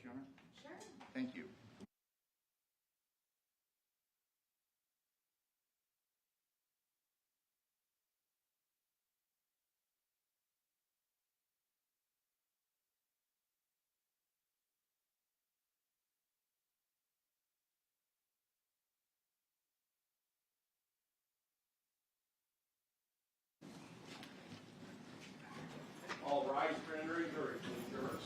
Your Honor? Sure. Thank you. All rise for entering jury. Please jurors.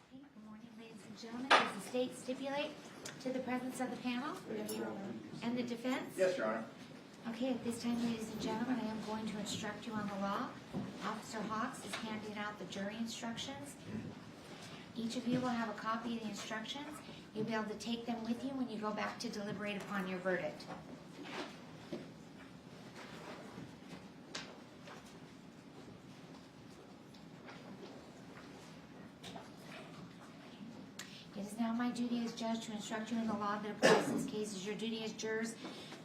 Good morning, ladies and gentlemen. Does the state stipulate to the presence of the panel? Yes, Your Honor. And the defense? Yes, Your Honor. Okay, at this time, ladies and gentlemen, I am going to instruct you on the law. Officer Hawks is handing out the jury instructions. Each of you will have a copy of the instructions. You'll be able to take them with you when you go back to deliberate upon your verdict. It is now my duty as judge to instruct you in the law that applies to this case. It is your duty as jurors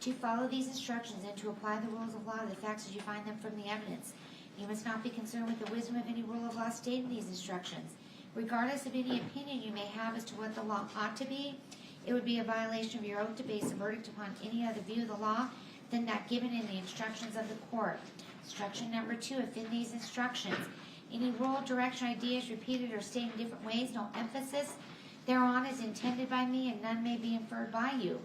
to follow these instructions and to apply the rules of law to the facts as you find them from the evidence. You must not be concerned with the wisdom of any rule of law stated in these instructions. Regardless of any opinion you may have as to what the law ought to be, it would be a violation of your oath to base a verdict upon any other view of the law than that given in the instructions of the court. Instruction number 2, if in these instructions any rule, direction, idea is repeated or stated in different ways, no emphasis thereon is intended by me, and none may be inferred by you.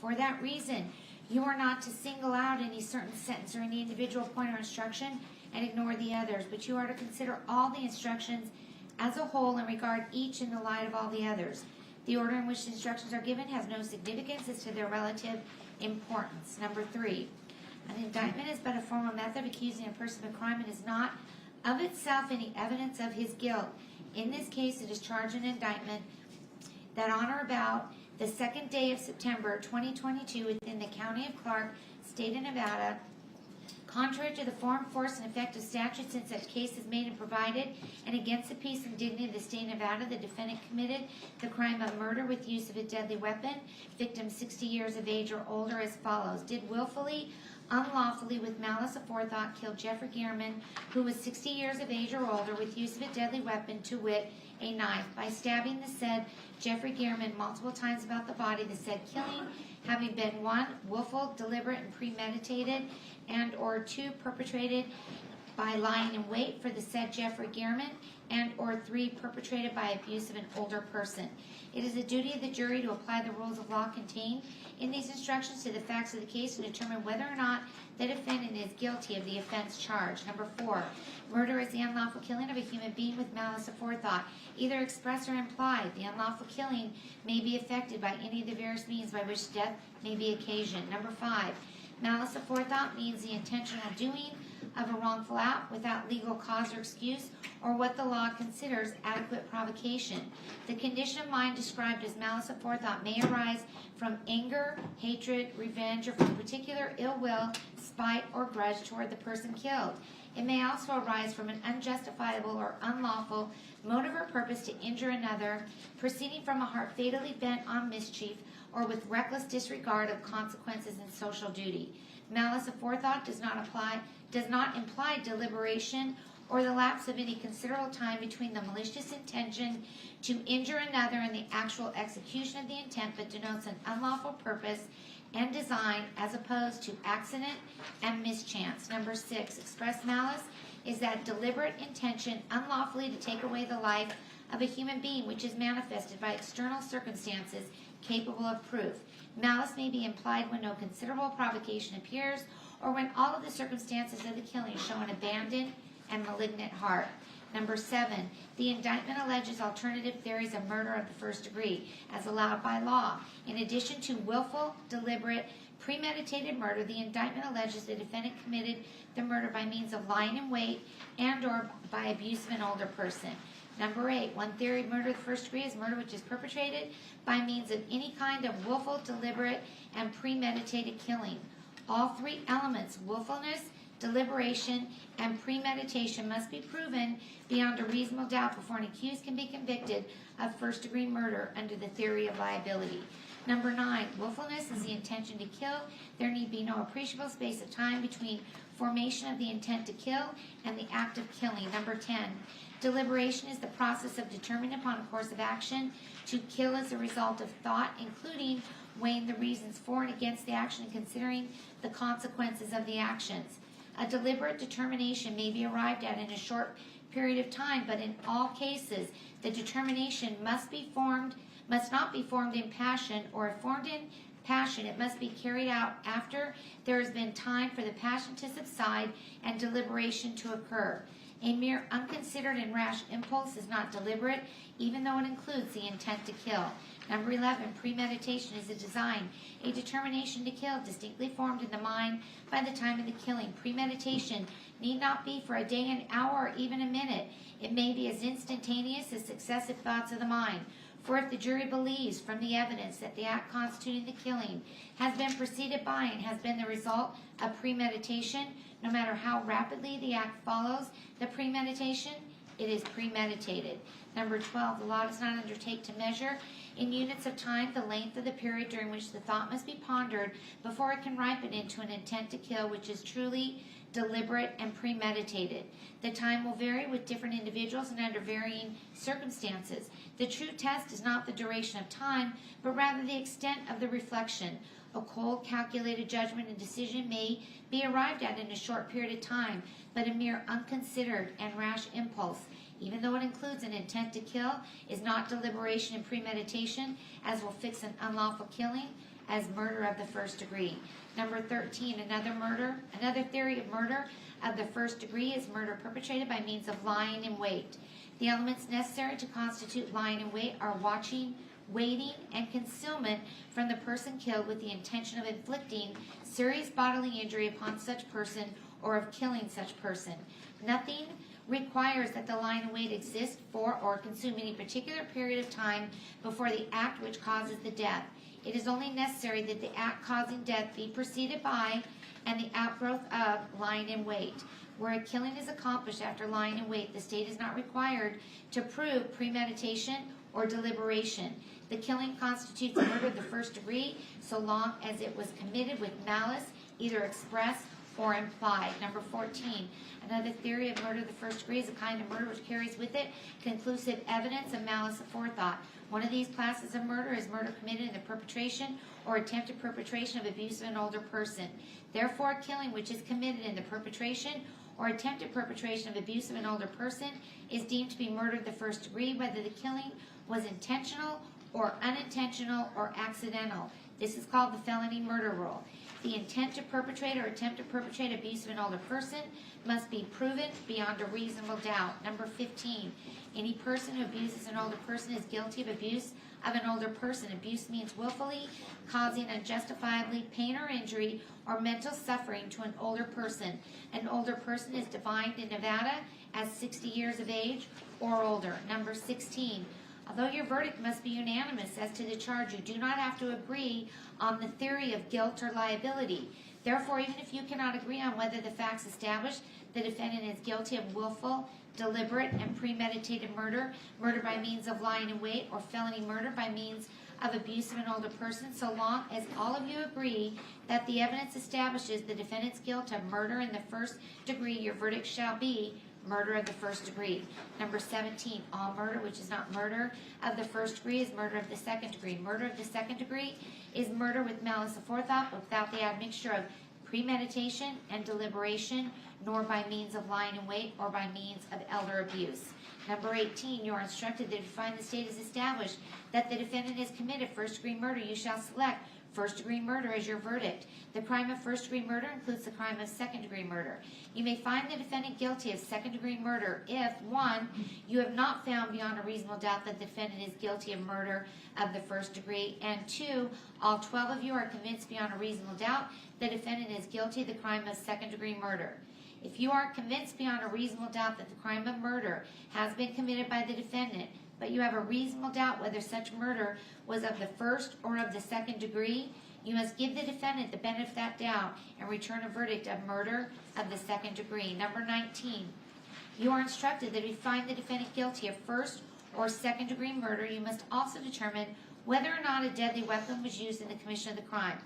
For that reason, you are not to single out any certain sentence or any individual point or instruction and ignore the others, but you are to consider all the instructions as a whole and regard each in the light of all the others. The order in which the instructions are given has no significance as to their relative importance. Number 3, an indictment is but a formal method of accusing a person of a crime and is not of itself any evidence of his guilt. In this case, it is charged an indictment that on or about the 2nd day of September 2022 within the County of Clark, State of Nevada, contrary to the form, force, and effect of statutes in such cases made and provided, and against the peace and dignity of the State of Nevada, the defendant committed the crime of murder with use of a deadly weapon, victim 60 years of age or older, as follows. Did willfully, unlawfully, with malice aforethought, kill Jeffrey Gman, who was 60 years of age or older, with use of a deadly weapon, to wit, a knife, by stabbing the said Jeffrey Gman multiple times about the body, the said killing having been 1, willful, deliberate, and premeditated, and or 2, perpetrated by lying in wait for the said Jeffrey Gman, and or 3, perpetrated by abuse of an older person. It is the duty of the jury to apply the rules of law contained in these instructions to the facts of the case and determine whether or not the defendant is guilty of the offense charged. Number 4, murder is the unlawful killing of a human being with malice aforethought, either express or implied. The unlawful killing may be effected by any of the various means by which death may be occasioned. Number 5, malice aforethought means the intentional doing of a wrongful act without legal cause or excuse, or what the law considers adequate provocation. The condition of mind described as malice aforethought may arise from anger, hatred, revenge, or from particular ill will, spite, or grudge toward the person killed. It may also arise from an unjustifiable or unlawful motive or purpose to injure another, proceeding from a heart fatally bent on mischief, or with reckless disregard of consequences in social duty. Malice aforethought does not imply deliberation or the lapse of any considerable time between the malicious intention to injure another and the actual execution of the intent, but denotes an unlawful purpose and design as opposed to accident and mischance. Number 6, express malice is that deliberate intention unlawfully to take away the life of a human being which is manifested by external circumstances capable of proof. Malice may be implied when no considerable provocation appears, or when all of the circumstances of the killing show an abandoned and malignant heart. Number 7, the indictment alleges alternative theories of murder of the first degree, as allowed by law. In addition to willful, deliberate, premeditated murder, the indictment alleges the defendant committed the murder by means of lying in wait and or by abuse of an older person. Number 8, one theory of murder of the first degree is murder which is perpetrated by means of any kind of willful, deliberate, and premeditated killing. All three elements, willfulness, deliberation, and premeditation, must be proven beyond a reasonable doubt before an accused can be convicted of first-degree murder under the theory of liability. Number 9, willfulness is the intention to kill. There need be no appreciable space of time between formation of the intent to kill and the act of killing. Number 10, deliberation is the process of determining upon a course of action to kill as a result of thought, including weighing the reasons for and against the action and considering the consequences of the actions. A deliberate determination may be arrived at in a short period of time, but in all cases, the determination must not be formed in passion, or if formed in passion, it must be carried out after there has been time for the passion to subside and deliberation to occur. A mere unconsidered and rash impulse is not deliberate, even though it includes the intent to kill. Number 11, premeditation is a design, a determination to kill distinctly formed in the mind by the time of the killing. Premeditation need not be for a day, an hour, or even a minute. It may be as instantaneous as successive thoughts of the mind. For if the jury believes from the evidence that the act constituting the killing has been preceded by and has been the result of premeditation, no matter how rapidly the act follows the premeditation, it is premeditated. Number 12, the law does not undertake to measure in units of time the length of the period during which the thought must be pondered before it can ripen into an intent to kill which is truly deliberate and premeditated. The time will vary with different individuals and under varying circumstances. The true test is not the duration of time, but rather the extent of the reflection. A cold, calculated judgment and decision may be arrived at in a short period of time, but a mere unconsidered and rash impulse, even though it includes an intent to kill, is not deliberation and premeditation, as will fix an unlawful killing as murder of the first degree. Number 13, another theory of murder of the first degree is murder perpetrated by means of lying in wait. The elements necessary to constitute lying in wait are watching, waiting, and concealment from the person killed with the intention of inflicting serious bodily injury upon such person or of killing such person. Nothing requires that the lying in wait exist for or consume any particular period of time before the act which causes the death. It is only necessary that the act causing death be preceded by and the outgrowth of lying in wait. Where a killing is accomplished after lying in wait, the state is not required to prove premeditation or deliberation. The killing constitutes murder of the first degree so long as it was committed with malice, either express or implied. Number 14, another theory of murder of the first degree is a kind of murder which carries with it conclusive evidence of malice aforethought. One of these classes of murder is murder committed in the perpetration or attempted perpetration of abuse of an older person. Therefore, a killing which is committed in the perpetration or attempted perpetration of abuse of an older person is deemed to be murder of the first degree, whether the killing was intentional or unintentional or accidental. This is called the felony murder rule. The intent to perpetrate or attempt to perpetrate abuse of an older person must be proven beyond a reasonable doubt. Number 15, any person who abuses an older person is guilty of abuse of an older person. Abuse means willfully causing unjustifiably pain or injury or mental suffering to an older person. An older person is defined in Nevada as 60 years of age or older. Number 16, although your verdict must be unanimous as to the charge, you do not have to agree on the theory of guilt or liability. Therefore, even if you cannot agree on whether the facts establish the defendant is guilty of willful, deliberate, and premeditated murder, murder by means of lying in wait, or felony murder by means of abuse of an older person, so long as all of you agree that the evidence establishes the defendant's guilt of murder in the first degree, your verdict shall be murder of the first degree. Number 17, all murder which is not murder of the first degree is murder of the second degree. Murder of the second degree is murder with malice aforethought, without the admixture of premeditation and deliberation, nor by means of lying in wait or by means of elder abuse. Number 18, you are instructed that if you find the state has established that the defendant has committed first degree murder, you shall select First-degree murder is your verdict. The crime of first-degree murder includes the crime of second-degree murder. You may find the defendant guilty of second-degree murder if, 1, you have not found beyond a reasonable doubt that the defendant is guilty of murder of the first degree, and 2, all 12 of you are convinced beyond a reasonable doubt the defendant is guilty of the crime of second-degree murder. If you are convinced beyond a reasonable doubt that the crime of murder has been committed by the defendant, but you have a reasonable doubt whether such murder was of the first or of the second degree, you must give the defendant the benefit of that doubt and return a verdict of murder of the second degree. Number 19, you are instructed that if you find the defendant guilty of first or second degree murder, you must also determine whether or not a deadly weapon was used in the commission of the crime.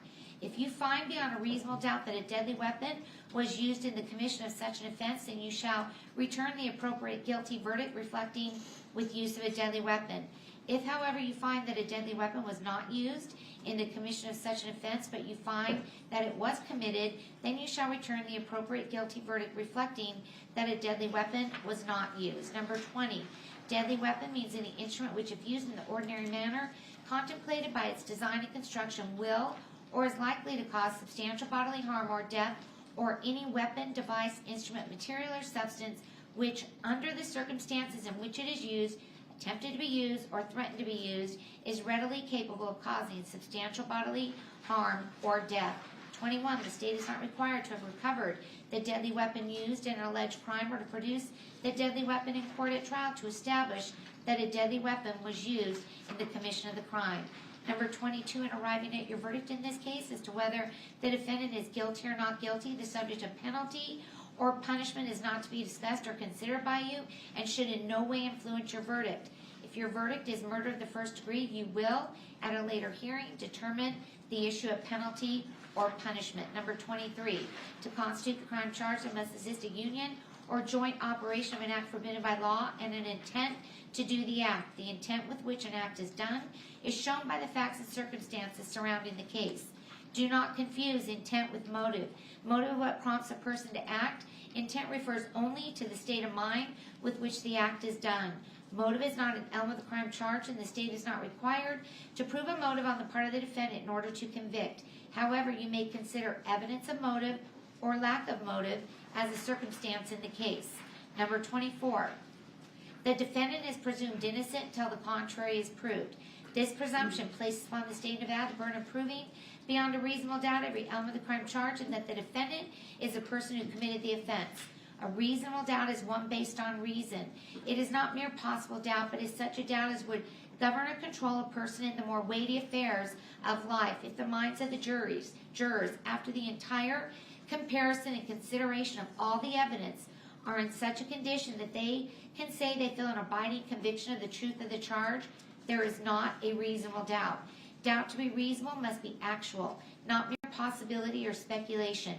If you find beyond a reasonable doubt that a deadly weapon was used in the commission of such an offense, then you shall return the appropriate guilty verdict reflecting with use of a deadly weapon. If, however, you find that a deadly weapon was not used in the commission of such an offense, but you find that it was committed, then you shall return the appropriate guilty verdict reflecting that a deadly weapon was not used. Number 20, deadly weapon means any instrument which, if used in the ordinary manner contemplated by its design and construction, will or is likely to cause substantial bodily harm or death, or any weapon, device, instrument, material, or substance which, under the circumstances in which it is used, attempted to be used, or threatened to be used, is readily capable of causing substantial bodily harm or death. 21. The state is not required to have recovered the deadly weapon used in an alleged crime or to produce the deadly weapon in court at trial to establish that a deadly weapon was used in the commission of the crime. Number 22, in arriving at your verdict in this case as to whether the defendant is guilty or not guilty, the subject of penalty or punishment is not to be discussed or considered by you and should in no way influence your verdict. If your verdict is murder of the first degree, you will, at a later hearing, determine the issue of penalty or punishment. Number 23, to constitute the crime charged, it must exist a union or joint operation of an act forbidden by law and an intent to do the act. The intent with which an act is done is shown by the facts and circumstances surrounding the case. Do not confuse intent with motive. Motive is what prompts a person to act. Intent refers only to the state of mind with which the act is done. Motive is not an element of the crime charged, and the state is not required to prove a motive on the part of the defendant in order to convict. However, you may consider evidence of motive or lack of motive as a circumstance in the case. Number 24, the defendant is presumed innocent until the contrary is proved. This presumption places upon the state of Nevada the burden of proving beyond a reasonable doubt every element of the crime charged and that the defendant is the person who committed the offense. A reasonable doubt is one based on reason. It is not mere possible doubt, but is such a doubt as would govern or control a person in the more weighty affairs of life if the minds of the jurors, after the entire comparison and consideration of all the evidence, are in such a condition that they can say they feel an abiding conviction of the truth of the charge, there is not a reasonable doubt. Doubt to be reasonable must be actual, not mere possibility or speculation.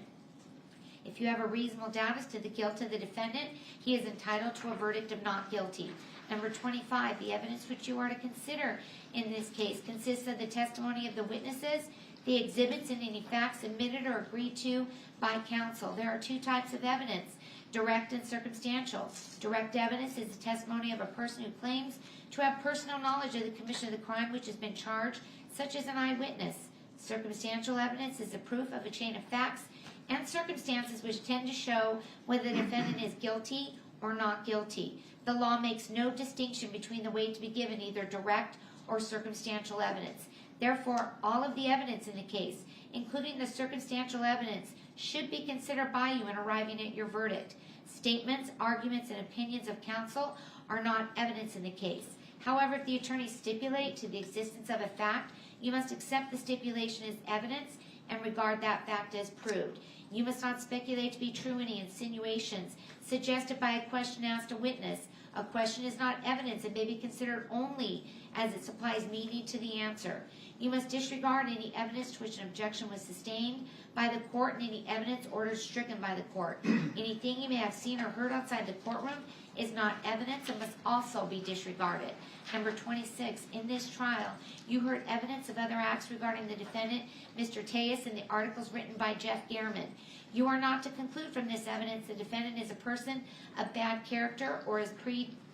If you have a reasonable doubt as to the guilt of the defendant, he is entitled to a verdict of not guilty. Number 25, the evidence which you are to consider in this case consists of the testimony of the witnesses, the exhibits, and any facts admitted or agreed to by counsel. There are two types of evidence, direct and circumstantial. Direct evidence is the testimony of a person who claims to have personal knowledge of the commission of the crime which has been charged, such as an eyewitness. Circumstantial evidence is the proof of a chain of facts and circumstances which tend to show whether the defendant is guilty or not guilty. The law makes no distinction between the way to be given either direct or circumstantial evidence. Therefore, all of the evidence in the case, including the circumstantial evidence, should be considered by you in arriving at your verdict. Statements, arguments, and opinions of counsel are not evidence in the case. However, if the attorneys stipulate to the existence of a fact, you must accept the stipulation as evidence and regard that fact as proved. You must not speculate to be true any insinuations suggested by a question asked a witness. A question is not evidence and may be considered only as it supplies meaning to the answer. You must disregard any evidence to which an objection was sustained by the court and any evidence ordered stricken by the court. Anything you may have seen or heard outside the courtroom is not evidence and must also be disregarded. Number 26, in this trial, you heard evidence of other acts regarding the defendant, Mr. Tejas, in the articles written by Jeff Gman. You are not to conclude from this evidence the defendant is a person of bad character or is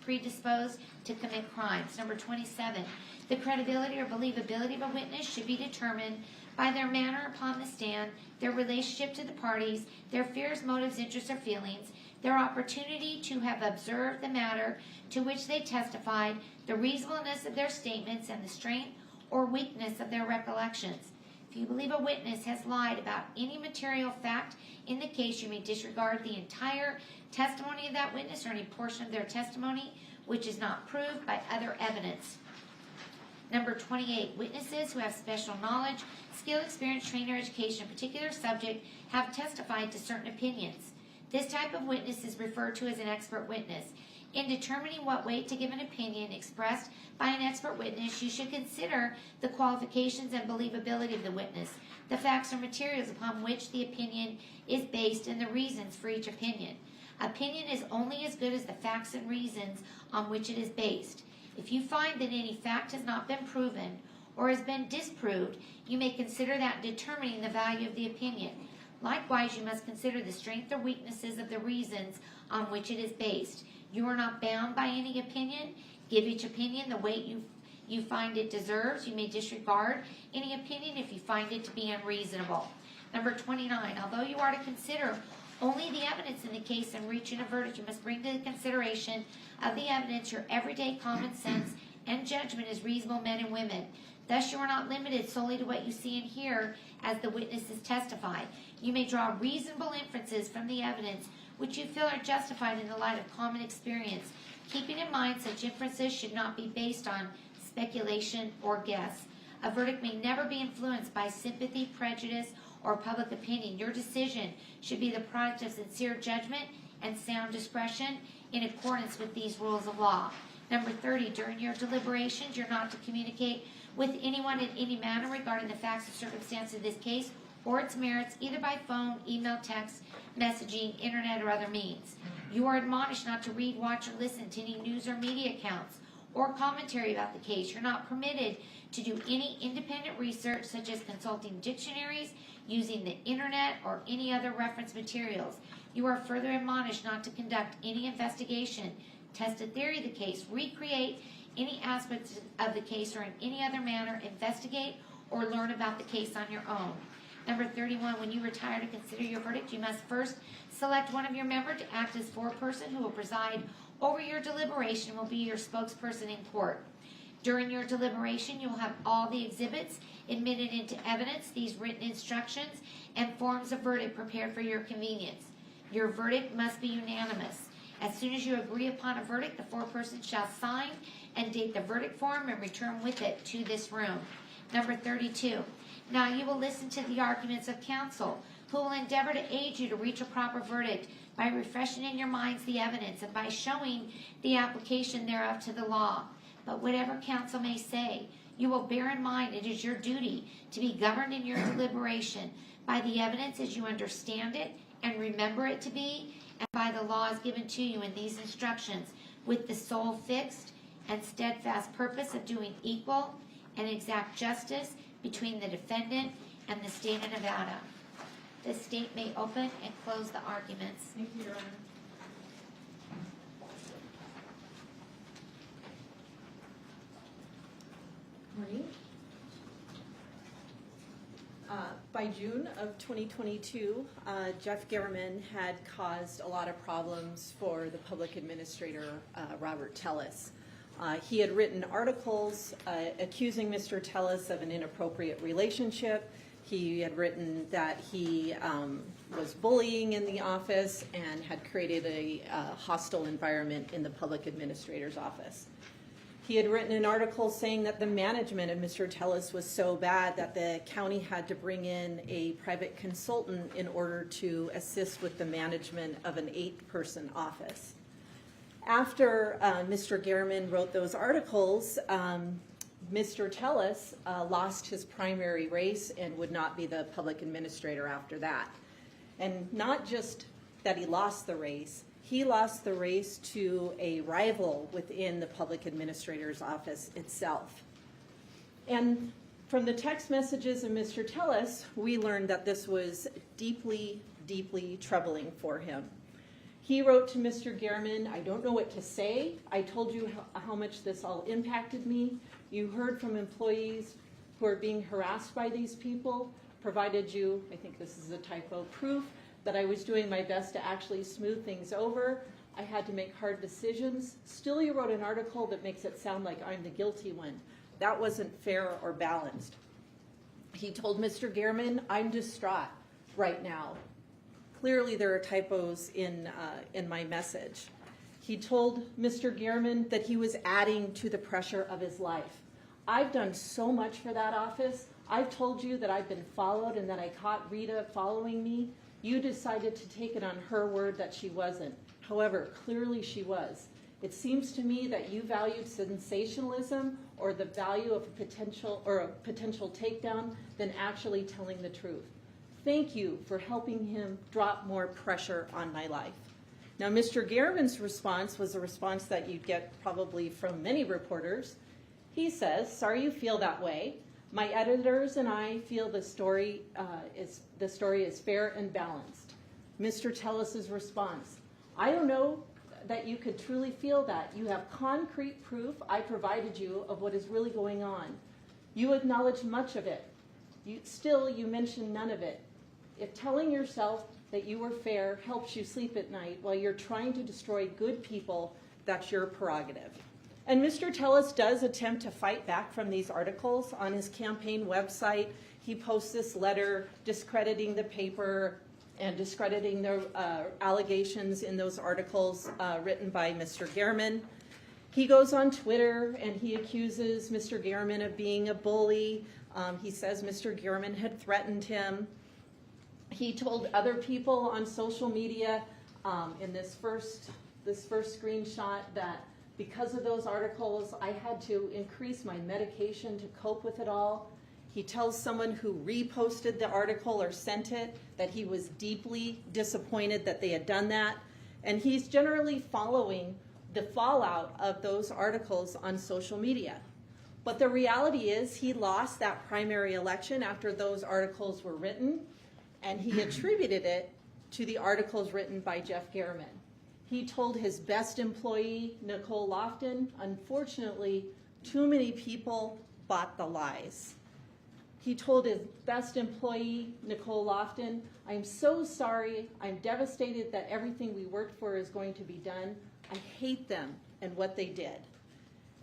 predisposed to commit crimes. Number 27, the credibility or believability of a witness should be determined by their manner upon the stand, their relationship to the parties, their fears, motives, interests, or feelings, their opportunity to have observed the matter to which they testified, the reasonableness of their statements, and the strength or weakness of their recollections. If you believe a witness has lied about any material fact in the case, you may disregard the entire testimony of that witness or any portion of their testimony which is not proved by other evidence. Number 28, witnesses who have special knowledge, skill, experience, training, or education in a particular subject have testified to certain opinions. This type of witness is referred to as an expert witness. In determining what weight to give an opinion expressed by an expert witness, you should consider the qualifications and believability of the witness, the facts or materials upon which the opinion is based, and the reasons for each opinion. Opinion is only as good as the facts and reasons on which it is based. If you find that any fact has not been proven or has been disproved, you may consider that in determining the value of the opinion. Likewise, you must consider the strength or weaknesses of the reasons on which it is based. You are not bound by any opinion. Give each opinion the weight you find it deserves. You may disregard any opinion if you find it to be unreasonable. Number 29, although you are to consider only the evidence in the case and reaching a verdict, you must bring to the consideration of the evidence your everyday common sense and judgment as reasonable men and women. Thus, you are not limited solely to what you see and hear as the witnesses testify. You may draw reasonable inferences from the evidence which you feel are justified in the light of common experience, keeping in mind such inferences should not be based on speculation or guess. A verdict may never be influenced by sympathy, prejudice, or public opinion. Your decision should be the product of sincere judgment and sound discretion in accordance with these rules of law. Number 30, during your deliberations, you're not to communicate with anyone in any manner regarding the facts or circumstances of this case or its merits, either by phone, email, text, messaging, internet, or other means. You are admonished not to read, watch, or listen to any news or media accounts or commentary about the case. You're not permitted to do any independent research, such as consulting dictionaries, using the internet, or any other reference materials. You are further admonished not to conduct any investigation, test a theory of the case, recreate any aspects of the case, or in any other manner investigate or learn about the case on your own. Number 31, when you retire to consider your verdict, you must first select one of your members to act as foreperson who will preside over your deliberation and will be your spokesperson in court. During your deliberation, you will have all the exhibits admitted into evidence, these written instructions, and forms of verdict prepared for your convenience. Your verdict must be unanimous. As soon as you agree upon a verdict, the foreperson shall sign and date the verdict form and return with it to this room. Number 32. Now you will listen to the arguments of counsel, who will endeavor to aid you to reach a proper verdict by refreshing in your minds the evidence and by showing the application thereof to the law. But whatever counsel may say, you will bear in mind it is your duty to be governed in your deliberation by the evidence as you understand it and remember it to be, and by the laws given to you in these instructions, with the sole fixed and steadfast purpose of doing equal and exact justice between the defendant and the state of Nevada. The state may open and close the arguments. Thank you, Your Honor. Morning. By June of 2022, Jeff Gman had caused a lot of problems for the public administrator, Robert Tellis. He had written articles accusing Mr. Tellis of an inappropriate relationship. He had written that he was bullying in the office and had created a hostile environment in the public administrator's office. He had written an article saying that the management of Mr. Tellis was so bad that the county had to bring in a private consultant in order to assist with the management of an 8-person office. After Mr. Gman wrote those articles, Mr. Tellis lost his primary race and would not be the public administrator after that. And not just that he lost the race, he lost the race to a rival within the public administrator's office itself. And from the text messages of Mr. Tellis, we learned that this was deeply, deeply troubling for him. He wrote to Mr. Gman, "I don't know what to say. I told you how much this all impacted me. You heard from employees who are being harassed by these people, provided you, I think this is a typo, proof that I was doing my best to actually smooth things over. I had to make hard decisions. Still, you wrote an article that makes it sound like I'm the guilty one. That wasn't fair or balanced. He told Mr. Gman, I'm distraught right now. Clearly, there are typos in my message. He told Mr. Gman that he was adding to the pressure of his life. I've done so much for that office. I've told you that I've been followed and that I caught Rita following me. You decided to take it on her word that she wasn't. However, clearly she was. It seems to me that you valued sensationalism or the value of a potential takedown than actually telling the truth. Thank you for helping him drop more pressure on my life. Now, Mr. Gman's response was a response that you'd get probably from many reporters. He says, sorry you feel that way. My editors and I feel the story is fair and balanced. Mr. Tellis's response, I don't know that you could truly feel that. You have concrete proof I provided you of what is really going on. You acknowledge much of it. You mention none of it. If telling yourself that you were fair helps you sleep at night while you're trying to destroy good people, that's your prerogative. And Mr. Tellis does attempt to fight back from these articles. On his campaign website, he posts this letter discrediting the paper and discrediting the allegations in those articles written by Mr. Gman. He goes on Twitter and he accuses Mr. Gman of being a bully. He says Mr. Gman had threatened him. He told other people on social media in this first screenshot that because of those articles, I had to increase my medication to cope with it all. He tells someone who reposted the article or sent it that he was deeply disappointed that they had done that. And he's generally following the fallout of those articles on social media. But the reality is he lost that primary election after those articles were written, and he attributed it to the articles written by Jeff Gman. He told his best employee, Nicole Lofton, unfortunately, too many people bought the lies. He told his best employee, Nicole Lofton, I'm so sorry. I'm devastated that everything we worked for is going to be done. I hate them and what they did.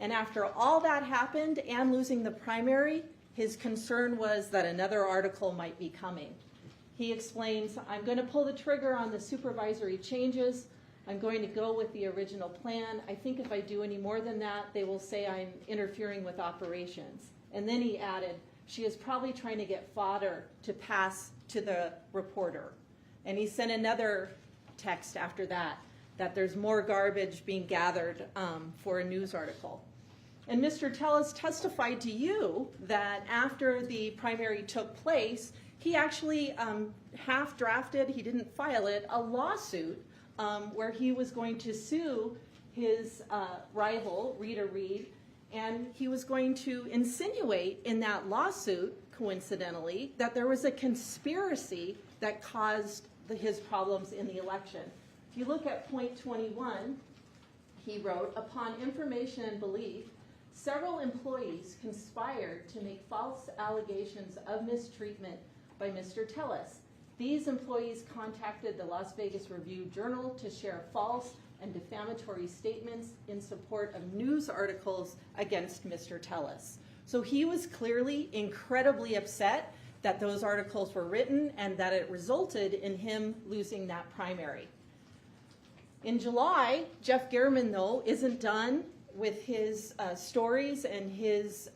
And after all that happened and losing the primary, his concern was that another article might be coming. He explains, I'm going to pull the trigger on the supervisory changes. I'm going to go with the original plan. I think if I do any more than that, they will say I'm interfering with operations. And then he added, she is probably trying to get fodder to pass to the reporter. And he sent another text after that there's more garbage being gathered for a news article. And Mr. Tellis testified to you that after the primary took place, he actually half-drafted, he didn't file it, a lawsuit where he was going to sue his rival, Rita Reed, and he was going to insinuate in that lawsuit, coincidentally, that there was a conspiracy that caused his problems in the election. If you look at point 21, he wrote, upon information and belief, several employees conspired to make false allegations of mistreatment by Mr. Tellis. These employees contacted the Las Vegas Review-Journal to share false and defamatory statements in support of news articles against Mr. Tellis. So he was clearly incredibly upset that those articles were written and that it resulted in him losing that primary. In July, Jeff Gman, though, isn't done with his stories and his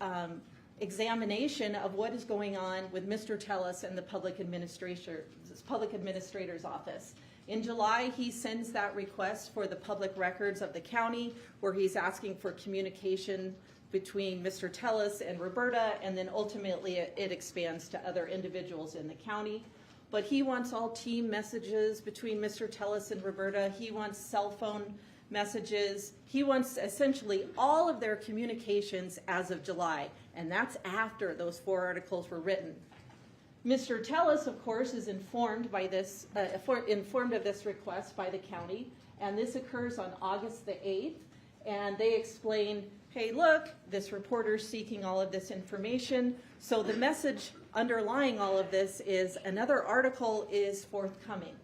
examination of what is going on with Mr. Tellis and the public administrator's office. In July, he sends that request for the public records of the county, where he's asking for communication between Mr. Tellis and Roberta, and then ultimately it expands to other individuals in the county. But he wants all team messages between Mr. Tellis and Roberta. He wants cell phone messages. He wants essentially all of their communications as of July, and that's after those 4 articles were written. Mr. Tellis, of course, is informed by this, informed of this request by the county, and this occurs on August the 8th. and they explain, hey, look, this reporter's seeking all of this information. So the message underlying all of this is another article is forthcoming.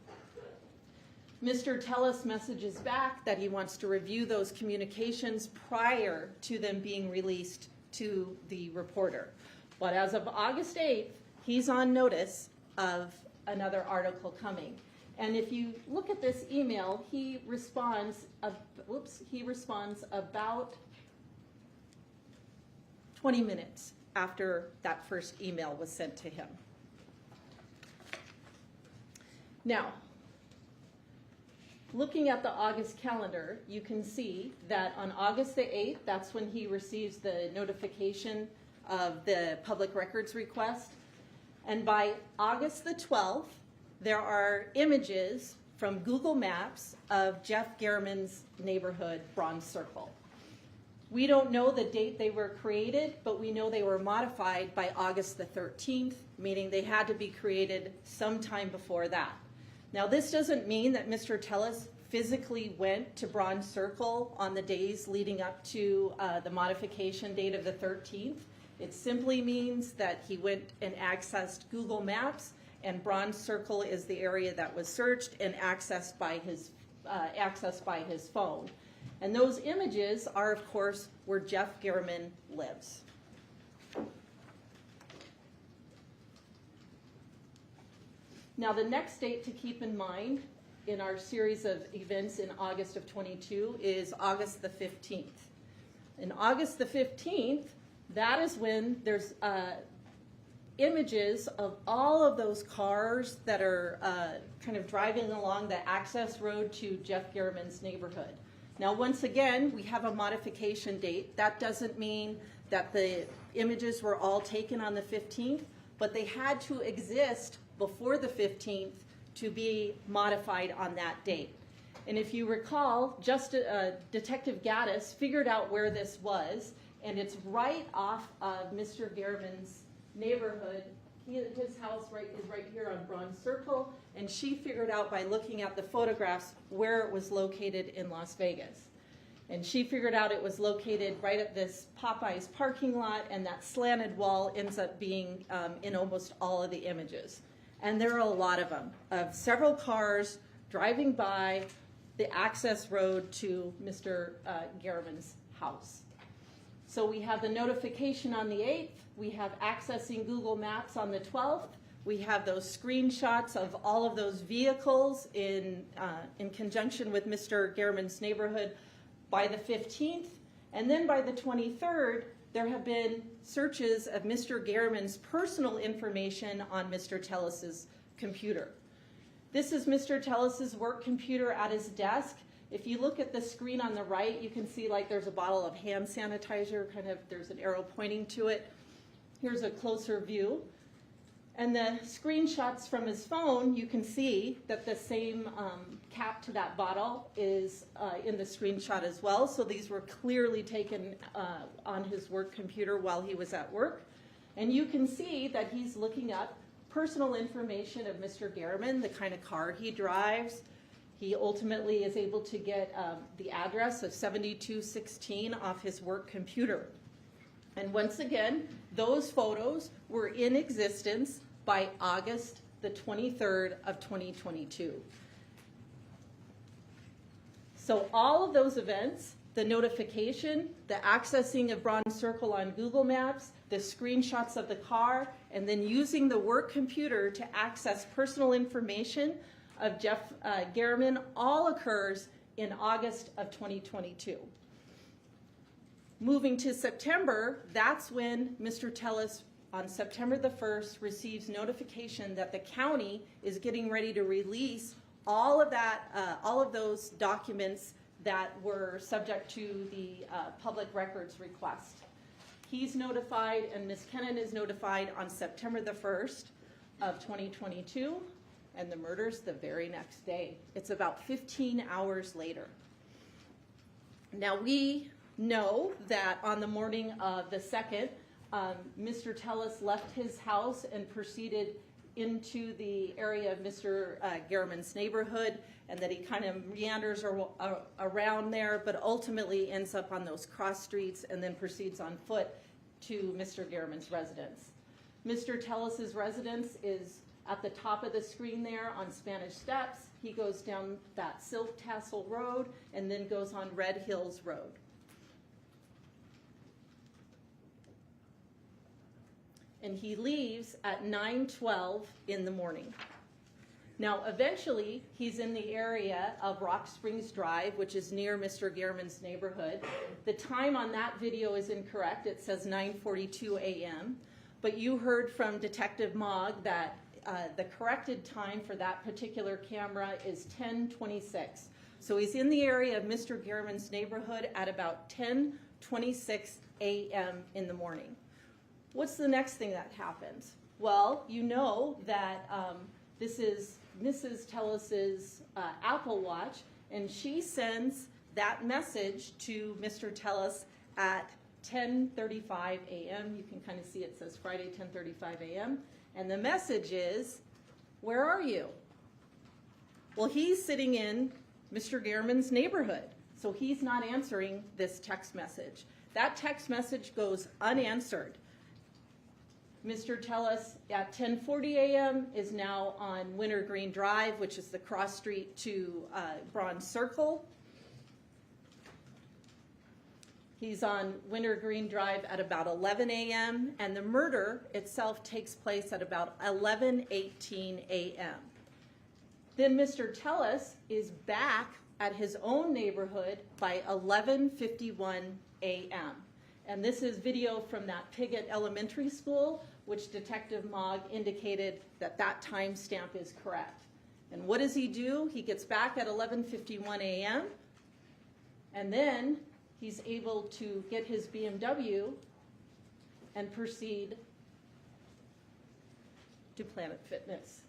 Mr. Tellis messages back that he wants to review those communications prior to them being released to the reporter. But as of August 8th, he's on notice of another article coming. And if you look at this email, he responds about 20 minutes after that first email was sent to him. Now, looking at the August calendar, you can see that on August the 8th, that's when he receives the notification of the public records request. And by August the 12th, there are images from Google Maps of Jeff German's neighborhood, Bronze Circle. We don't know the date they were created, but we know they were modified by August the 13th, meaning they had to be created sometime before that. Now, this doesn't mean that Mr. Tellis physically went to Bronze Circle on the days leading up to the modification date of the 13th. It simply means that he went and accessed Google Maps, and Bronze Circle is the area that was searched and accessed by his phone. And those images are, of course, where Jeff German lives. Now, the next date to keep in mind in our series of events in August of 22 is August the 15th. In August the 15th, that is when there's images of all of those cars that are kind of driving along the access road to Jeff German's neighborhood. Now, once again, we have a modification date. That doesn't mean that the images were all taken on the 15th, but they had to exist before the 15th to be modified on that date. And if you recall, Detective Gaddis figured out where this was, and it's right off of Mr. German's neighborhood. His house is right here on Bronze Circle, and she figured out by looking at the photographs where it was located in Las Vegas. And she figured out it was located right at this Popeyes parking lot, and that slanted wall ends up being in almost all of the images. And there are a lot of them, of several cars driving by the access road to Mr. German's house. So we have the notification on the 8th. We have accessing Google Maps on the 12th. We have those screenshots of all of those vehicles in conjunction with Mr. German's neighborhood by the 15th. And then by the 23rd, there have been searches of Mr. German's personal information on Mr. Tellis's computer. This is Mr. Tellis's work computer at his desk. If you look at the screen on the right, you can see like there's a bottle of hand sanitizer, kind of there's an arrow pointing to it. Here's a closer view. And the screenshots from his phone, you can see that the same cap to that bottle is in the screenshot as well. So these were clearly taken on his work computer while he was at work. And you can see that he's looking up personal information of Mr. German, the kind of car he drives. He ultimately is able to get the address of 7216 off his work computer. And once again, those photos were in existence by August the 23rd of 2022. So all of those events, the notification, the accessing of Bronze Circle on Google Maps, the screenshots of the car, and then using the work computer to access personal information of Jeff German all occurs in August of 2022. Moving to September, that's when Mr. Tellis, on September the 1st, receives notification that the county is getting ready to release all of those documents that were subject to the public records request. He's notified, and Ms. Kennan is notified on September the 1st of 2022, and the murder's the very next day. It's about 15 hours later. Now, we know that on the morning of the 2nd, Mr. Tellis left his house and proceeded into the area of Mr. Garriman's neighborhood, and that he kind of meanders around there, but ultimately ends up on those cross streets and then proceeds on foot to Mr. Garriman's residence. Mr. Tellis's residence is at the top of the screen there on Spanish Steps. He goes down that Silk Tassel Road and then goes on Red Hills Road. And he leaves at 9:12 in the morning. Now, eventually, he's in the area of Rock Springs Drive, which is near Mr. Garriman's neighborhood. The time on that video is incorrect. It says 9:42 a.m. But you heard from Detective Mogg that the corrected time for that particular camera is 10:26. So he's in the area of Mr. Garriman's neighborhood at about 10:26 a.m. in the morning. What's the next thing that happens? Well, you know that this is Mrs. Tellis's Apple Watch, and she sends that message to Mr. Tellis at 10:35 a.m. You can kind of see it says Friday 10:35 a.m. And the message is, where are you? Well, he's sitting in Mr. Garriman's neighborhood, so he's not answering this text message. That text message goes unanswered. Mr. Tellis at 10:40 a.m. is now on Wintergreen Drive, which is the cross street to Bronze Circle. He's on Wintergreen Drive at about 11 a.m., and the murder itself takes place at about 11:18 a.m. Then Mr. Tellis is back at his own neighborhood by 11:51 a.m. And this is video from that Piggott Elementary School, which Detective Mogg indicated that that timestamp is correct. And what does he do? He gets back at 11:51 a.m., and then he's able to get his BMW and proceed to Planet Fitness.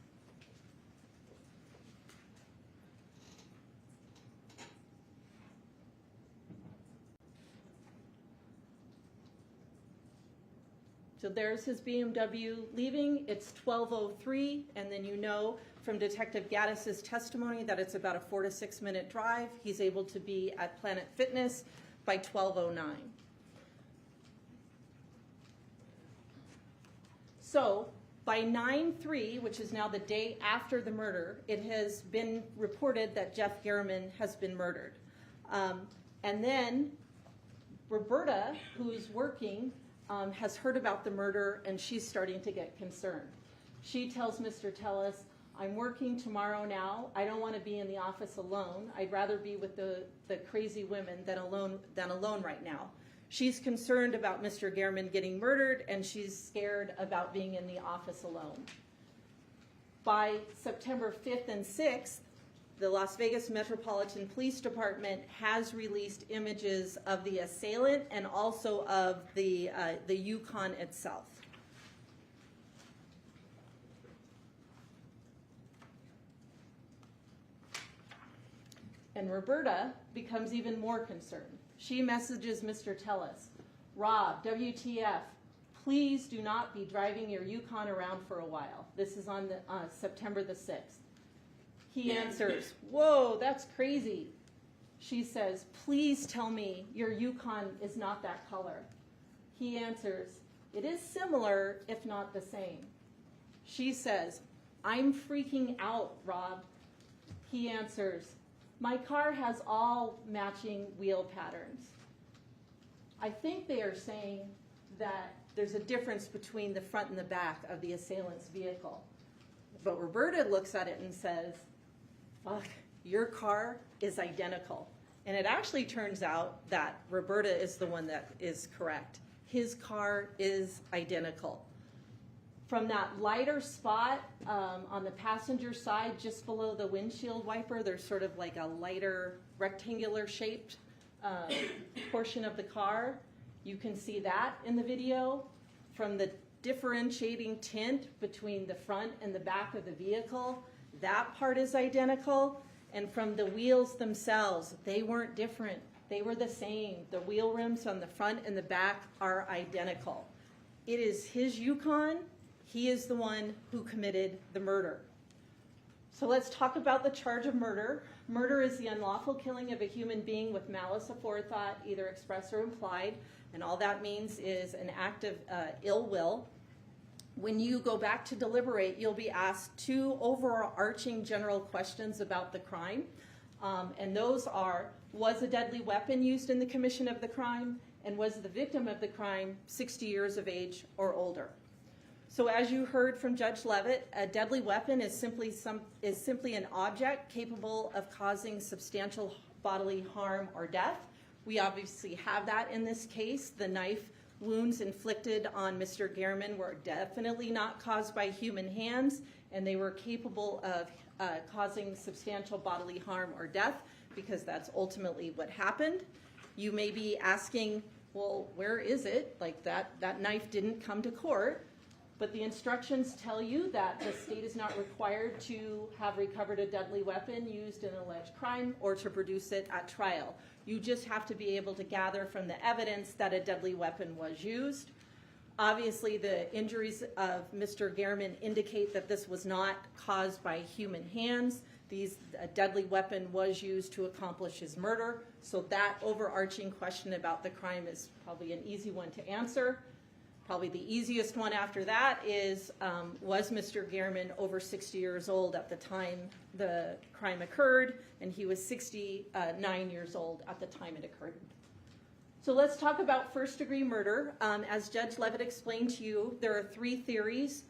So there's his BMW leaving. It's 12:03, and then you know from Detective Gaddis's testimony that it's about a 4 to 6 minute drive. He's able to be at Planet Fitness by 12:09. So by 9/3, which is now the day after the murder, it has been reported that Jeff Garriman has been murdered. And then Roberta, who's working, has heard about the murder, and she's starting to get concerned. She tells Mr. Tellis, I'm working tomorrow now. I don't want to be in the office alone. I'd rather be with the crazy women than alone right now. She's concerned about Mr. Garriman getting murdered, and she's scared about being in the office alone. By September 5th and 6th, the Las Vegas Metropolitan Police Department has released images of the assailant and also of the Yukon itself. And Roberta becomes even more concerned. She messages Mr. Tellis, Rob, WTF, please do not be driving your Yukon around for a while. This is on September the 6th. He answers, whoa, that's crazy. She says, please tell me your Yukon is not that color. He answers, it is similar, if not the same. She says, I'm freaking out, Rob. He answers, my car has all matching wheel patterns. I think they are saying that there's a difference between the front and the back of the assailant's vehicle. But Roberta looks at it and says, fuck, your car is identical. And it actually turns out that Roberta is the one that is correct. His car is identical. From that lighter spot on the passenger side, just below the windshield wiper, there's sort of like a lighter rectangular shaped portion of the car. You can see that in the video. From the differentiating tint between the front and the back of the vehicle, that part is identical. And from the wheels themselves, they weren't different. They were the same. The wheel rims on the front and the back are identical. It is his Yukon. He is the one who committed the murder. So let's talk about the charge of murder. Murder is the unlawful killing of a human being with malice aforethought, either express or implied, and all that means is an act of ill will. When you go back to deliberate, you'll be asked two overarching general questions about the crime, and those are, was a deadly weapon used in the commission of the crime, and was the victim of the crime 60 years of age or older? So as you heard from Judge Levitt, a deadly weapon is simply an object capable of causing substantial bodily harm or death. We obviously have that in this case. The knife wounds inflicted on Mr. Gman were definitely not caused by human hands, and they were capable of causing substantial bodily harm or death, because that's ultimately what happened. You may be asking, well, where is it? Like that knife didn't come to court. But the instructions tell you that the state is not required to have recovered a deadly weapon used in an alleged crime or to produce it at trial. You just have to be able to gather from the evidence that a deadly weapon was used. Obviously, the injuries of Mr. Gman indicate that this was not caused by human hands. A deadly weapon was used to accomplish his murder. So that overarching question about the crime is probably an easy one to answer. Probably the easiest one after that is, was Mr. Gman over 60 years old at the time the crime occurred? And he was 69 years old at the time it occurred. So let's talk about first-degree murder. As Judge Levitt explained to you, there are three theories,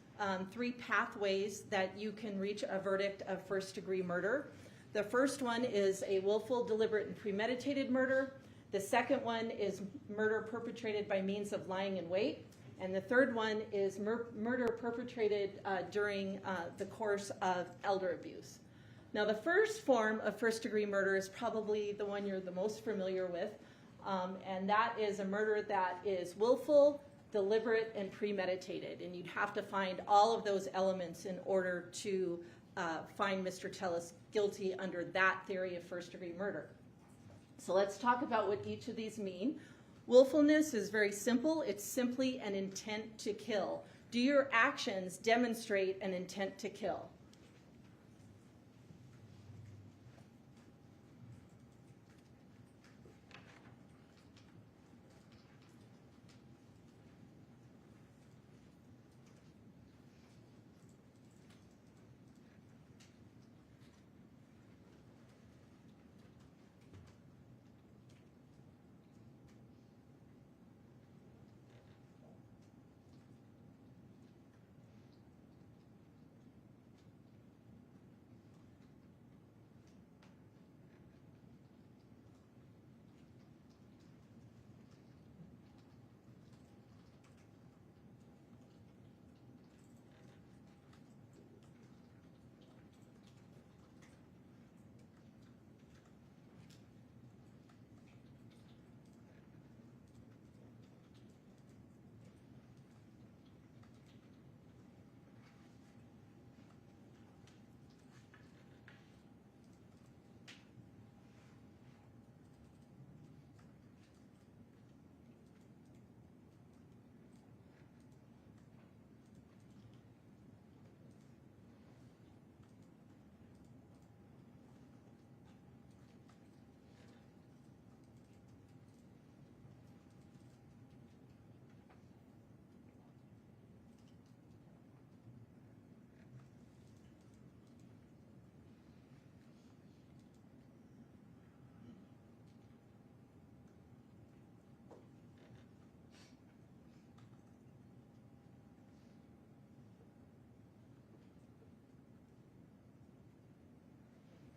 three pathways that you can reach a verdict of first-degree murder. The first one is a willful, deliberate, and premeditated murder. The second one is murder perpetrated by means of lying in wait. And the third one is murder perpetrated during the course of elder abuse. Now, the first form of first-degree murder is probably the one you're the most familiar with, and that is a murder that is willful, deliberate, and premeditated. And you'd have to find all of those elements in order to find Mr. Tellis guilty under that theory of first-degree murder. So let's talk about what each of these mean. Willfulness is very simple. It's simply an intent to kill. Do your actions demonstrate an intent to kill?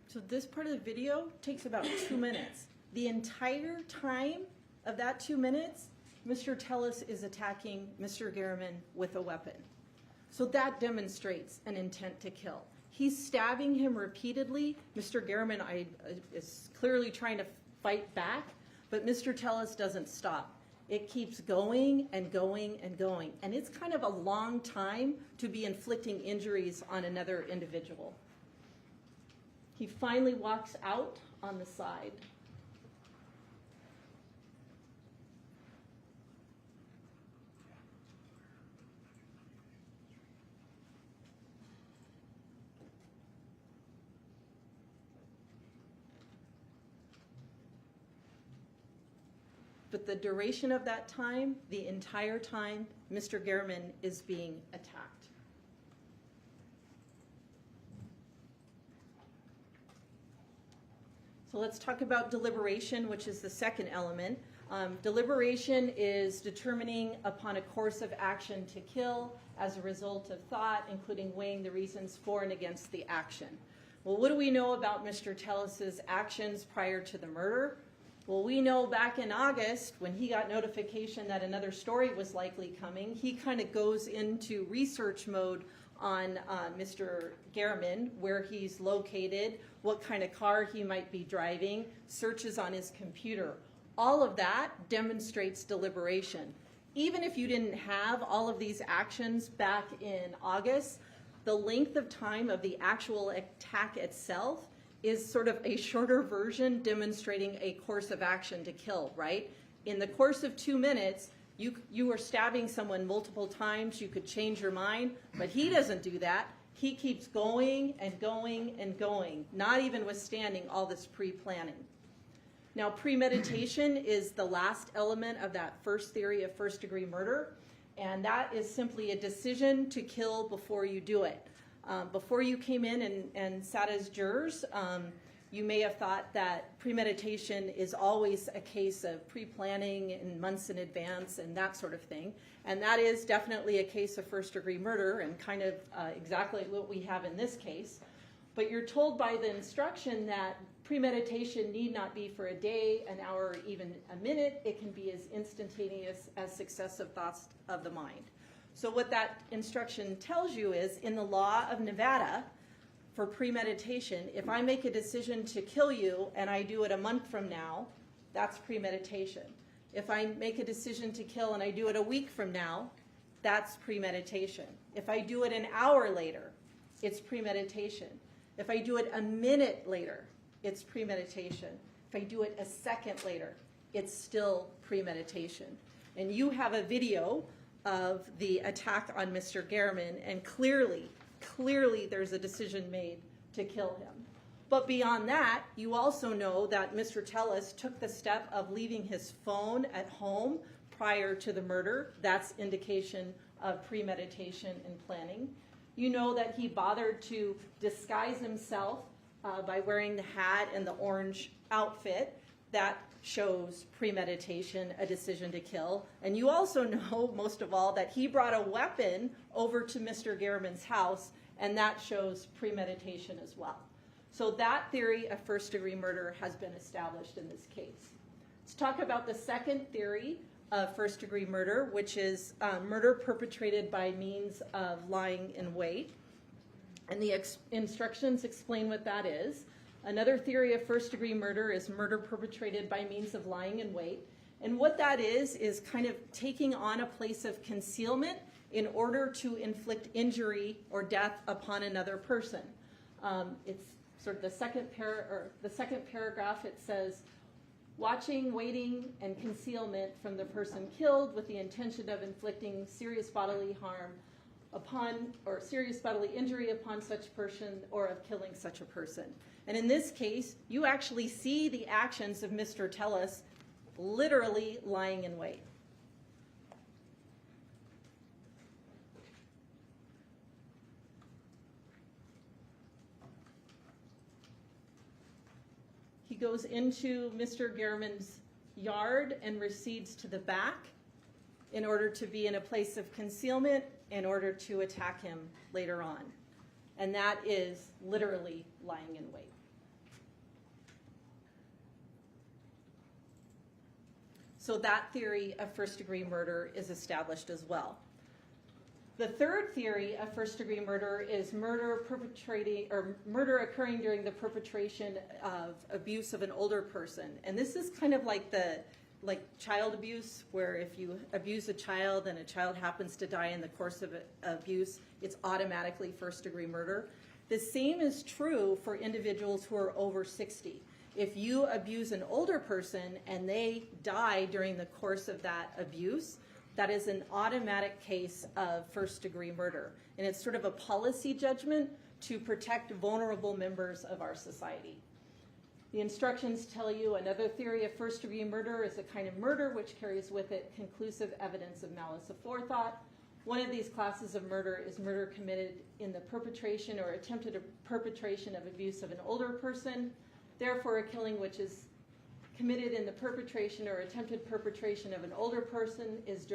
So this part of the video takes about 2 minutes. The entire time of that 2 minutes, Mr. Tellis is attacking Mr. Gman with a weapon. So that demonstrates an intent to kill. He's stabbing him repeatedly. Mr. Gman is clearly trying to fight back, but Mr. Tellis doesn't stop. It keeps going and going and going. And it's kind of a long time to be inflicting injuries on another individual. He finally walks out on the side. but the duration of that time, the entire time, Mr. Gman is being attacked. So let's talk about deliberation, which is the second element. Deliberation is determining upon a course of action to kill as a result of thought, including weighing the reasons for and against the action. Well, what do we know about Mr. Tellis's actions prior to the murder? Well, we know back in August, when he got notification that another story was likely coming, he kind of goes into research mode on Mr. Gman, where he's located, what kind of car he might be driving, searches on his computer. All of that demonstrates deliberation. Even if you didn't have all of these actions back in August, the length of time of the actual attack itself is sort of a shorter version demonstrating a course of action to kill, right? In the course of 2 minutes, you were stabbing someone multiple times, you could change your mind, but he doesn't do that. He keeps going and going and going, not even withstanding all this pre-planning. Now, premeditation is the last element of that first theory of first-degree murder, and that is simply a decision to kill before you do it. Before you came in and sat as jurors, you may have thought that premeditation is always a case of pre-planning and months in advance and that sort of thing. And that is definitely a case of first-degree murder and kind of exactly what we have in this case. But you're told by the instruction that premeditation need not be for a day, an hour, or even a minute. It can be as instantaneous as successive thoughts of the mind. So what that instruction tells you is, in the law of Nevada, for premeditation, if I make a decision to kill you and I do it a month from now, that's premeditation. If I make a decision to kill and I do it a week from now, that's premeditation. If I do it an hour later, it's premeditation. If I do it a minute later, it's premeditation. If I do it a second later, it's still premeditation. And you have a video of the attack on Mr. Gman, and clearly there's a decision made to kill him. But beyond that, you also know that Mr. Tellis took the step of leaving his phone at home prior to the murder. That's indication of premeditation and planning. You know that he bothered to disguise himself by wearing the hat and the orange outfit. That shows premeditation, a decision to kill. And you also know, most of all, that he brought a weapon over to Mr. Gman's house, and that shows premeditation as well. So that theory of first-degree murder has been established in this case. Let's talk about the second theory of first-degree murder, which is murder perpetrated by means of lying in wait. And the instructions explain what that is. Another theory of first-degree murder is murder perpetrated by means of lying in wait. And what that is kind of taking on a place of concealment in order to inflict injury or death upon another person. It's sort of the second paragraph. It says, watching, waiting, and concealment from the person killed with the intention of inflicting serious bodily harm upon, or serious bodily injury upon such person, or of killing such a person. And in this case, you actually see the actions of Mr. Tellis literally lying in wait. He goes into Mr. Gman's yard and recedes to the back in order to be in a place of concealment in order to attack him later on. And that is literally lying in wait. So that theory of first-degree murder is established as well. The third theory of first-degree murder is murder occurring during the perpetration of abuse of an older person. And this is kind of like child abuse, where if you abuse a child and a child happens to die in the course of abuse, it's automatically first-degree murder. The same is true for individuals who are over 60. If you abuse an older person and they die during the course of that abuse, that is an automatic case of first-degree murder. And it's sort of a policy judgment to protect vulnerable members of our society. The instructions tell you another theory of first-degree murder is a kind of murder which carries with it conclusive evidence of malice aforethought. One of these classes of murder is murder committed in the perpetration or attempted perpetration of abuse of an older person. Therefore, a killing which is committed in the perpetration or attempted perpetration of an older person is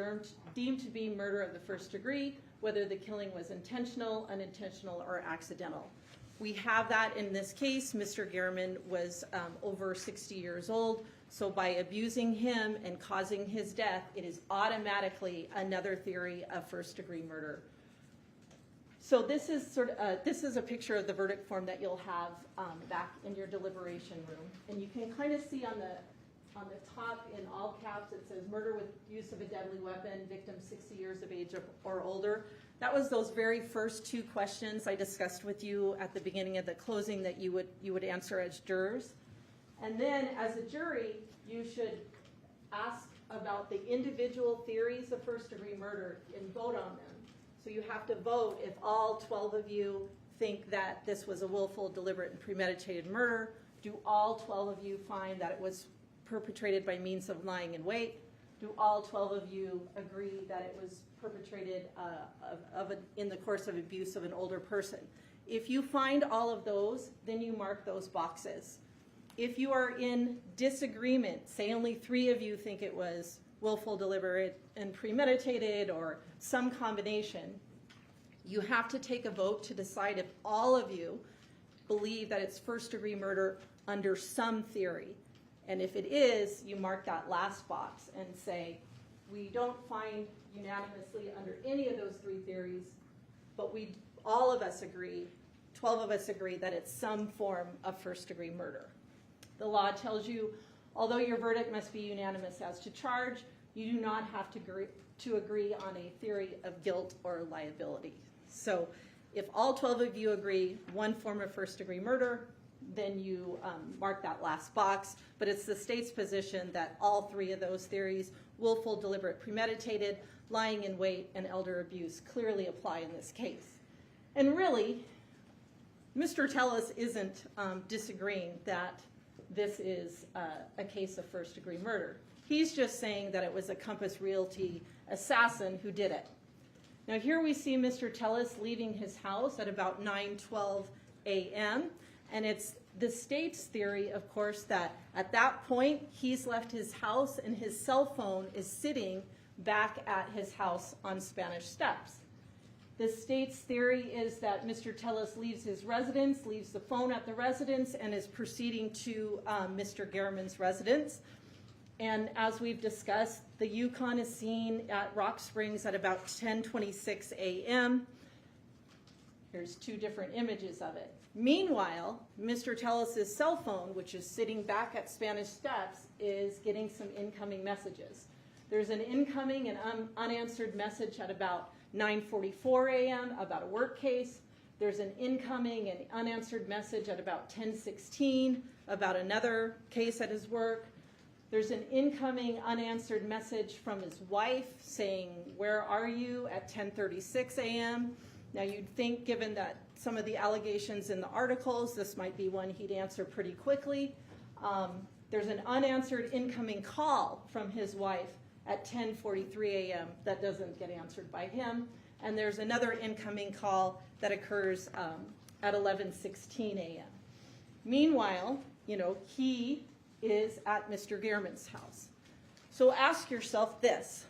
deemed to be murder of the first degree, whether the killing was intentional, unintentional, or accidental. We have that in this case. Mr. Gman was over 60 years old, so by abusing him and causing his death, it is automatically another theory of first-degree murder. So this is this is a picture of the verdict form that you'll have back in your deliberation room, and you can kind of see on the top in all caps it says murder with use of a deadly weapon, victim 60 years of age or older. That was those very first two questions I discussed with you at the beginning of the closing that you would answer as jurors. And then as a jury, you should ask about the individual theories of first-degree murder and vote on them. So you have to vote if all 12 of you think that this was a willful, deliberate, and premeditated murder. Do all 12 of you find that it was perpetrated by means of lying in wait? Do all 12 of you agree that it was perpetrated in the course of abuse of an older person? If you find all of those, then you mark those boxes. If you are in disagreement, say only 3 of you think it was willful, deliberate, and premeditated, or some combination, you have to take a vote to decide if all of you believe that it's first-degree murder under some theory. And if it is, you mark that last box and say, we don't find unanimously under any of those 3 theories, but all of us agree, 12 of us agree that it's some form of first-degree murder. The law tells you, although your verdict must be unanimous as to charge, you do not have to agree on a theory of guilt or liability. So if all 12 of you agree one form of first-degree murder, then you mark that last box. But it's the state's position that all 3 of those theories, willful, deliberate, premeditated, lying in wait, and elder abuse, clearly apply in this case. And really, Mr. Tellis isn't disagreeing that this is a case of first-degree murder. He's just saying that it was a Compass Realty assassin who did it. Now here we see Mr. Tellis leaving his house at about 9:12 a.m. And it's the state's theory, of course, that at that point he's left his house and his cell phone is sitting back at his house on Spanish Steps. The state's theory is that Mr. Tellis leaves his residence, leaves the phone at the residence, and is proceeding to Mr. Gman's residence. And as we've discussed, the Yukon is seen at Rock Springs at about 10:26 a.m. Here's 2 different images of it. Meanwhile, Mr. Tellis's cell phone, which is sitting back at Spanish Steps, is getting some incoming messages. There's an incoming and unanswered message at about 9:44 a.m. about a work case. There's an incoming and unanswered message at about 10:16 about another case at his work. There's an incoming unanswered message from his wife saying, "Where are you?" at 10:36 a.m. Now you'd think, given that some of the allegations in the articles, this might be one he'd answer pretty quickly. There's an unanswered incoming call from his wife at 10:43 a.m. that doesn't get answered by him. And there's another incoming call that occurs at 11:16 a.m. Meanwhile, he is at Mr. Gman's house. So ask yourself this.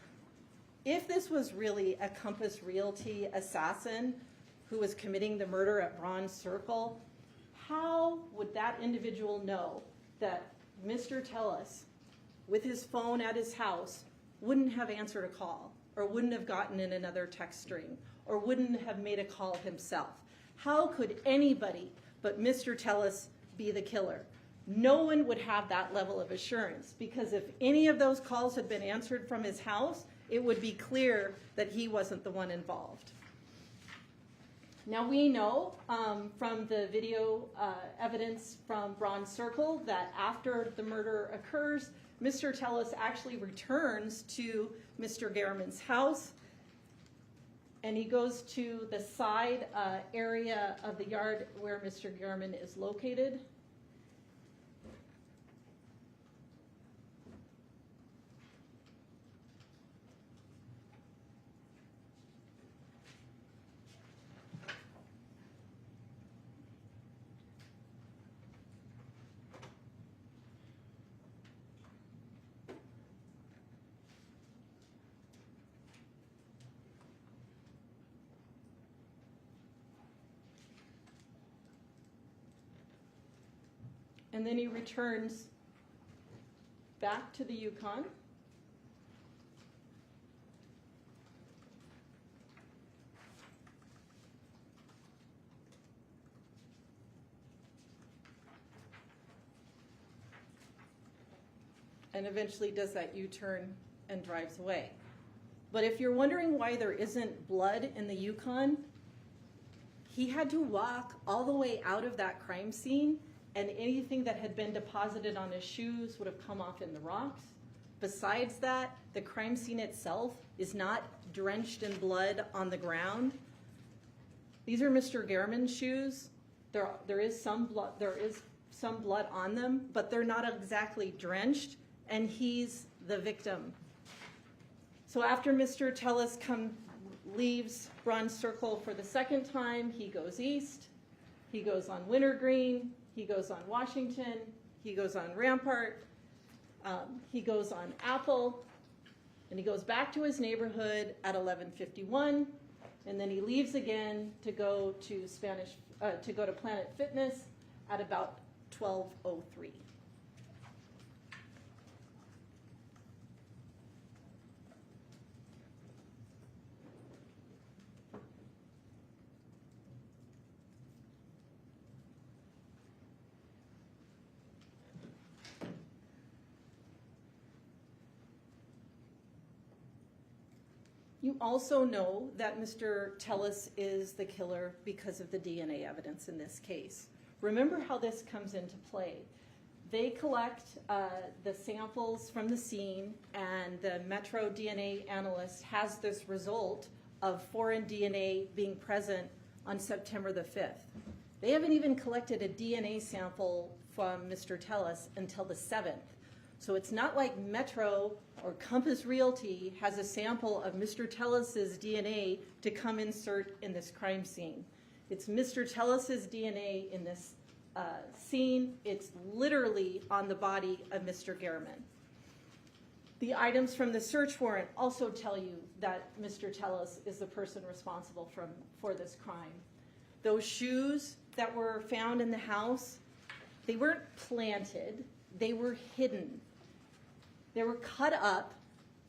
If this was really a Compass Realty assassin who was committing the murder at Bronze Circle, how would that individual know that Mr. Tellis, with his phone at his house, wouldn't have answered a call, or wouldn't have gotten in another text string, or wouldn't have made a call himself? How could anybody but Mr. Tellis be the killer? No one would have that level of assurance, because if any of those calls had been answered from his house, it would be clear that he wasn't the one involved. Now we know from the video evidence from Bronze Circle that after the murder occurs, Mr. Tellis actually returns to Mr. Gman's house, and he goes to the side area of the yard where Mr. Gman is located. and then he returns back to the Yukon. And eventually does that U-turn and drives away. But if you're wondering why there isn't blood in the Yukon, he had to walk all the way out of that crime scene, and anything that had been deposited on his shoes would have come off in the rocks. Besides that, the crime scene itself is not drenched in blood on the ground. These are Mr. Gehrman's shoes. There is some blood on them, but they're not exactly drenched, and he's the victim. So after Mr. Tellis leaves Bronze Circle for the second time, he goes east, he goes on Wintergreen, he goes on Washington, he goes on Rampart, he goes on Apple, and he goes back to his neighborhood at 11:51, and then he leaves again to go to Planet Fitness at about 12:03. You also know that Mr. Tellis is the killer because of the DNA evidence in this case. Remember how this comes into play. They collect the samples from the scene, and the Metro DNA analyst has this result of foreign DNA being present on September the 5th. They haven't even collected a DNA sample from Mr. Tellis until the 7th. So it's not like Metro or Compass Realty has a sample of Mr. Tellis's DNA to come insert in this crime scene. It's Mr. Tellis's DNA in this scene. It's literally on the body of Mr. Gehrman. The items from the search warrant also tell you that Mr. Tellis is the person responsible for this crime. Those shoes that were found in the house, they weren't planted, they were hidden. They were cut up.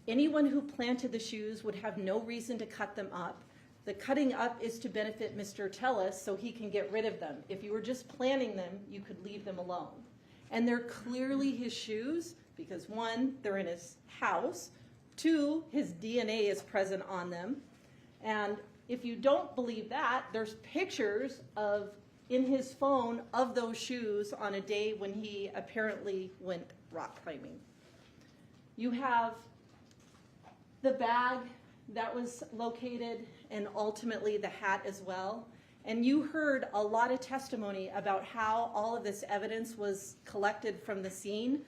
Anyone who planted the shoes would have no reason to cut them up. The cutting up is to benefit Mr. Tellis so he can get rid of them. If you were just planting them, you could leave them alone. And they're clearly his shoes because, one, they're in his house. Two, his DNA is present on them. And if you don't believe that, there's pictures in his phone of those shoes on a day when he apparently went rock climbing. You have the bag that was located and ultimately the hat as well. And you heard a lot of testimony about how all of this evidence was collected from the scene.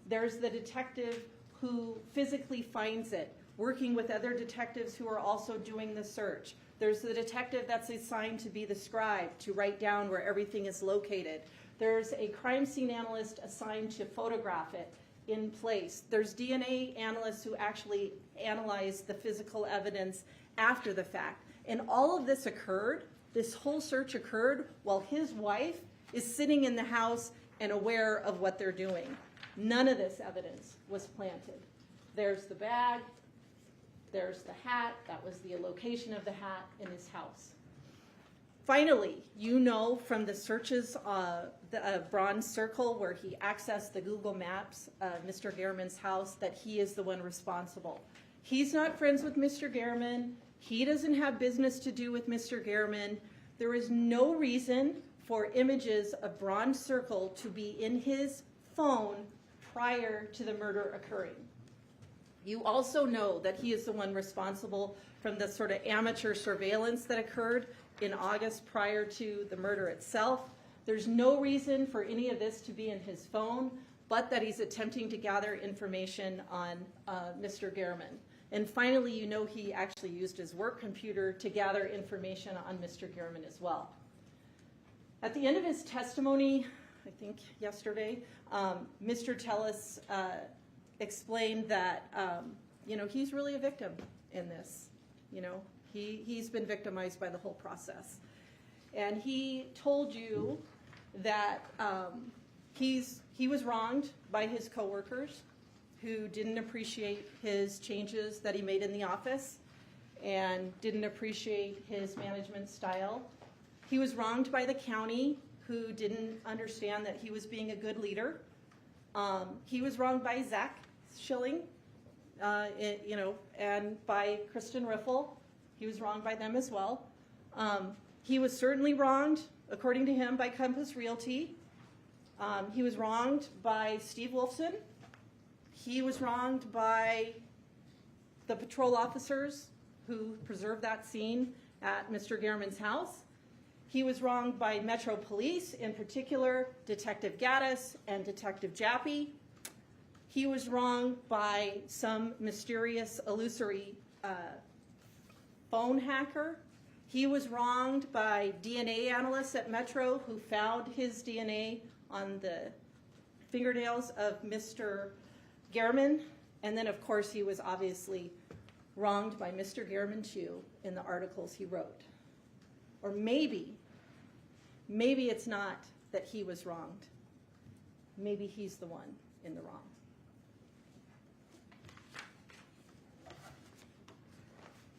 There's the detective who physically finds it, working with other detectives who are also doing the search. There's the detective that's assigned to be the scribe, to write down where everything is located. There's a crime scene analyst assigned to photograph it in place. There's DNA analysts who actually analyze the physical evidence after the fact. And all of this occurred, this whole search occurred while his wife is sitting in the house and aware of what they're doing. None of this evidence was planted. There's the bag, there's the hat, that was the location of the hat in his house. Finally, you know from the searches, the Bronze Circle, where he accessed the Google Maps of Mr. Gehrman's house, that he is the one responsible. He's not friends with Mr. Gehrman. He doesn't have business to do with Mr. Gehrman. There is no reason for images of Bronze Circle to be in his phone prior to the murder occurring. You also know that he is the one responsible from the sort of amateur surveillance that occurred in August prior to the murder itself. There's no reason for any of this to be in his phone, but that he's attempting to gather information on Mr. Gehrman. And finally, you know he actually used his work computer to gather information on Mr. Gehrman as well. At the end of his testimony, I think yesterday, Mr. Tellis explained that he's really a victim in this. He's been victimized by the whole process. And he told you that He was wronged by his coworkers who didn't appreciate his changes that he made in the office and didn't appreciate his management style. He was wronged by the county who didn't understand that he was being a good leader. He was wronged by Zach Schilling, and by Kristen Riffle. He was wronged by them as well. He was certainly wronged, according to him, by Compass Realty. He was wronged by Steve Wolfson. He was wronged by the patrol officers who preserved that scene at Mr. Gehrman's house. He was wronged by Metro Police, in particular Detective Gaddis and Detective Jappie. He was wronged by some mysterious, illusory phone hacker. He was wronged by DNA analysts at Metro who found his DNA on the fingernails of Mr. Gehrman. And then, of course, he was obviously wronged by Mr. Gehrman, too, in the articles he wrote. Or maybe it's not that he was wronged. Maybe he's the one in the wrong.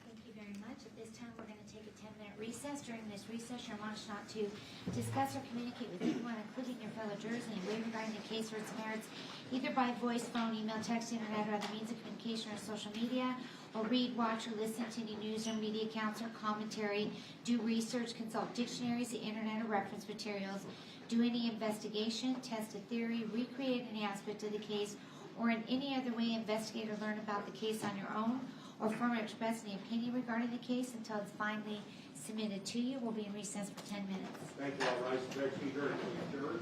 Thank you very much. At this time, we're going to take a 10-minute recess. During this recess, you're admonished not to discuss or communicate with anyone, including your fellow jurors, in any way regarding the case or its merits, either by voice, phone, email, text, internet, or other means of communication or social media, or read, watch, or listen to any news or media accounts or commentary, do research, consult dictionaries, the internet, or reference materials, do any investigation, test a theory, recreate any aspect of the case, or in any other way investigate or learn about the case on your own, or form or express any opinion regarding the case until it's finally submitted to you. We'll be in recess for 10 minutes. Thank you. All rise. The next speaker is adjourned.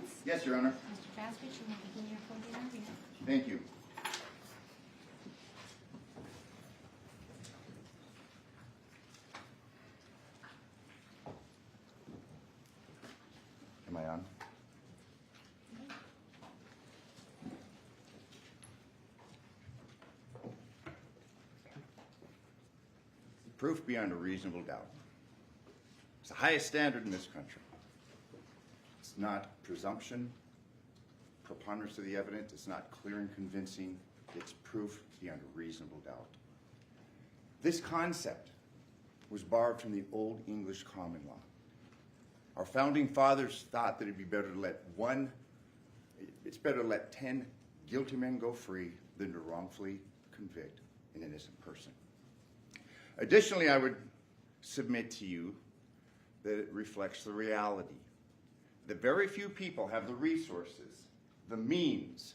evidence. Yes, Your Honor. Mr. Fastridge, you may begin your closing argument. Thank you. Am I on? Proof beyond a reasonable doubt. It's the highest standard in this country. It's not presumption, preponderance of the evidence. It's not clear and convincing. It's proof beyond a reasonable doubt. This concept was borrowed from the Old English common law. Our founding fathers thought that it'd be better to it's better to let 10 guilty men go free than to wrongfully convict an innocent person. Additionally, I would submit to you that it reflects the reality that very few people have the resources, the means,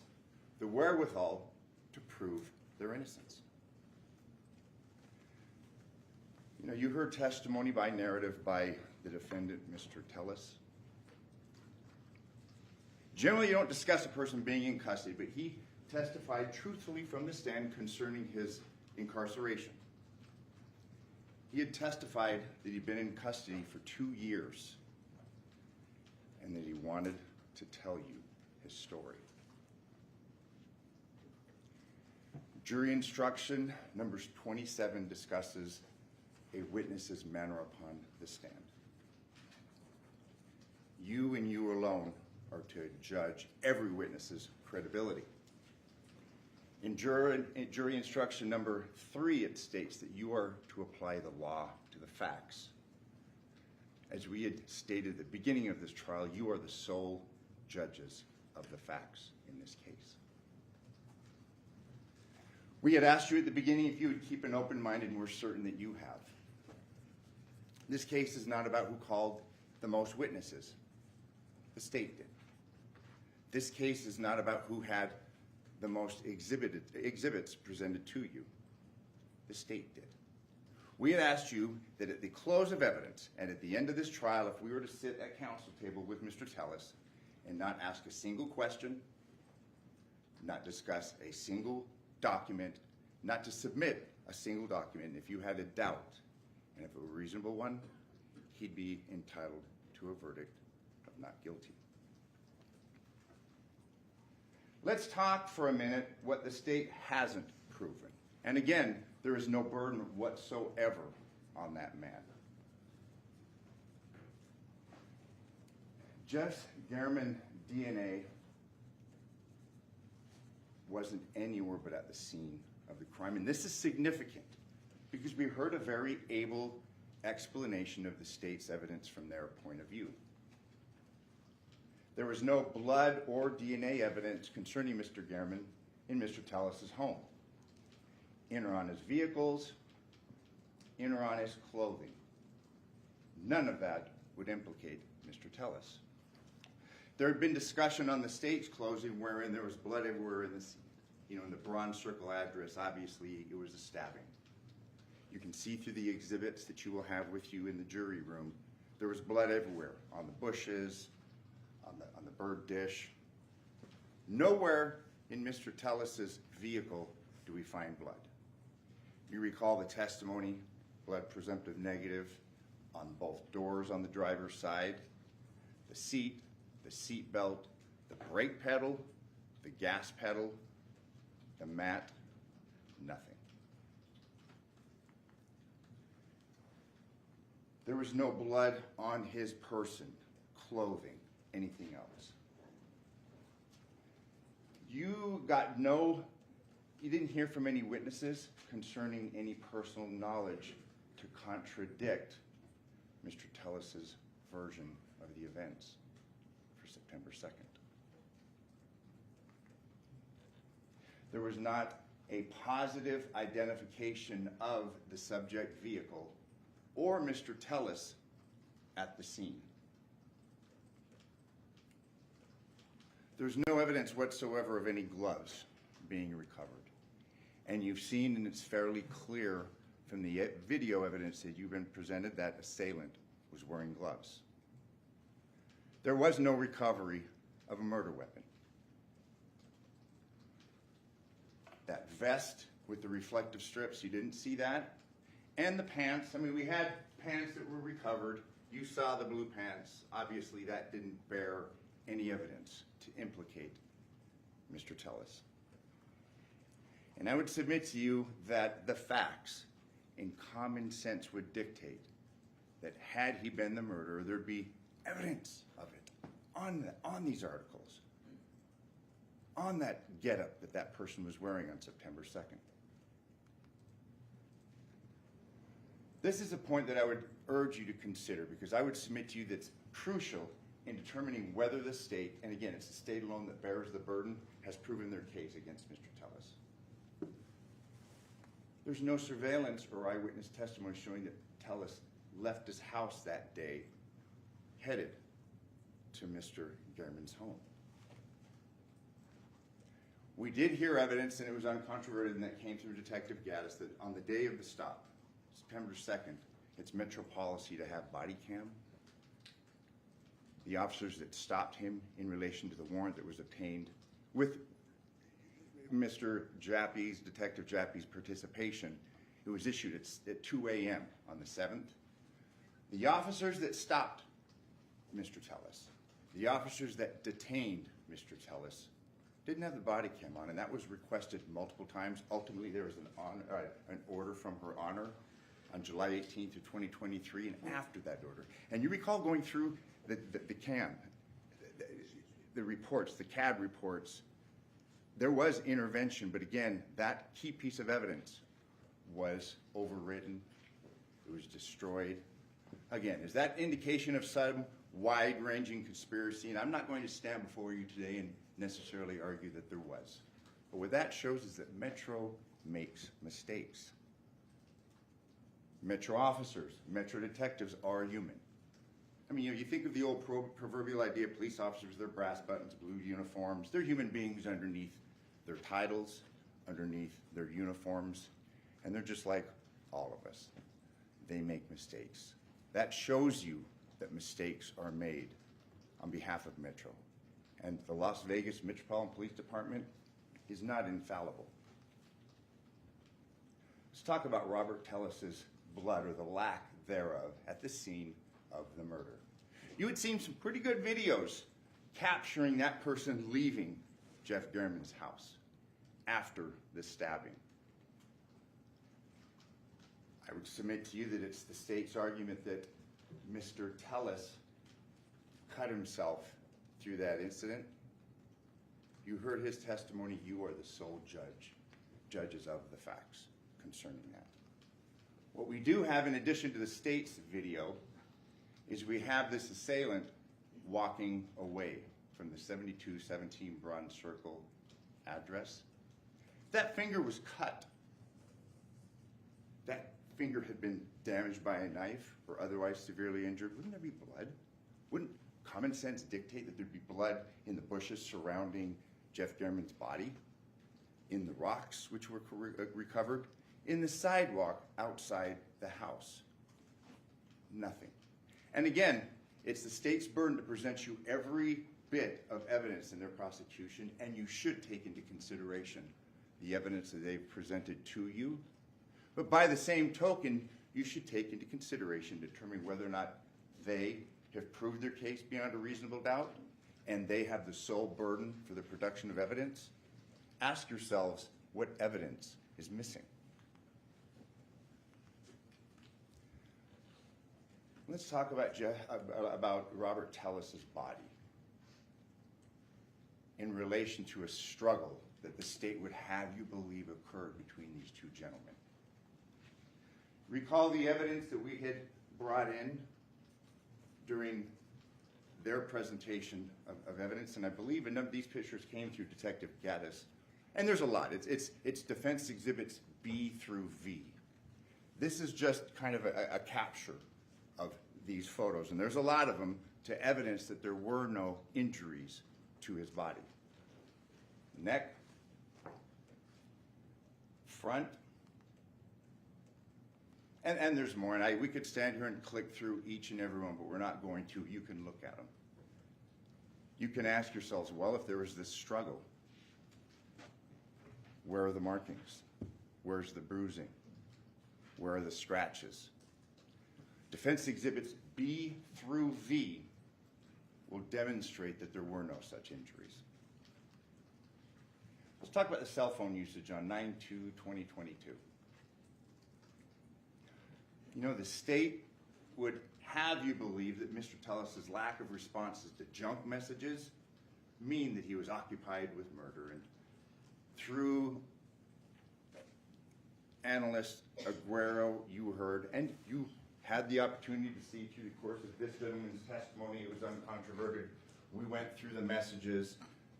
the wherewithal to prove their innocence. You know, you heard testimony by narrative by the defendant, Mr. Tellis. Generally, you don't discuss a person being in custody, but he testified truthfully from the stand concerning his incarceration. He had testified that he'd been in custody for 2 years and that he wanted to tell you his story. Jury instruction numbers 27 discusses a witness's manner upon the stand. You and you alone are to judge every witness's credibility. In jury instruction number 3, it states that you are to apply the law to the facts. As we had stated at the beginning of this trial, you are the sole judges of the facts in this case. We had asked you at the beginning if you would keep an open mind, and we're certain that you have. This case is not about who called the most witnesses. The state did. This case is not about who had the most exhibits presented to you. The state did. We had asked you that at the close of evidence and at the end of this trial, if we were to sit at counsel table with Mr. Tellis and not ask a single question, not discuss a single document, not to submit a single document, if you had a doubt, and if it were a reasonable one, he'd be entitled to a verdict of not guilty. Let's talk for a minute what the state hasn't proven. And again, there is no burden whatsoever on that man. Jeff Gman DNA wasn't anywhere but at the scene of the crime. And this is significant because we heard a very able explanation of the state's evidence from their point of view. There was no blood or DNA evidence concerning Mr. Gman in Mr. Tellis' home, in or on his vehicles, in or on his clothing. None of that would implicate Mr. Tellis. There had been discussion on the state's closing wherein there was blood everywhere in the bronze circle address. Obviously, it was a stabbing. You can see through the exhibits that you will have with you in the jury room. There was blood everywhere, on the bushes, on the bird dish. Nowhere in Mr. Tellis' vehicle do we find blood. You recall the testimony, blood presumptive negative on both doors on the driver's side, the seat belt, the brake pedal, the gas pedal, the mat, nothing. There was no blood on his person, clothing, anything else. You didn't hear from any witnesses concerning any personal knowledge to contradict Mr. Tellis' version of the events for September 2nd. There was not a positive identification of the subject vehicle or Mr. Tellis at the scene. There's no evidence whatsoever of any gloves being recovered. And you've seen, and it's fairly clear from the video evidence that you've been presented, that assailant was wearing gloves. There was no recovery of a murder weapon. That vest with the reflective strips, you didn't see that. And the pants, I mean, we had pants that were recovered. You saw the blue pants. Obviously, that didn't bear any evidence to implicate Mr. Tellis. And I would submit to you that the facts in common sense would dictate that had he been the murderer, there'd be evidence of it on these articles, on that getup that that person was wearing on September 2nd. This is a point that I would urge you to consider, because I would submit to you that's crucial in determining whether the state, and again, it's the state alone that bears the burden, has proven their case against Mr. Tellis. There's no surveillance or eyewitness testimony showing that Tellis left his house that day headed to Mr. Gman home. We did hear evidence, and it was uncontroverted, and that came through Detective Gaddis, that on the day of the stop, September 2nd, it's Metro policy to have body cam. The officers that stopped him in relation to the warrant that was obtained with Mr. Jappie's, Detective Jappie's participation, it was issued at 2 a.m. on the 7th. The officers that stopped Mr. Tellis, the officers that detained Mr. Tellis, didn't have the body cam on, and that was requested multiple times. Ultimately, there was an order from Her Honor on July 18th of 2023, and after that order. And you recall going through the reports, the CAD reports, there was intervention, but again, that key piece of evidence was overwritten, it was destroyed. Again, is that indication of some wide-ranging conspiracy? And I'm not going to stand before you today and necessarily argue that there was. But what that shows is that Metro makes mistakes. Metro officers, Metro detectives are human. I mean, you think of the old proverbial idea of police officers, they're brass buttons, blue uniforms. They're human beings underneath their titles, underneath their uniforms, and they're just like all of us. They make mistakes. That shows you that mistakes are made on behalf of Metro. And the Las Vegas Metropolitan Police Department is not infallible. Let's talk about Robert Tellis's blood, or the lack thereof, at the scene of the murder. You had seen some pretty good videos capturing that person leaving Jeff Gman's house after the stabbing. I would submit to you that it's the state's argument that Mr. Tellis cut himself through that incident. You heard his testimony. You are the sole judges of the facts concerning that. What we do have, in addition to the state's video, is we have this assailant walking away from the 7217 Bronze Circle address. That finger was cut. That finger had been damaged by a knife or otherwise severely injured. Wouldn't there be blood? Wouldn't common sense dictate that there'd be blood in the bushes surrounding Jeff Gman's body, in the rocks which were recovered, in the sidewalk outside the house? Nothing. And again, it's the state's burden to present you every bit of evidence in their prosecution, and you should take into consideration the evidence that they've presented to you. But by the same token, you should take into consideration determining whether or not they have proved their case beyond a reasonable doubt, and they have the sole burden for the production of evidence. Ask yourselves what evidence is missing. Let's talk about Robert Tellis's body in relation to a struggle that the state would have you believe occurred between these two gentlemen. Recall the evidence that we had brought in during their presentation of evidence, and I believe a number of these pictures came through Detective Gaddis. And there's a lot. It's defense exhibits B through V. This is just kind of a capture of these photos, and there's a lot of them to evidence that there were no injuries to his body. Neck, front, and there's more, and we could stand here and click through each and every one, but we're not going to. You can look at them. You can ask yourselves, well, if there was this struggle, where are the markings? Where's the bruising? Where are the scratches? Defense exhibits B through V will demonstrate that there were no such injuries. Let's talk about the cell phone usage on 9/2/2022. You know, the state would have you believe that Mr. Tellis's lack of responses to junk messages mean that he was occupied with murder. And through analyst Aguero, you heard, and you had the opportunity to see through the course of this gentleman's testimony, it was uncontroverted. We went through the messages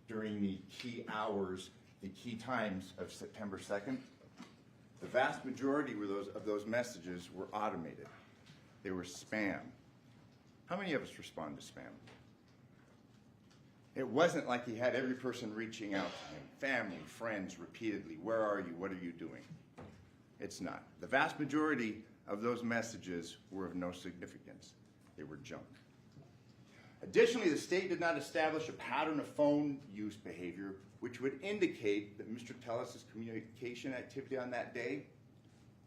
during the key hours, the key times of September 2nd. The vast majority of those messages were automated. They were spam. How many of us respond to spam? It wasn't like he had every person reaching out to him, family, friends, repeatedly. Where are you? What are you doing? It's not. The vast majority of those messages were of no significance. They were junk. Additionally, the state did not establish a pattern of phone use behavior which would indicate that Mr. Tellis's communication activity on that day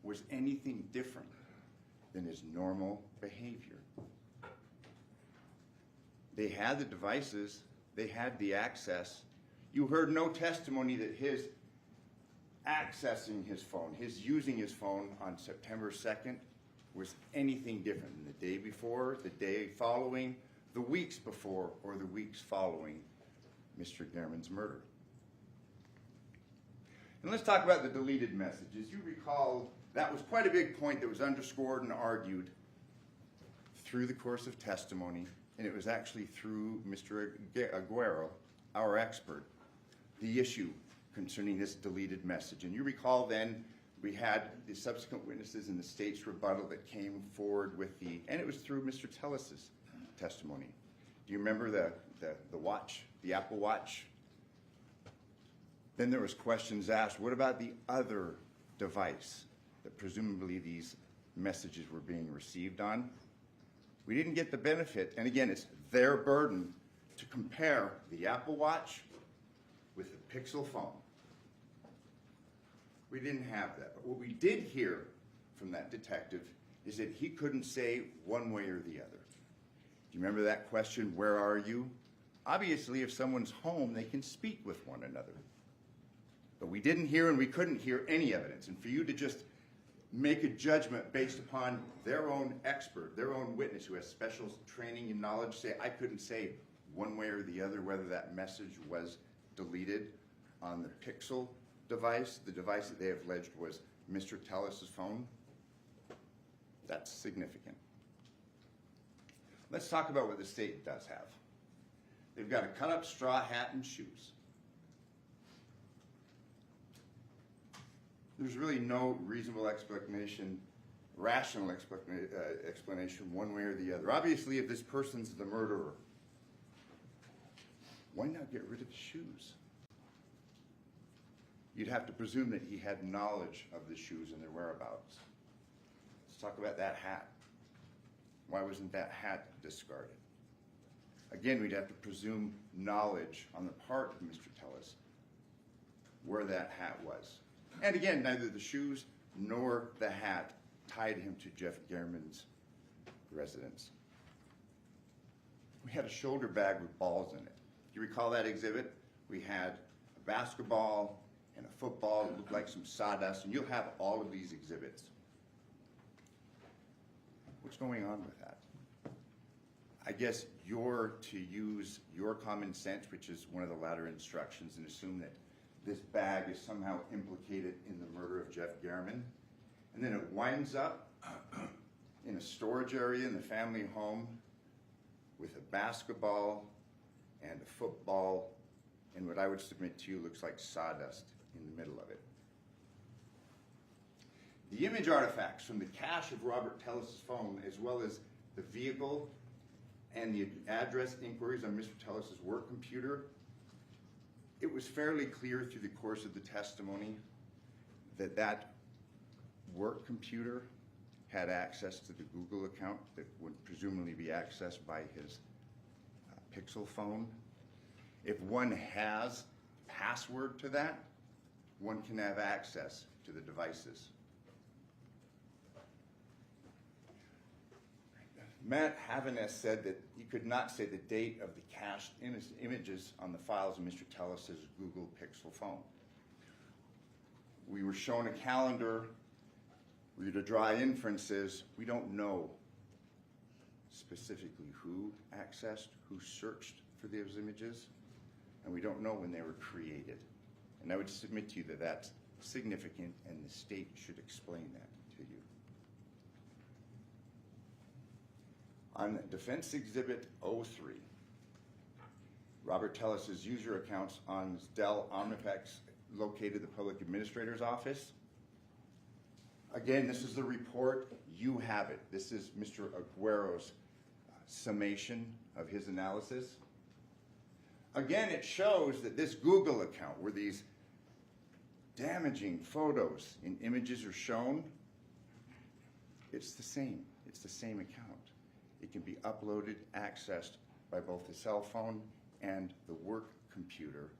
was anything different than his normal behavior. They had the devices, they had the access. You heard no testimony that his accessing his phone, his using his phone on September 2nd was anything different than the day before, the day following, the weeks before, or the weeks following Mr. Gman's murder. And let's talk about the deleted messages. You recall that was quite a big point that was underscored and argued through the course of testimony, and it was actually through Mr. Aguero, our expert, the issue concerning this deleted message. And you recall then we had the subsequent witnesses in the state's rebuttal that came forward with and it was through Mr. Tellis's testimony. Do you remember the watch, the Apple Watch? Then there was questions asked, what about the other device that presumably these messages were being received on? We didn't get the benefit, and again, it's their burden to compare the Apple Watch with the Pixel phone. We didn't have that, but what we did hear from that detective is that he couldn't say one way or the other. Do you remember that question, where are you? Obviously, if someone's home, they can speak with one another. But we didn't hear and we couldn't hear any evidence. And for you to just make a judgment based upon their own expert, their own witness who has special training and knowledge, say, I couldn't say one way or the other whether that message was deleted on the Pixel device, the device that they have alleged was Mr. Tellis's phone, that's significant. Let's talk about what the state does have. They've got a cut-up straw hat and shoes. There's really no reasonable explanation, rational explanation one way or the other. Obviously, if this person's the murderer, why not get rid of the shoes? You'd have to presume that he had knowledge of the shoes and their whereabouts. Let's talk about that hat. Why wasn't that hat discarded? Again, we'd have to presume knowledge on the part of Mr. Tellis where that hat was. And again, neither the shoes nor the hat tied him to Jeff Gman's residence. We had a shoulder bag with balls in it. Do you recall that exhibit? We had a basketball and a football that looked like some sawdust, and you'll have all of these exhibits. What's going on with that? I guess you're to use your common sense, which is one of the latter instructions, and assume that this bag is somehow implicated in the murder of Jeff Gman. And then it winds up in a storage area in the family home with a basketball and a football and what I would submit to you looks like sawdust in the middle of it. The image artifacts from the cache of Robert Tellis's phone, as well as the vehicle and the address inquiries on Mr. Tellis's work computer, it was fairly clear through the course of the testimony that that work computer had access to the Google account that would presumably be accessed by his Pixel phone. If one has password to that, one can have access to the devices. Matt Havaness said that he could not say the date of the cached images on the files of Mr. Tellis' Google Pixel phone. We were shown a calendar. We were to draw inferences. We don't know specifically who accessed, who searched for those images, and we don't know when they were created. And I would submit to you that that's significant, and the state should explain that to you. On Defense Exhibit 03, Robert Tellis' user accounts on his Dell Omnipex located the public administrator's office. Again, this is the report. You have it. This is Mr. Aguero's summation of his analysis. Again, it shows that this Google account, where these damaging photos and images are shown, it's the same. It's the same account. It can be uploaded, accessed by both the cell phone and the work computer.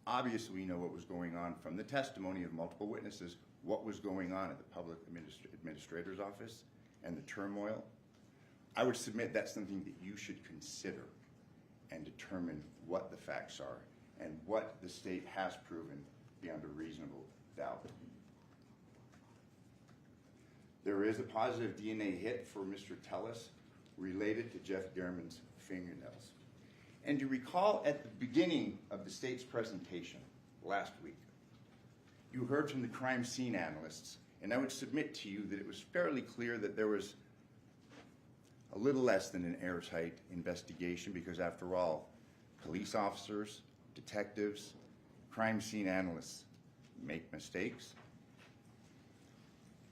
Obviously, we know what was going on from the testimony of multiple witnesses, what was going on at the public administrator's office and the turmoil. I would submit that's something that you should consider and determine what the facts are and what the state has proven beyond a reasonable doubt. There is a positive DNA hit for Mr. Tellis related to Jeff German's fingernails. And you recall at the beginning of the state's presentation last week, you heard from the crime scene analysts, and I would submit to you that it was fairly clear that there was a little less than an airtight investigation because, after all, police officers, detectives, crime scene analysts make mistakes.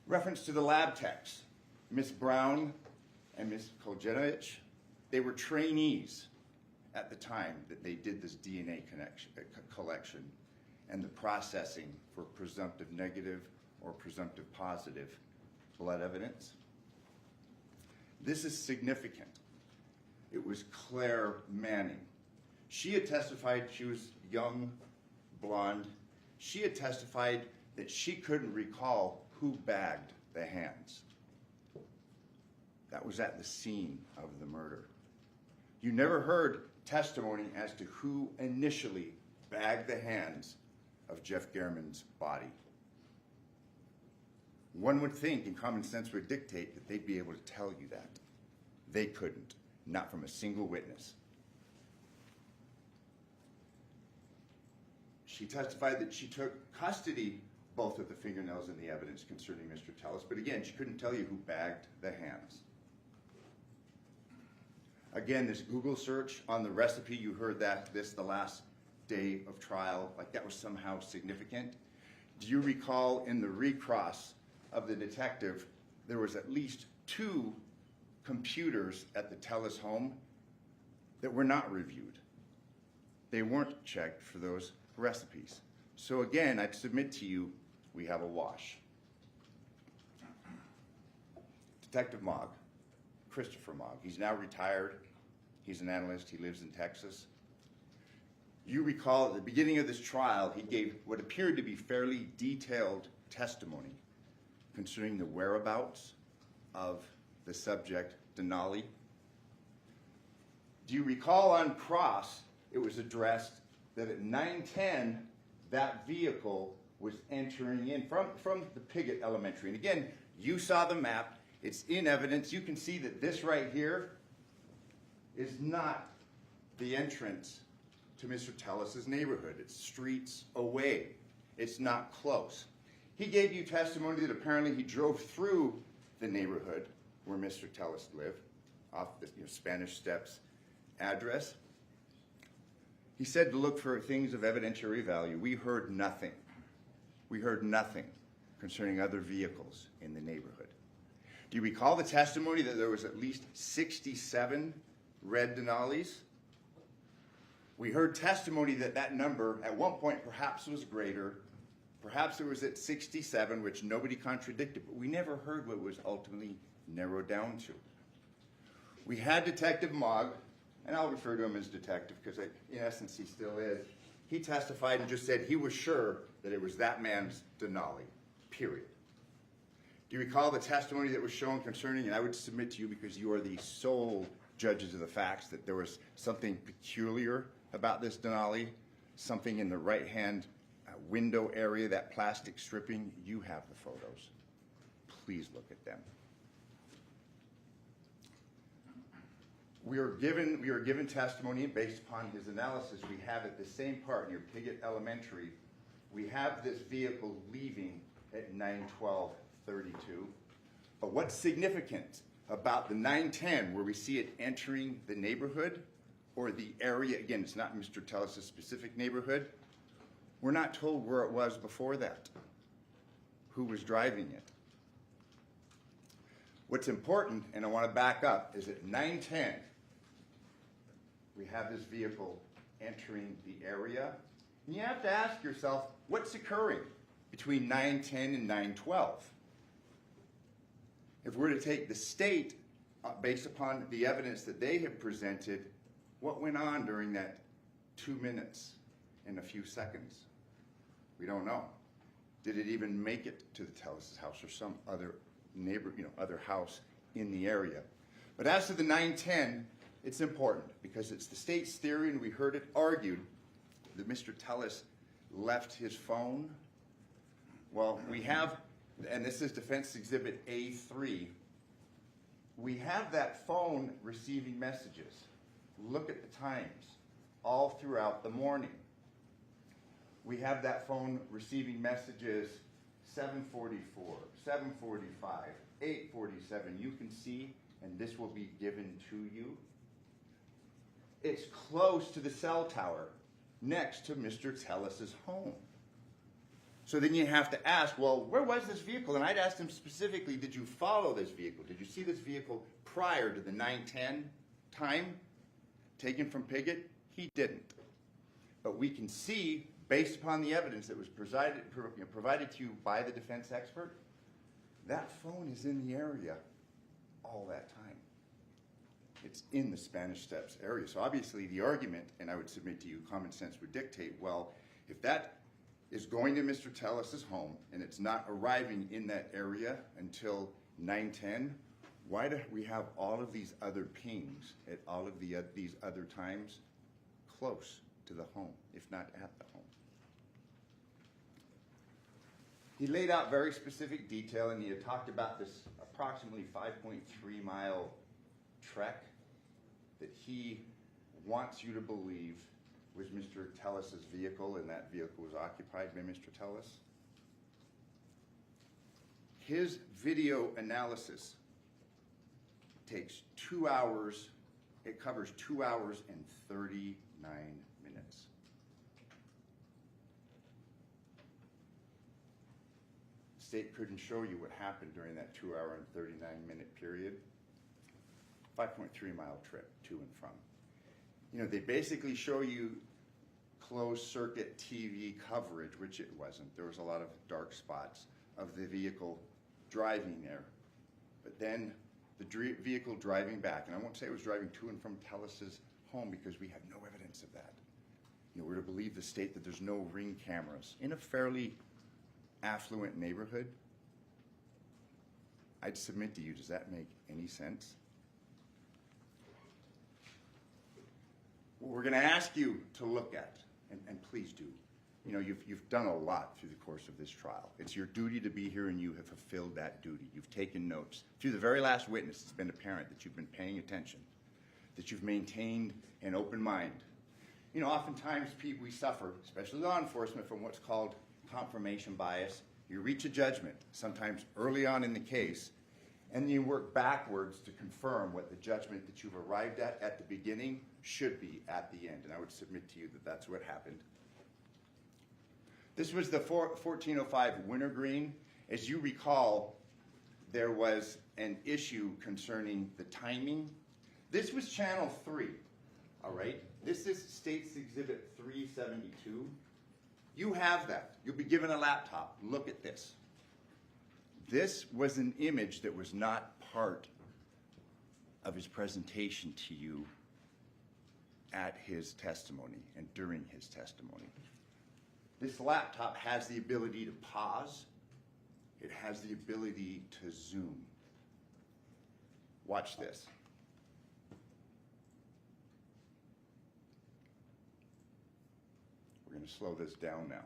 Reference to the lab techs, Ms. Brown and Ms. Koljenovich, they were trainees at the time that they did this DNA collection and the processing for presumptive negative or presumptive positive blood evidence. This is significant. It was Claire Manning. She had testified, she was young, blonde. She had testified that she couldn't recall who bagged the hands. That was at the scene of the murder. You never heard testimony as to who initially bagged the hands of Jeff German's body. One would think, and common sense would dictate, that they'd be able to tell you that. They couldn't, not from a single witness. She testified that she took custody both of the fingernails and the evidence concerning Mr. Tellis, but again, she couldn't tell you who bagged the hands. Again, this Google search on the recipe, you heard this the last day of trial, like that was somehow significant. Do you recall in the recross of the detective, there was at least 2 computers at the Tellis home that were not reviewed. They weren't checked for those recipes. So again, I'd submit to you, we have a wash. Detective Mogg, Christopher Mogg, he's now retired. He's an analyst, he lives in Texas. You recall at the beginning of this trial, he gave what appeared to be fairly detailed testimony concerning the whereabouts of the subject, Denali. Do you recall on cross, it was addressed that at 9:10, that vehicle was entering in from the Piggott Elementary. And again, you saw the map, it's in evidence. You can see that this right here is not the entrance to Mr. Tellis' neighborhood. It's streets away. It's not close. He gave you testimony that apparently he drove through the neighborhood where Mr. Tellis lived, off the Spanish Steps address. He said to look for things of evidentiary value. We heard nothing. We heard nothing concerning other vehicles in the neighborhood. Do you recall the testimony that there was at least 67 red Denalis? We heard testimony that that number at one point perhaps was greater. Perhaps it was at 67, which nobody contradicted, but we never heard what it was ultimately narrowed down to. We had Detective Mogg and I'll refer to him as detective because in essence he still is, he testified and just said he was sure that it was that man's Denali, period. Do you recall the testimony that was shown concerning, and I would submit to you because you are the sole judges of the facts, that there was something peculiar about this Denali, something in the right-hand window area, that plastic stripping. You have the photos. Please look at them. We are given testimony based upon his analysis. We have at the same part near Piggott Elementary, we have this vehicle leaving at 9:12:32. But what's significant about the 9:10 where we see it entering the neighborhood or the area, again, it's not Mr. Tellis' specific neighborhood, we're not told where it was before that, who was driving it. What's important, and I want to back up, is at 9:10, we have this vehicle entering the area. And you have to ask yourself, what's occurring between 9:10 and 9:12? If we're to take the state, based upon the evidence that they have presented, what went on during that 2 minutes and a few seconds? We don't know. Did it even make it to the Tellis' house or some other neighbor, other house in the area? But as to the 9:10, it's important because it's the state's theory, and we heard it argued that Mr. Tellis left his phone. Well, we have, and this is Defense Exhibit A3, we have that phone receiving messages. Look at the times all throughout the morning. We have that phone receiving messages 7:44, 7:45, 8:47. You can see, and this will be given to you. It's close to the cell tower next to Mr. Tellis' home. So then you have to ask, well, where was this vehicle? And I'd asked him specifically, did you follow this vehicle? Did you see this vehicle prior to the 9:10 time taken from Piggott? He didn't. But we can see, based upon the evidence that was provided to you by the defense expert, that phone is in the area all that time. It's in the Spanish Steps area. So obviously the argument, and I would submit to you, common sense would dictate, well, if that is going to Mr. Tellis' home and it's not arriving in that area until 9:10, why do we have all of these other pings at all of these other times close to the home, if not at the home? He laid out very specific detail, and he had talked about this approximately 5.3-mile trek that he wants you to believe was Mr. Tellis' vehicle, and that vehicle was occupied by Mr. Tellis. His video analysis takes 2 hours. It covers 2 hours and 39 minutes. The state couldn't show you what happened during that 2 hour and 39-minute period. 5.3-mile trip to and from. They basically show you closed circuit TV coverage, which it wasn't. There was a lot of dark spots of the vehicle driving there. But then the vehicle driving back, and I won't say it was driving to and from Tellis' home because we have no evidence of that. We're to believe the state that there's no ring cameras in a fairly affluent neighborhood. I'd submit to you, does that make any sense? What we're going to ask you to look at, and please do, you've done a lot through the course of this trial. It's your duty to be here, and you have fulfilled that duty. You've taken notes. Through the very last witness, it's been apparent that you've been paying attention, that you've maintained an open mind. Oftentimes we suffer, especially law enforcement, from what's called confirmation bias. You reach a judgment, sometimes early on in the case, and you work backwards to confirm what the judgment that you've arrived at the beginning should be at the end. And I would submit to you that that's what happened. This was the 1405 wintergreen. As you recall, there was an issue concerning the timing. This was channel 3, all right? This is State's Exhibit 372. You have that. You'll be given a laptop. Look at this. This was an image that was not part of his presentation to you at his testimony and during his testimony. This laptop has the ability to pause. It has the ability to zoom. Watch this. We're going to slow this down now.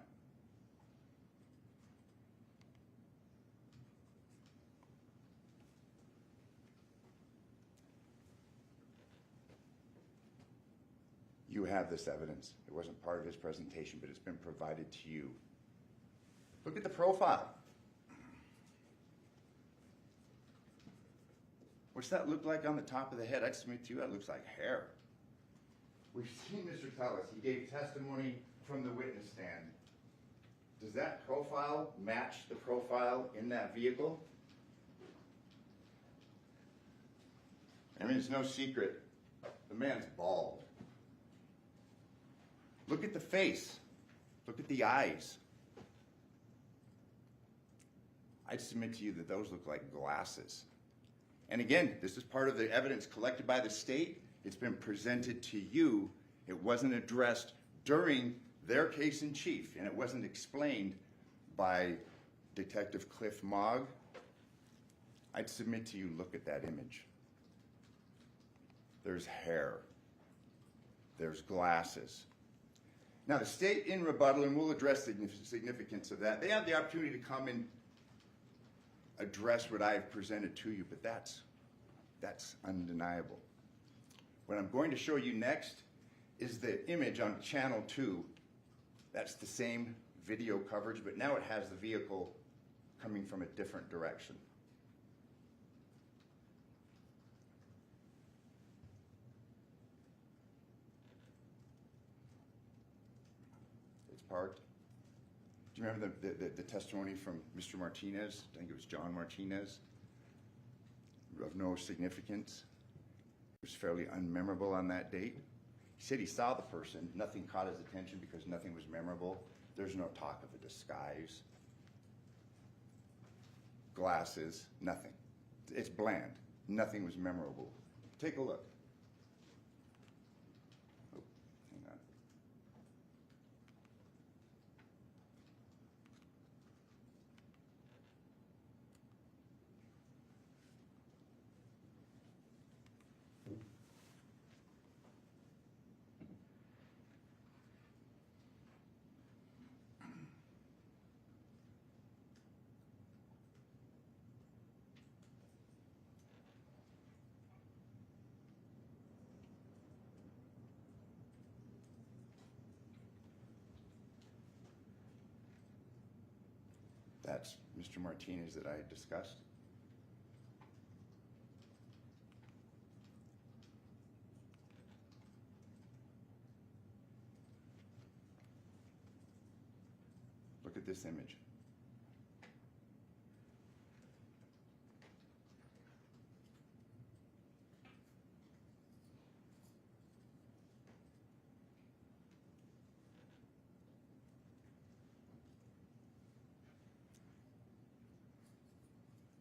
You have this evidence. It wasn't part of his presentation, but it's been provided to you. Look at the profile. What's that look like on the top of the head? I'd submit to you that looks like hair. We've seen Mr. Tellis. He gave testimony from the witness stand. Does that profile match the profile in that vehicle? I mean, it's no secret. The man's bald. Look at the face. Look at the eyes. I'd submit to you that those look like glasses. And again, this is part of the evidence collected by the state. It's been presented to you. It wasn't addressed during their case in chief, and it wasn't explained by Detective Cliff Mogg. I'd submit to you, look at that image. There's hair. There's glasses. Now, the state in rebuttal, and we'll address the significance of that, they have the opportunity to come and address what I've presented to you, but that's undeniable. What I'm going to show you next is the image on channel 2. That's the same video coverage, but now it has the vehicle coming from a different direction. It's parked. Do you remember the testimony from Mr. Martinez? I think it was John Martinez, of no significance. It was fairly unmemorable on that date. He said he saw the person. Nothing caught his attention because nothing was memorable. There's no talk of a disguise. Glasses, nothing. It's bland. Nothing was memorable. Take a look. Oh, hang on. That's Mr. Martinez that I discussed. Look at this image.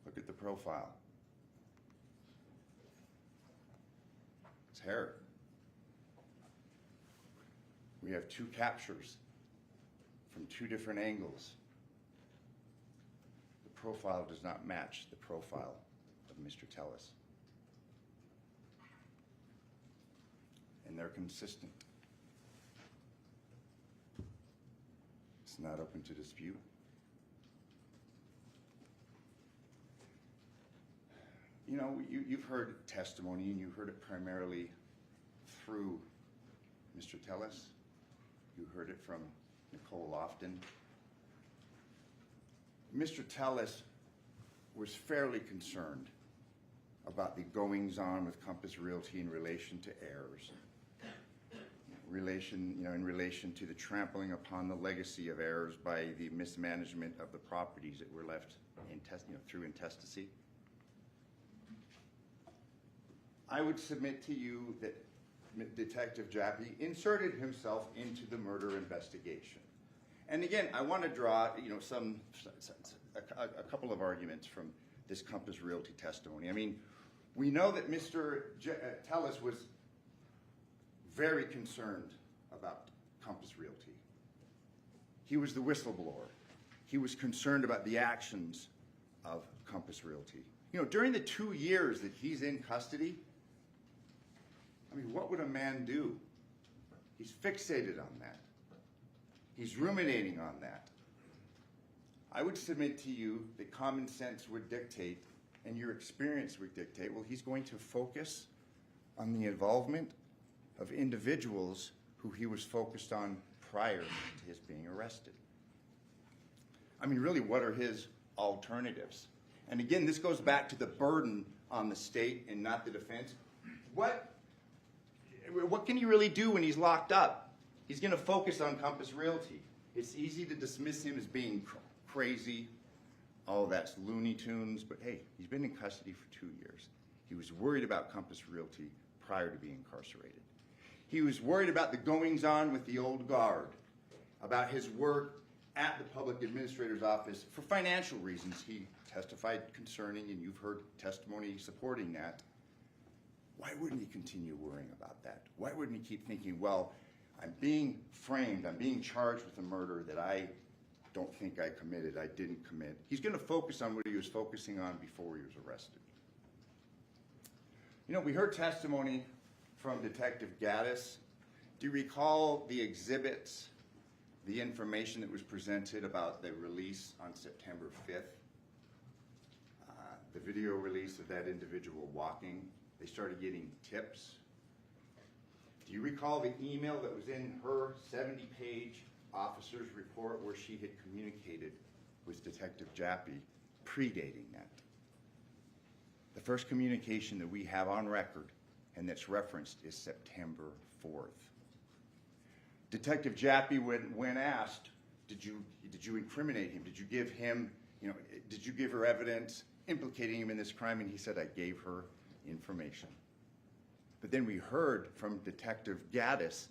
Look at the profile. It's hair. We have two captures from two different angles. The profile does not match the profile of Mr. Tellis. And they're consistent. It's not open to dispute. You know, you've heard testimony, and you heard it primarily through Mr. Tellis. You heard it from Nicole Lofton. Mr. Tellis was fairly concerned about the goings-on with Compass Realty in relation to errors, in relation to the trampling upon the legacy of errors by the mismanagement of the properties that were left through intestacy. I would submit to you that Detective Jappie inserted himself into the murder investigation. And again, I want to draw, a couple of arguments from this Compass Realty testimony. I mean, we know that Mr. Tellis was very concerned about Compass Realty. He was the whistleblower. He was concerned about the actions of Compass Realty. You know, during the 2 years that he's in custody, I mean, what would a man do? He's fixated on that. He's ruminating on that. I would submit to you that common sense would dictate, and your experience would dictate, well, he's going to focus on the involvement of individuals who he was focused on prior to his being arrested. I mean, really, what are his alternatives? And again, this goes back to the burden on the state and not the defense. What can he really do when he's locked up? He's going to focus on Compass Realty. It's easy to dismiss him as being crazy. Oh, that's Looney Tunes. But hey, he's been in custody for 2 years. He was worried about Compass Realty prior to being incarcerated. He was worried about the goings-on with the old guard, about his work at the public administrator's office for financial reasons he testified concerning, and you've heard testimony supporting that. Why wouldn't he continue worrying about that? Why wouldn't he keep thinking, well, I'm being framed, I'm being charged with a murder that I don't think I committed, I didn't commit. He's going to focus on what he was focusing on before he was arrested. You know, we heard testimony from Detective Gaddis. Do you recall the exhibits, the information that was presented about the release on September 5th? The video release of that individual walking. They started getting tips. Do you recall the email that was in her 70-page officer's report where she had communicated with Detective Jappie predating that? The first communication that we have on record and that's referenced is September 4th. Detective Jappie, when asked, did you incriminate him? Did you give him, did you give her evidence implicating him in this crime? And he said, I gave her information. But then we heard from Detective Gaddis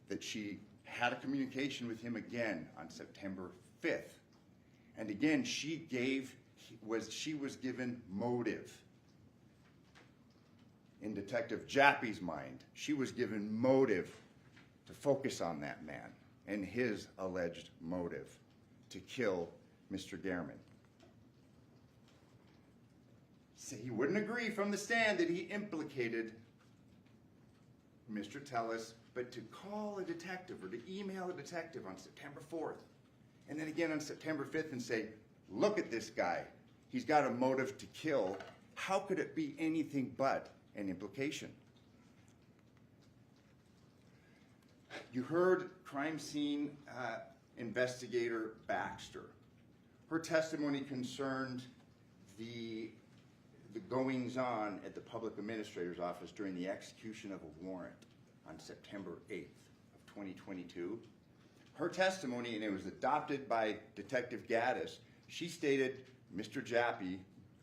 that she had a communication with him again on September 5th. And again, she was given motive. In Detective Jappie's mind, she was given motive to focus on that man and his alleged motive to kill Mr. Gman. So he wouldn't agree from the stand that he implicated Mr. Tellis, but to call a detective or to email a detective on September 4th, and then again on September 5th and say, look at this guy. He's got a motive to kill. How could it be anything but an implication? You heard crime scene investigator Baxter. Her testimony concerned the goings-on at the public administrator's office during the execution of a warrant on September 8th of 2022. Her testimony, and it was adopted by Detective Gaddis, she stated Mr. Jappie,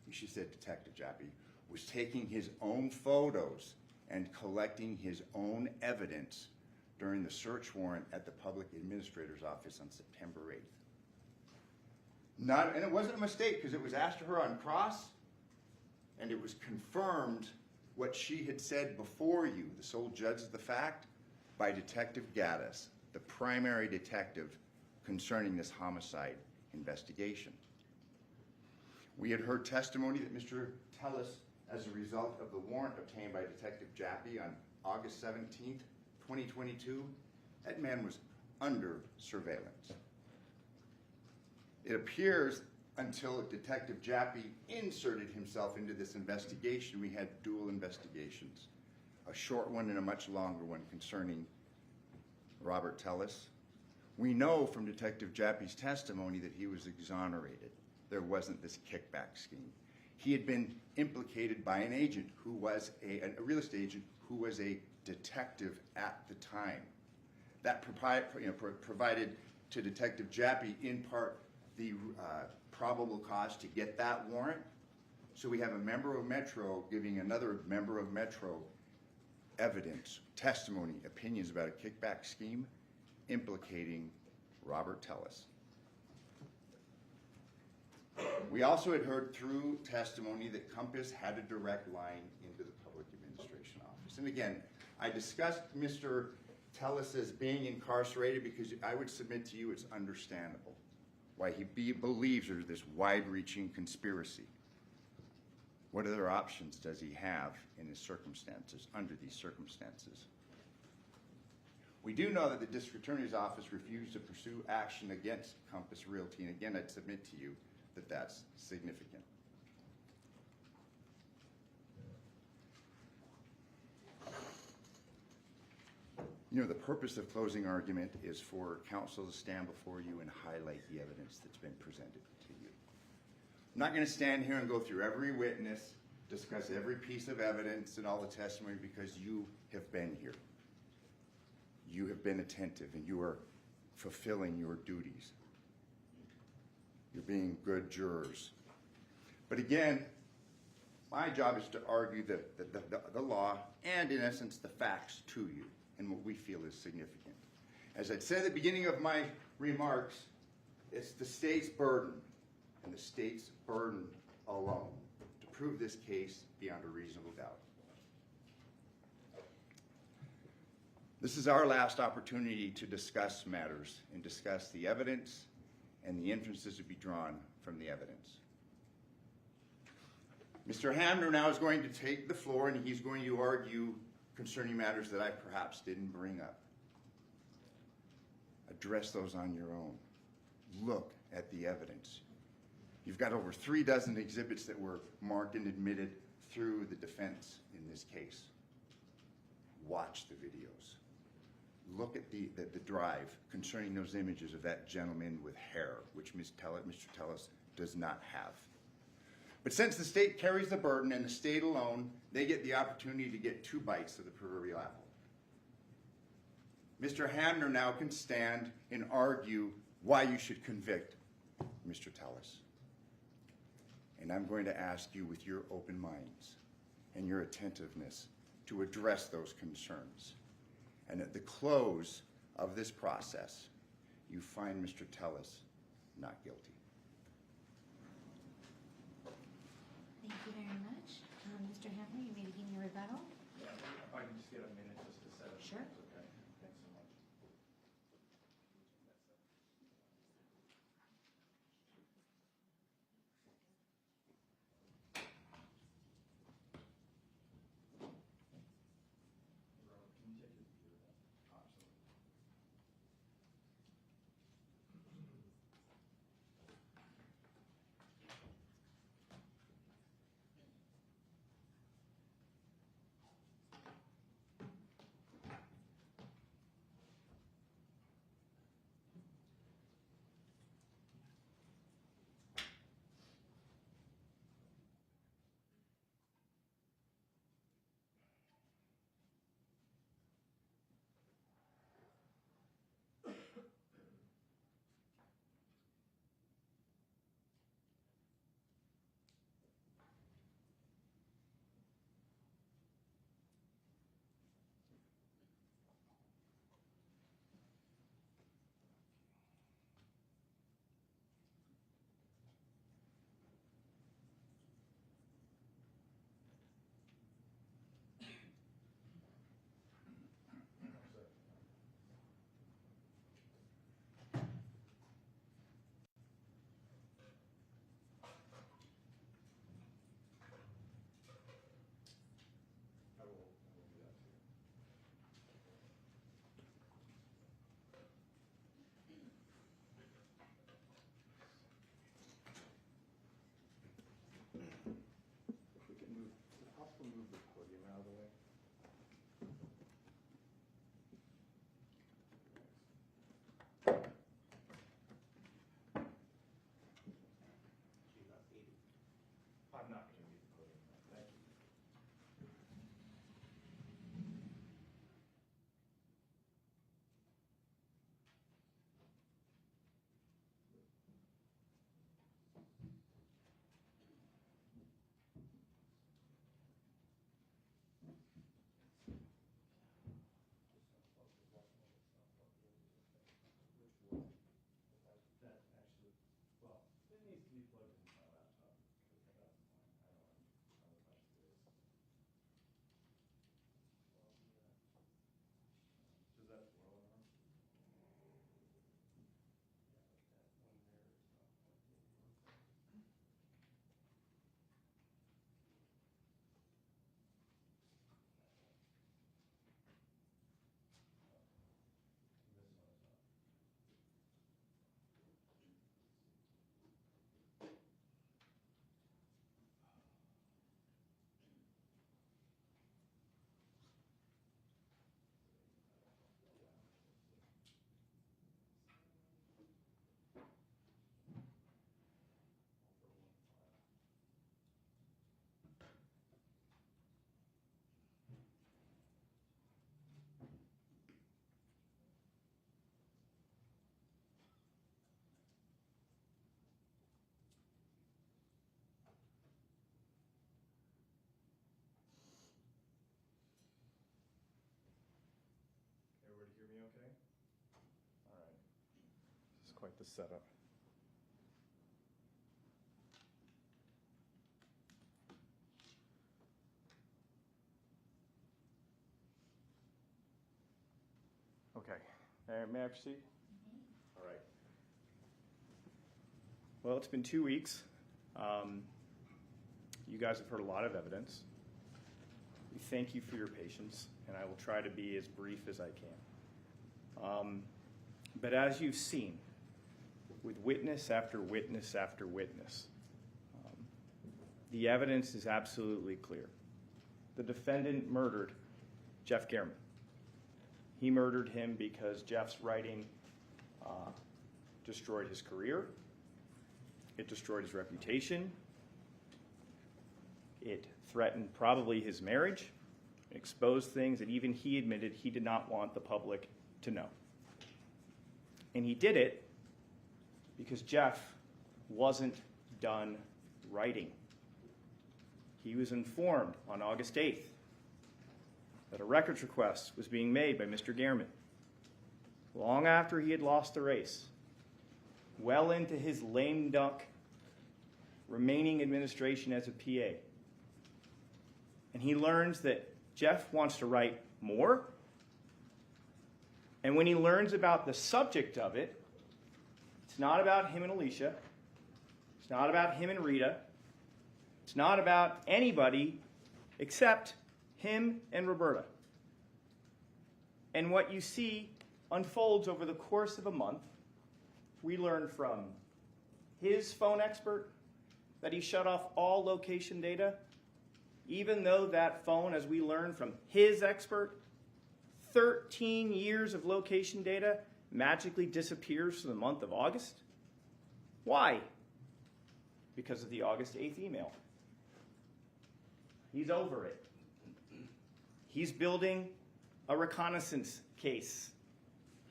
she said Detective Jappie, was taking his own photos and collecting his own evidence during the search warrant at the public administrator's office on September 8th. And it wasn't a mistake, because it was asked to her on cross, and it was confirmed what she had said before you, the sole judge of the fact, by Detective Gaddis, the primary detective concerning this homicide investigation. We had heard testimony that Mr. Tellis, as a result of the warrant obtained by Detective Jappie on August 17th, 2022, that man was under surveillance. It appears until Detective Jappie inserted himself into this investigation, we had dual investigations, a short one and a much longer one concerning Robert Tellis. We know from Detective Jappie's testimony that he was exonerated. There wasn't this kickback scheme. He had been implicated by an agent who was a real estate agent who was a detective at the time. That provided to Detective Jappie in part the probable cause to get that warrant. So we have a member of Metro giving another member of Metro evidence, testimony, opinions about a kickback scheme implicating Robert Tellis. We also had heard through testimony that Compass had a direct line into the public administration office. And again, I discussed Mr. Tellis's being incarcerated because I would submit to you it's understandable why he believes there's this wide-reaching conspiracy. What other options does he have in his circumstances, under these circumstances? We do know that the District Attorney's Office refused to pursue action against Compass Realty, and again, I'd submit to you that that's significant. You know, the purpose of closing argument is for counsel to stand before you and highlight the evidence that's been presented to you. I'm not going to stand here and go through every witness, discuss every piece of evidence and all the testimony, because you have been here. You have been attentive and you are fulfilling your duties. You're being good jurors. But again, my job is to argue the law and, in essence, the facts to you and what we feel is significant. As I said at the beginning of my remarks, it's the state's burden, and the state's burden alone, to prove this case beyond a reasonable doubt. This is our last opportunity to discuss matters and discuss the evidence and the inferences to be drawn from the evidence. Mr. Hamner now is going to take the floor and he's going to argue concerning matters that I perhaps didn't bring up. Address those on your own. Look at the evidence. You've got over 36 exhibits that were marked and admitted through the defense in this case. Watch the videos. Look at the drive concerning those images of that gentleman with hair, which Mr. Tellis does not have. But since the state carries the burden and the state alone, they get the opportunity to get 2 bites of the proverbial apple. Mr. Hamner now can stand and argue why you should convict Mr. Tellis. And I'm going to ask you, with your open minds and your attentiveness, to address those concerns. And at the close of this process, you find Mr. Tellis not guilty. Thank you very much. Mr. Hamler, you may begin your rebuttal. Yeah, if I can just get a minute just to set up. Sure. Okay, thanks so much. Can you take your computer down? Absolutely. okay? All right. This is quite the setup. Okay. May I proceed? All right. Well, it's been 2 weeks. You guys have heard a lot of evidence. We thank you for your patience, and I will try to be as brief as I can. But as you've seen, with witness after witness after witness, the evidence is absolutely clear. The defendant murdered Jeff Gman. He murdered him because Jeff's writing destroyed his career. It destroyed his reputation. It threatened probably his marriage, exposed things that even he admitted he did not want the public to know. And he did it because Jeff wasn't done writing. He was informed on August 8th that a records request was being made by Mr. Gman long after he had lost the race, well into his lame duck remaining administration as a PA. And he learns that Jeff wants to write more. And when he learns about the subject of it, it's not about him and Alicia. It's not about him and Rita. It's not about anybody except him and Roberta. And what you see unfolds over the course of a month. We learn from his phone expert that he shut off all location data, even though that phone, as we learned from his expert, 13 years of location data magically disappears for the month of August. Why? Because of the August 8th email. He's over it. He's building a reconnaissance case.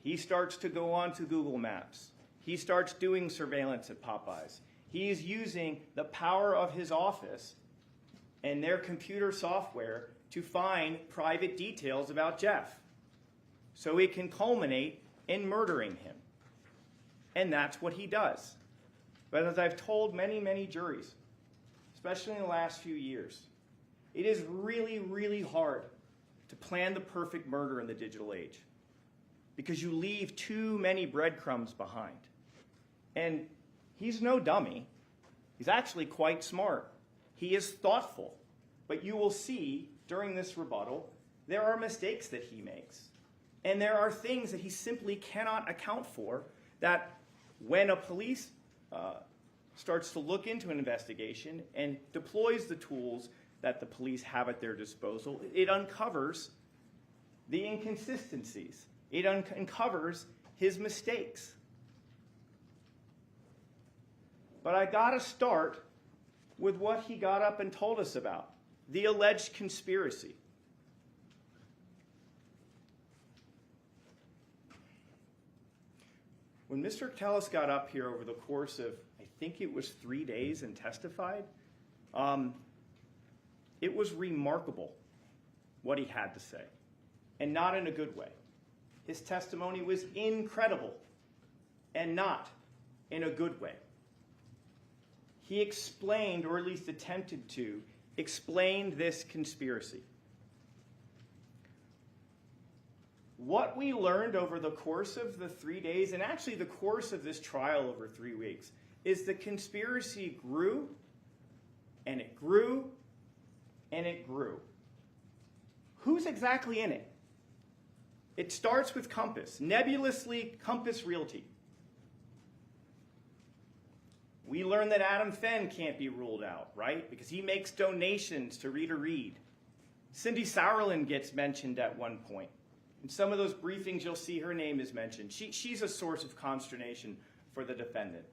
He starts to go on to Google Maps. He starts doing surveillance at Popeyes. He's using the power of his office and their computer software to find private details about Jeff so it can culminate in murdering him. And that's what he does. But as I've told many, many juries, especially in the last few years, it is really, really hard to plan the perfect murder in the digital age because you leave too many breadcrumbs behind. And he's no dummy. He's actually quite smart. He is thoughtful. But you will see during this rebuttal, there are mistakes that he makes. And there are things that he simply cannot account for that when a police starts to look into an investigation and deploys the tools that the police have at their disposal, it uncovers the inconsistencies. It uncovers his mistakes. But I got to start with what he got up and told us about, the alleged conspiracy. When Mr. Tellis got up here over the course of, I think it was 3 days and testified, it was remarkable what he had to say, and not in a good way. His testimony was incredible, and not in a good way. He explained, or at least attempted to, explain this conspiracy. What we learned over the course of the 3 days, and actually the course of this trial over 3 weeks, is the conspiracy grew, and it grew, and it grew. Who's exactly in it? It starts with Compass, nebulously Compass Realty. We learned that Adam Fenn can't be ruled out, right? Because he makes donations to Rita Reed. Cindy Sauerland gets mentioned at one point. In some of those briefings, you'll see her name is mentioned. She's a source of consternation for the defendant.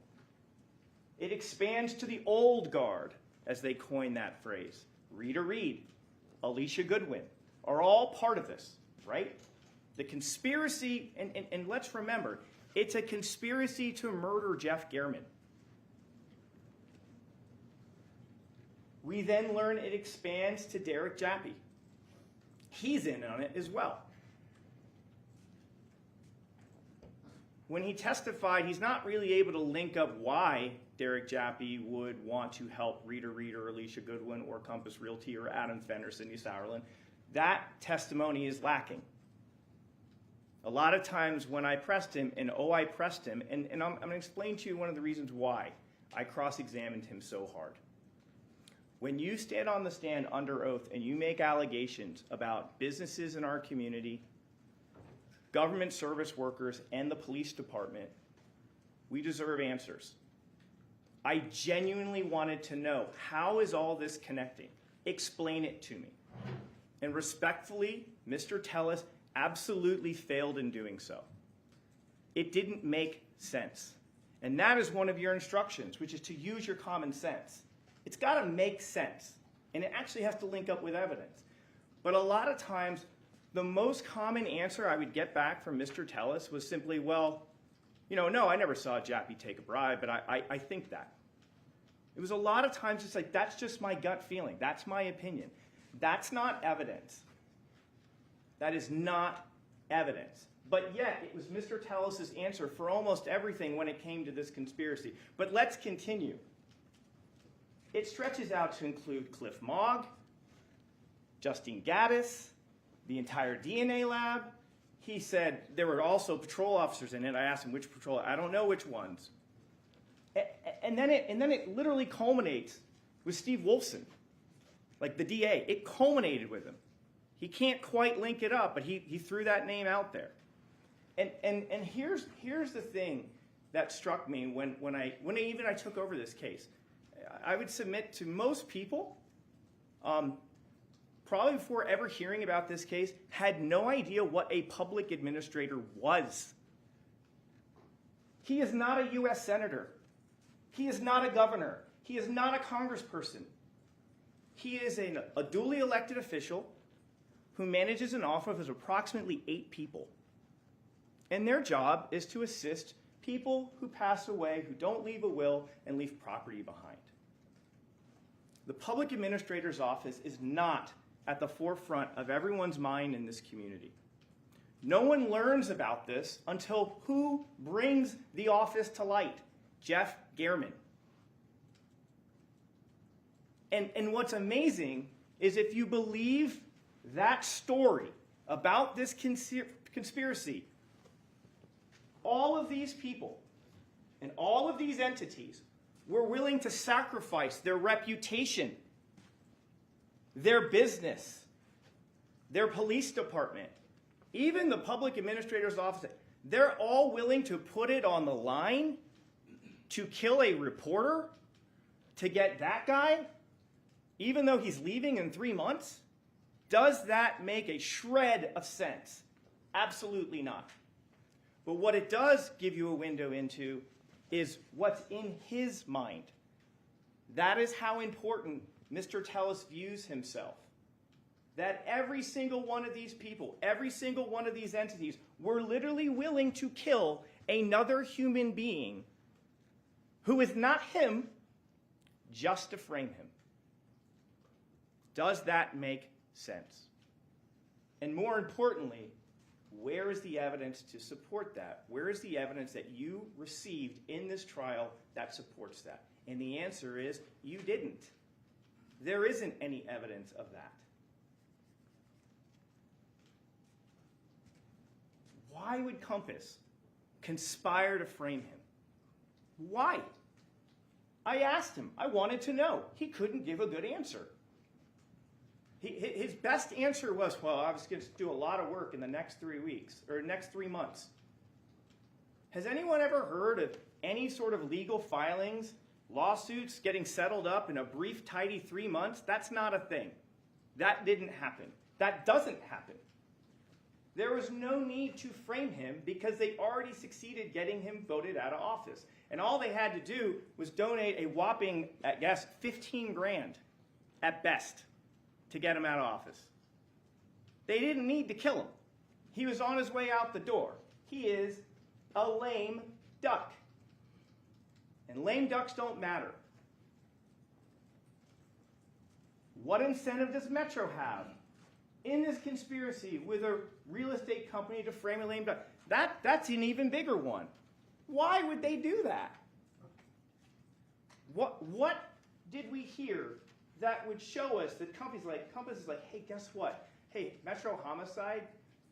It expands to the old guard, as they coin that phrase. Rita Reed, Alicia Goodwin are all part of this, right? The conspiracy, and let's remember, it's a conspiracy to murder Jeff Gman. We then learn it expands to Derek Jappie. He's in on it as well. when he testified, he's not really able to link up why Derek Jappie would want to help Rita Reed or Alicia Goodwin or Compass Realty or Adam Fenner, Cindy Sauerland. That testimony is lacking. A lot of times when I pressed him, and I pressed him, and I'm going to explain to you one of the reasons why I cross-examined him so hard. When you stand on the stand under oath and you make allegations about businesses in our community, government service workers, and the police department, we deserve answers. I genuinely wanted to know, how is all this connecting? Explain it to me. And respectfully, Mr. Tellis absolutely failed in doing so. It didn't make sense. And that is one of your instructions, which is to use your common sense. It's got to make sense. And it actually has to link up with evidence. But a lot of times, the most common answer I would get back from Mr. Tellis was simply, well, no, I never saw Jappie take a bribe, but I think that. It was a lot of times it's like, that's just my gut feeling. That's my opinion. That's not evidence. That is not evidence. But yet, it was Mr. Tellis' answer for almost everything when it came to this conspiracy. But let's continue. It stretches out to include Cliff Mogg, Justine Gaddis, the entire DNA lab. He said there were also patrol officers in it. I asked him which patrol. I don't know which ones. And then it literally culminates with Steve Wolfson, like the DA. It culminated with him. He can't quite link it up, but he threw that name out there. And here's the thing that struck me when I took over this case. I would submit to most people, probably before ever hearing about this case, had no idea what a public administrator was. He is not a U.S. senator. He is not a governor. He is not a congressperson. He is a duly elected official who manages an office of approximately 8 people. And their job is to assist people who pass away, who don't leave a will, and leave property behind. The public administrator's office is not at the forefront of everyone's mind in this community. No one learns about this until who brings the office to light? Jeff Gman. And what's amazing is if you believe that story about this conspiracy, all of these people and all of these entities were willing to sacrifice their reputation, their business, their police department, even the public administrator's office. They're all willing to put it on the line to kill a reporter, to get that guy, even though he's leaving in 3 months? Does that make a shred of sense? Absolutely not. But what it does give you a window into is what's in his mind. That is how important Mr. Tellis views himself. That every single one of these people, every single one of these entities were literally willing to kill another human being who is not him, just to frame him. Does that make sense? And more importantly, where is the evidence to support that? Where is the evidence that you received in this trial that supports that? And the answer is, you didn't. There isn't any evidence of that. Why would Compass conspire to frame him? Why? I asked him. I wanted to know. He couldn't give a good answer. His best answer was, well, I was going to do a lot of work in the next 3 weeks, or next 3 months. Has anyone ever heard of any sort of legal filings, lawsuits getting settled up in a brief, tidy 3 months? That's not a thing. That didn't happen. That doesn't happen. There was no need to frame him because they already succeeded getting him voted out of office. And all they had to do was donate a whopping, I guess, 15 grand at best to get him out of office. They didn't need to kill him. He was on his way out the door. He is a lame duck. And lame ducks don't matter. What incentive does Metro have in this conspiracy with a real estate company to frame a lame duck. That's an even bigger one. Why would they do that? What did we hear that would show us that Compass is like, hey, guess what? Hey, Metro Homicide,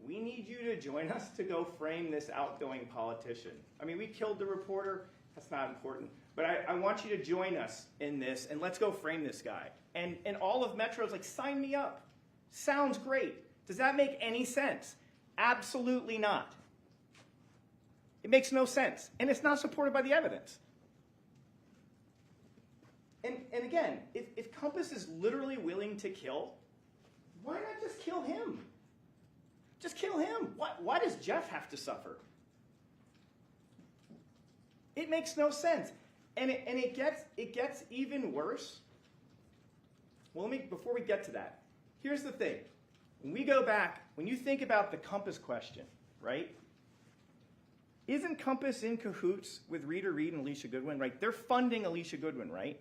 we need you to join us to go frame this outgoing politician. I mean, we killed the reporter. That's not important. But I want you to join us in this, and let's go frame this guy. And all of Metro's like, sign me up. Sounds great. Does that make any sense? Absolutely not. It makes no sense. And it's not supported by the evidence. And again, if Compass is literally willing to kill, why not just kill him? Just kill him. Why does Jeff have to suffer? It makes no sense. And it gets even worse. Well, before we get to that, here's the thing. When we go back, when you think about the Compass question, right? Isn't Compass in cahoots with Rita Reid and Alicia Goodwin, right? They're funding Alicia Goodwin, right?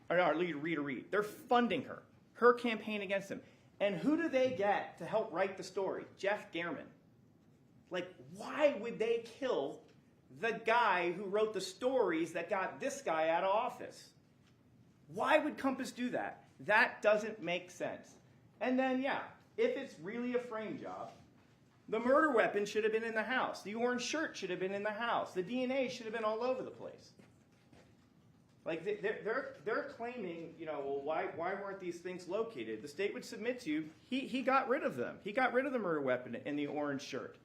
Or no, Rita Reid. They're funding her campaign against him. And who do they get to help write the story? Jeff Gman. Like, why would they kill the guy who wrote the stories that got this guy out of office? Why would Compass do that? That doesn't make sense. And then, yeah, if it's really a frame job, the murder weapon should have been in the house. The orange shirt should have been in the house. The DNA should have been all over the place. Like, they're claiming, well, why weren't these things located? The state would submit to you, he got rid of them. He got rid of the murder weapon and the orange shirt.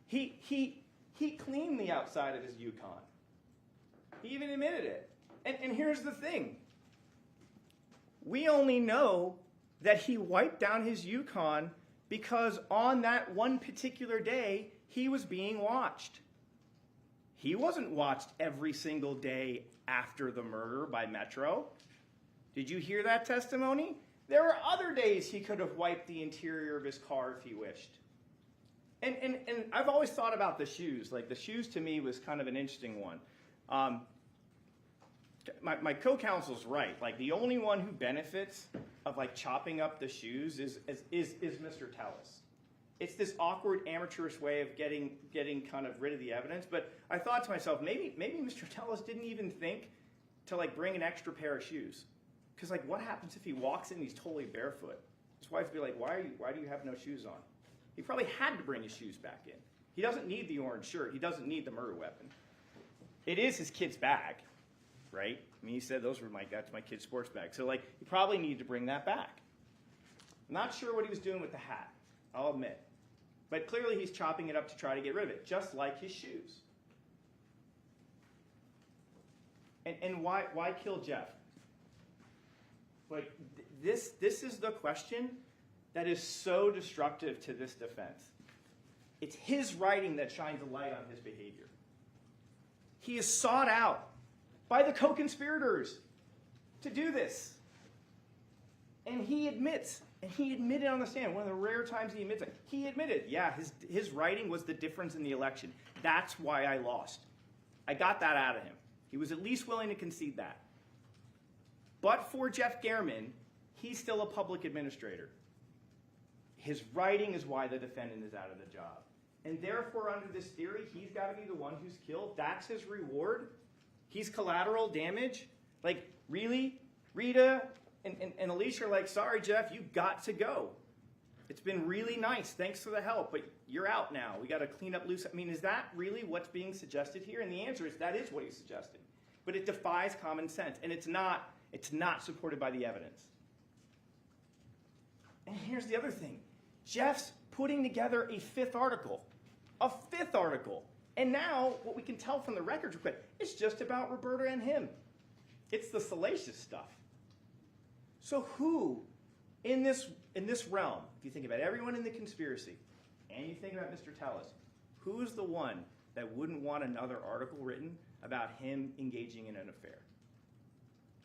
He cleaned the outside of his Yukon. He even admitted it. And here's the thing. We only know that he wiped down his Yukon because on that one particular day, he was being watched. He wasn't watched every single day after the murder by Metro. Did you hear that testimony? There were other days he could have wiped the interior of his car if he wished. And I've always thought about the shoes. Like, the shoes to me was kind of an interesting one. My co-counsel's right. Like, the only one who benefits of like chopping up the shoes is Mr. Tellis. It's this awkward, amateurish way of getting kind of rid of the evidence. But I thought to myself, maybe Mr. Tellis didn't even think to like bring an extra pair of shoes, because like, what happens if he walks in and he's totally barefoot? His wife would be like, why do you have no shoes on? He probably had to bring his shoes back in. He doesn't need the orange shirt. He doesn't need the murder weapon. It is his kid's bag, right? I mean, he said that's my kid's sports bag. So like, he probably needed to bring that back. I'm not sure what he was doing with the hat, I'll admit. But clearly he's chopping it up to try to get rid of it, just like his shoes. And why kill Jeff? Like, this is the question that is so destructive to this defense. It's his writing that shines a light on his behavior. He is sought out by the co-conspirators to do this. And he admits, and he admitted on the stand, one of the rare times he admits it, he admitted, yeah, his writing was the difference in the election. That's why I lost. I got that out of him. He was at least willing to concede that. But for Jeff Gman, he's still a public administrator. His writing is why the defendant is out of the job. And therefore, under this theory, he's got to be the one who's killed. That's his reward. He's collateral damage. Like, really? Rita and Alicia are like, sorry, Jeff, you got to go. It's been really nice. Thanks for the help, but you're out now. We got to clean up loose. I mean, is that really what's being suggested here? And the answer is that is what he's suggesting. But it defies common sense, and it's not supported by the evidence. And here's the other thing. Jeff's putting together a fifth article. A fifth article. And now, what we can tell from the records, it's just about Roberta and him. It's the salacious stuff. So who in this realm, if you think about everyone in the conspiracy, and you think about Mr. Tellis, who is the one that wouldn't want another article written about him engaging in an affair?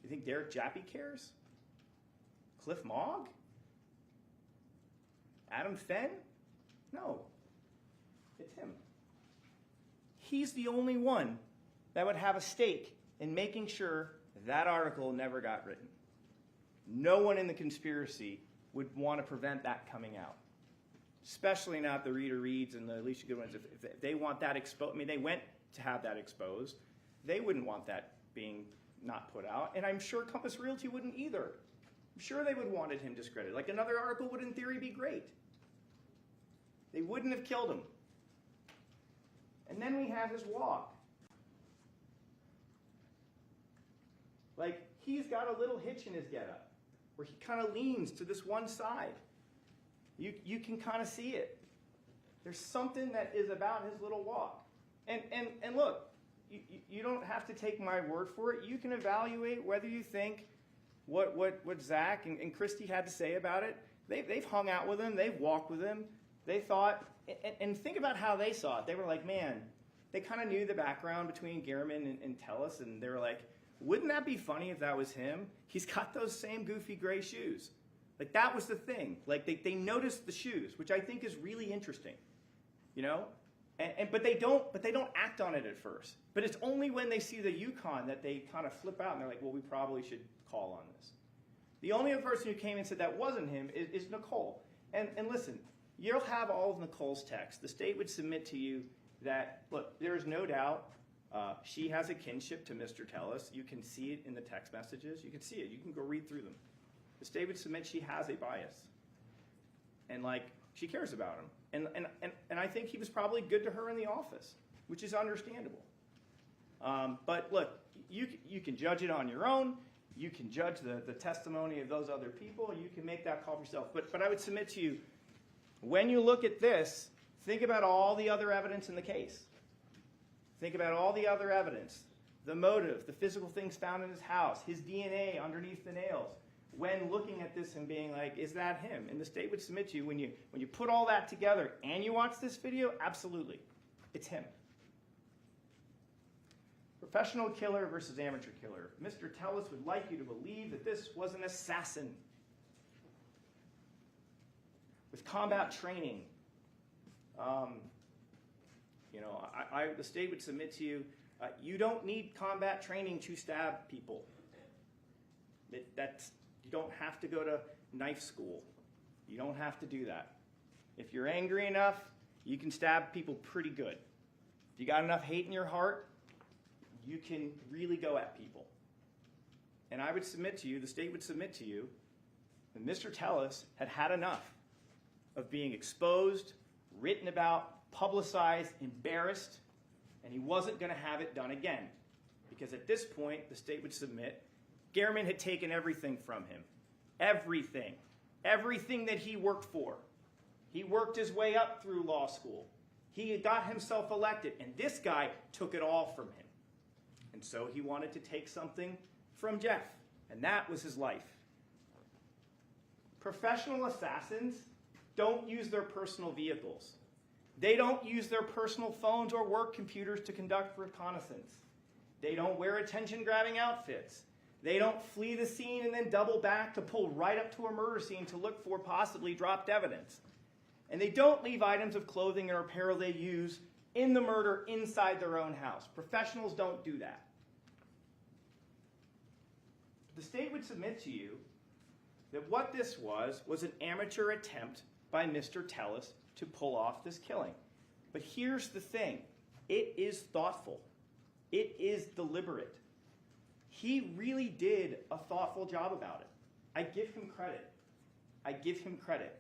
You think Derek Jappie cares? Cliff Mogg? Adam Fenn? No. It's him. He's the only one that would have a stake in making sure that article never got written. No one in the conspiracy would want to prevent that coming out. Especially now the Reader Reads and the Alicia Goodwins. If they want that exposed, I mean, they went to have that exposed. They wouldn't want that being not put out. And I'm sure Compass Realty wouldn't either. I'm sure they would wanted him discredited. Like another article would in theory be great. They wouldn't have killed him. And then we have his walk. Like, he's got a little hitch in his getup where he kind of leans to this one side. You can kind of see it. There's something that is about his little walk. And look, you don't have to take my word for it. You can evaluate whether you think what Zach and Christy had to say about it. They've hung out with him. They've walked with him. They thought, and think about how they saw it. They were like, man, they kind of knew the background between Gehrman and Tellis, and they were like, wouldn't that be funny if that was him? He's got those same goofy gray shoes. Like, that was the thing. Like, they noticed the shoes, which I think is really interesting, you know? But they don't act on it at first. But it's only when they see the Yukon that they kind of flip out and they're like, well, we probably should call on this. The only other person who came and said that wasn't him is Nicole. And listen, you'll have all of Nicole's text. The state would submit to you that, look, there is no doubt she has a kinship to Mr. Tellis. You can see it in the text messages. You can see it. You can go read through them. The state would submit she has a bias. And, like, she cares about him. And I think he was probably good to her in the office, which is understandable. But, look, you can judge it on your own. You can judge the testimony of those other people. You can make that call for yourself. But I would submit to you, when you look at this, think about all the other evidence in the case. Think about all the other evidence, the motive, the physical things found in his house, his DNA underneath the nails. When looking at this and being like, is that him? And the state would submit to you, when you put all that together and you watch this video, absolutely, it's him. Professional killer versus amateur killer. Mr. Tellis would like you to believe that this was an assassin with combat training. The state would submit to you, you don't need combat training to stab people. You don't have to go to knife school. You don't have to do that. If you're angry enough, you can stab people pretty good. If you got enough hate in your heart, you can really go at people. And I would submit to you, the state would submit to you, that Mr. Tellis had had enough of being exposed, written about, publicized, embarrassed, and he wasn't going to have it done again. Because at this point, the state would submit, Gehrman had taken everything from him. Everything. Everything that he worked for. He worked his way up through law school. He got himself elected, and this guy took it all from him. And so he wanted to take something from Jeff, and that was his life. Professional assassins don't use their personal vehicles. They don't use their personal phones or work computers to conduct reconnaissance. They don't wear attention-grabbing outfits. They don't flee the scene and then double back to pull right up to a murder scene to look for possibly dropped evidence. And they don't leave items of clothing or apparel they use in the murder inside their own house. Professionals don't do that. The state would submit to you that what this was an amateur attempt by Mr. Tellis to pull off this killing. But here's the thing. It is thoughtful. It is deliberate. He really did a thoughtful job about it. I give him credit. I give him credit.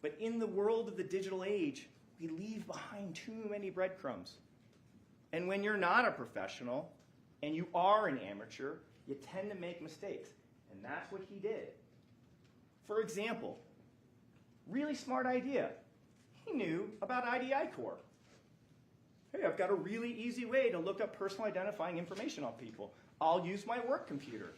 But in the world of the digital age, we leave behind too many breadcrumbs. And when you're not a professional and you are an amateur, you tend to make mistakes. And that's what he did. For example, really smart idea. He knew about IDI Core. Hey, I've got a really easy way to look up personal identifying information on people. I'll use my work computer.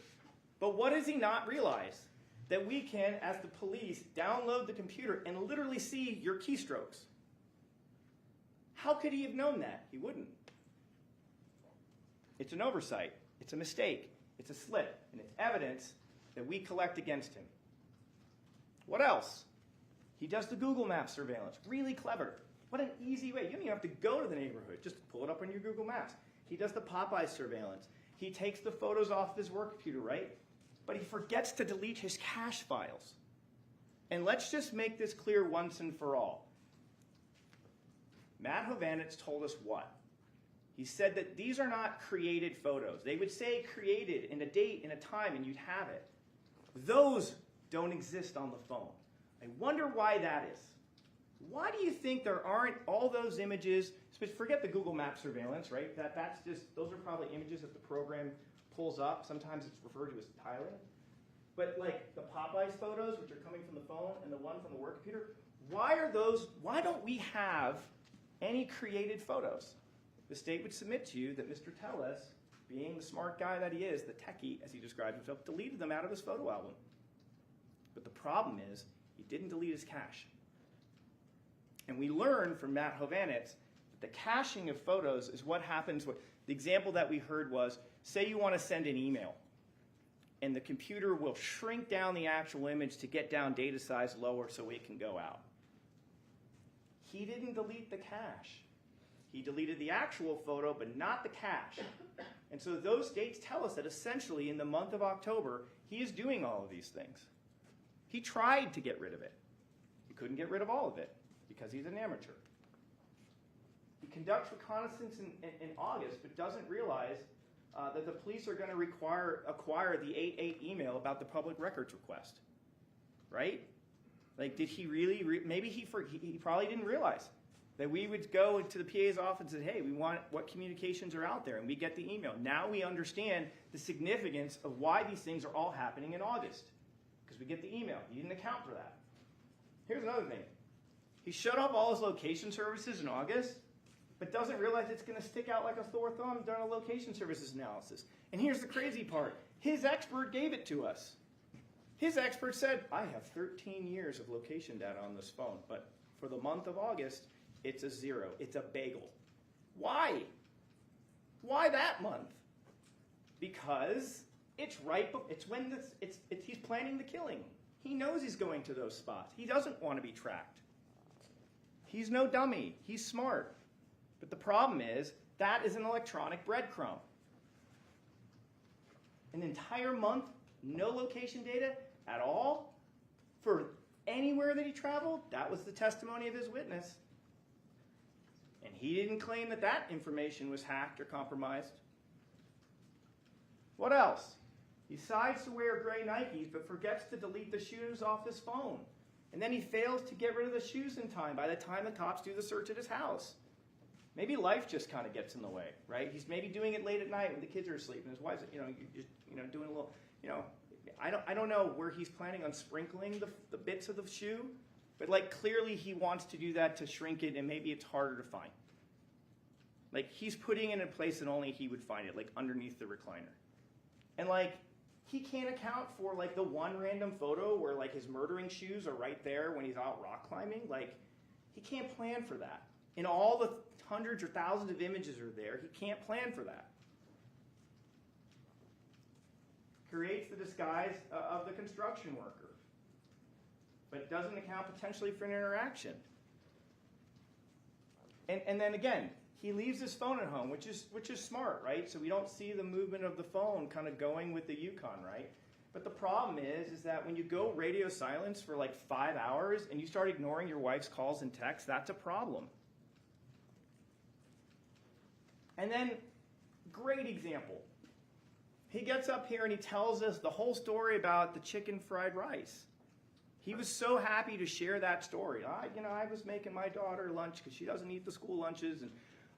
But what does he not realize? That we can, as the police, download the computer and literally see your keystrokes. How could he have known that? He wouldn't. It's an oversight. It's a mistake. It's a slip. And it's evidence that we collect against him. What else? He does the Google Maps surveillance. Really clever. What an easy way. You don't even have to go to the neighborhood. Just pull it up on your Google Maps. He does the Popeye surveillance. He takes the photos off of his work computer, right? But he forgets to delete his cache files. And let's just make this clear once and for all. Matt Hovanetz told us what? He said that these are not created photos. They would say created in a date and a time, and you'd have it. Those don't exist on the phone. I wonder why that is. Why do you think there aren't all those images? Forget the Google Maps surveillance, right? That's just, those are probably images that the program pulls up. Sometimes it's referred to as tiling. But like the Popeyes photos, which are coming from the phone, and the one from the work computer, why don't we have any created photos? The state would submit to you that Mr. Tellez, being the smart guy that he is, the techie, as he describes himself, deleted them out of his photo album. But the problem is, he didn't delete his cache. And we learned from Matt Hovanetz that the caching of photos is what happens. The example that we heard was, say you want to send an email, and the computer will shrink down the actual image to get down data size lower so it can go out. He didn't delete the cache. He deleted the actual photo, but not the cache. And so those dates tell us that essentially in the month of October, he is doing all of these things. He tried to get rid of it. He couldn't get rid of all of it because he's an amateur. He conducts reconnaissance in August, but doesn't realize that the police are going to acquire the 8/8 email about the public records request, right? Like, did he really? Maybe he probably didn't realize that we would go into the PA's office and say, hey, we want what communications are out there, and we get the email. Now we understand the significance of why these things are all happening in August, because we get the email. He didn't account for that. Here's another thing. He shut off all his location services in August, but doesn't realize it's going to stick out like a sore thumb during a location services analysis. And here's the crazy part. His expert gave it to us. His expert said, I have 13 years of location data on this phone, but for the month of August, it's a 0. It's a bagel. Why? Why that month? Because it's right. It's when he's planning the killing. He knows he's going to those spots. He doesn't want to be tracked. He's no dummy. He's smart. But the problem is that is an electronic breadcrumb. An entire month, no location data at all for anywhere that he traveled. That was the testimony of his witness. And he didn't claim that that information was hacked or compromised. What else? He decides to wear gray Nikes, but forgets to delete the shoes off his phone. And then he fails to get rid of the shoes in time by the time the cops do the search at his house. Maybe life just kind of gets in the way, right? He's maybe doing it late at night when the kids are asleep, and his wife's, doing a little, I don't know where he's planning on sprinkling the bits of the shoe, but like clearly he wants to do that to shrink it, and maybe it's harder to find. Like he's putting it in a place that only he would find it, like underneath the recliner. And like he can't account for like the one random photo where like his murdering shoes are right there when he's out rock climbing. Like he can't plan for that. And all the hundreds or thousands of images are there. He can't plan for that. Creates the disguise of the construction worker, but doesn't account potentially for an interaction. And then again, he leaves his phone at home, which is smart, right? So we don't see the movement of the phone kind of going with the Yukon, right? But the problem is that when you go radio silence for like 5 hours and you start ignoring your wife's calls and texts, that's a problem. And then, great example. He gets up here and he tells us the whole story about the chicken fried rice. He was so happy to share that story. I was making my daughter lunch because she doesn't eat the school lunches, and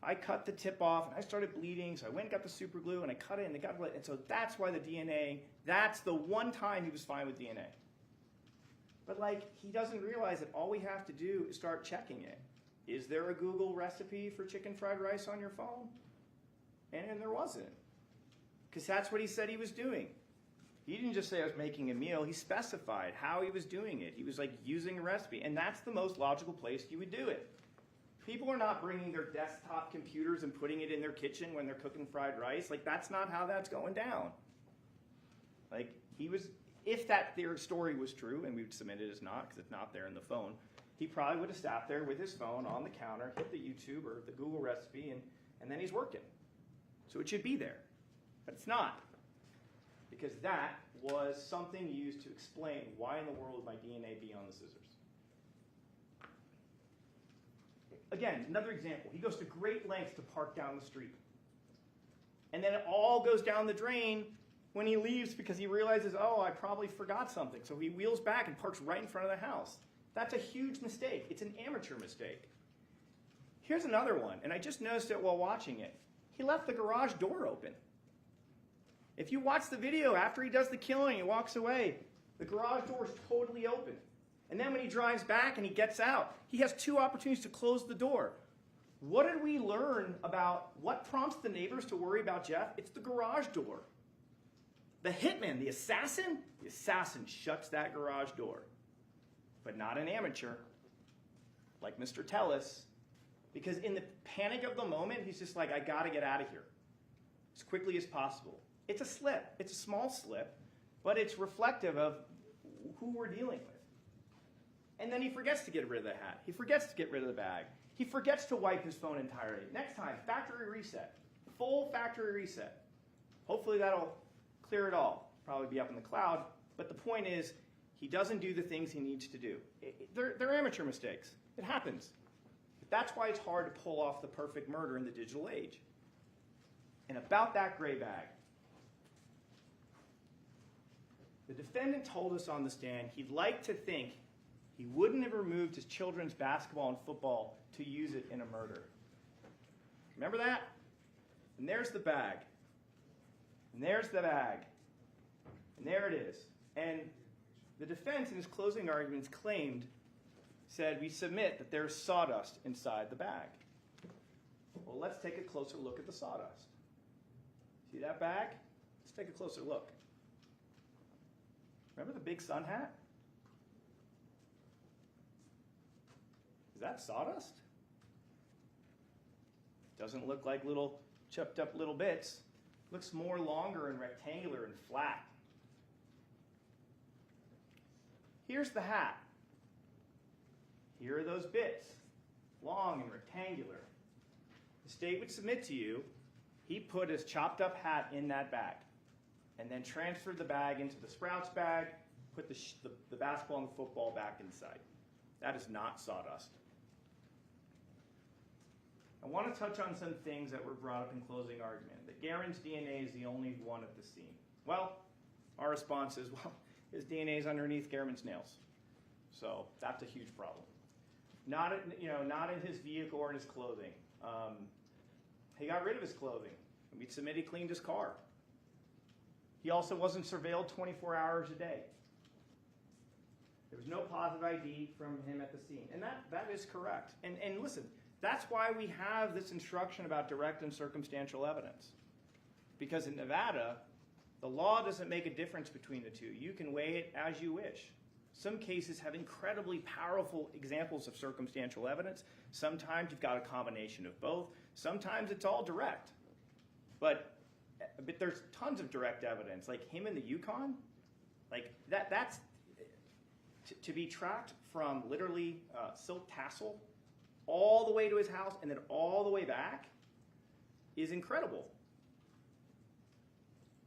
I cut the tip off and I started bleeding, so I went and got the super glue and I cut it and it got blood. And so that's why the DNA, that's the one time he was fine with DNA. But like, he doesn't realize that all we have to do is start checking it. Is there a Google recipe for chicken fried rice on your phone? And there wasn't. Because that's what he said he was doing. He didn't just say I was making a meal. He specified how he was doing it. He was like using a recipe. And that's the most logical place you would do it. People are not bringing their desktop computers and putting it in their kitchen when they're cooking fried rice. Like, that's not how that's going down. Like, he was, if that their story was true, and we would submit it as not because it's not there in the phone, he probably would have sat there with his phone on the counter, hit the YouTube or the Google recipe, and then he's working. So it should be there. But it's not. because that was something used to explain why in the world would my DNA be on the scissors. Again, another example. He goes to great lengths to park down the street. And then it all goes down the drain when he leaves because he realizes, oh, I probably forgot something. So he wheels back and parks right in front of the house. That's a huge mistake. It's an amateur mistake. Here's another one, and I just noticed it while watching it. He left the garage door open. If you watch the video after he does the killing, he walks away, the garage door is totally open. And then when he drives back and he gets out, he has two opportunities to close the door. What did we learn about what prompts the neighbors to worry about Jeff? It's the garage door. The hitman, the assassin shuts that garage door. But not an amateur, like Mr. Tellis, because in the panic of the moment, he's just like, I got to get out of here as quickly as possible. It's a slip. It's a small slip, but it's reflective of who we're dealing with. And then he forgets to get rid of the hat. He forgets to get rid of the bag. He forgets to wipe his phone entirely. Next time, factory reset. Full factory reset. Hopefully that'll clear it all. Probably be up in the cloud. But the point is, he doesn't do the things he needs to do. They're amateur mistakes. It happens. But that's why it's hard to pull off the perfect murder in the digital age. And about that gray bag. The defendant told us on the stand he'd like to think he wouldn't have removed his children's basketball and football to use it in a murder. Remember that? And there's the bag. And there's the bag. And there it is. And the defense in his closing arguments said, we submit that there's sawdust inside the bag. Well, let's take a closer look at the sawdust. See that bag? Let's take a closer look. Remember the big sun hat? Is that sawdust? Doesn't look like little chopped up little bits. Looks more longer and rectangular and flat. Here's the hat. Here are those bits, long and rectangular. The state would submit to you, he put his chopped up hat in that bag and then transferred the bag into the Sprouts bag, put the basketball and the football back inside. That is not sawdust. I want to touch on some things that were brought up in closing argument. That Garen's DNA is the only one at the scene. Well, our response is, well, his DNA is underneath Garen's nails. So that's a huge problem. Not in his vehicle or in his clothing. He got rid of his clothing. We'd submit he cleaned his car. He also wasn't surveilled 24 hours a day. There was no positive ID from him at the scene. And that is correct. And listen, that's why we have this instruction about direct and circumstantial evidence. Because in Nevada, the law doesn't make a difference between the two. You can weigh it as you wish. Some cases have incredibly powerful examples of circumstantial evidence. Sometimes you've got a combination of both. Sometimes it's all direct. But there's tons of direct evidence, like him in the Yukon. Like that's to be tracked from literally silk tassel all the way to his house and then all the way back is incredible.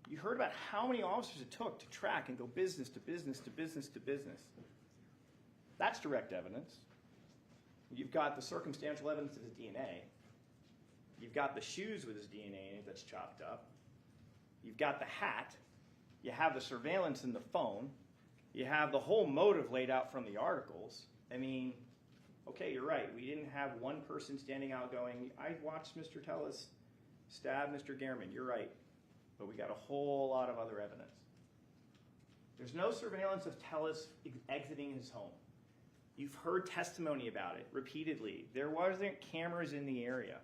You heard about how many officers it took to track and go business to business to business to business. That's direct evidence. You've got the circumstantial evidence of his DNA. You've got the shoes with his DNA in it that's chopped up. You've got the hat. You have the surveillance in the phone. You have the whole motive laid out from the articles. I mean, okay, you're right. We didn't have one person standing out going, I watched Mr. Tellis stab Mr. Gman. You're right. But we got a whole lot of other evidence. There's no surveillance of Tellis exiting his home. You've heard testimony about it repeatedly. There wasn't cameras in the area.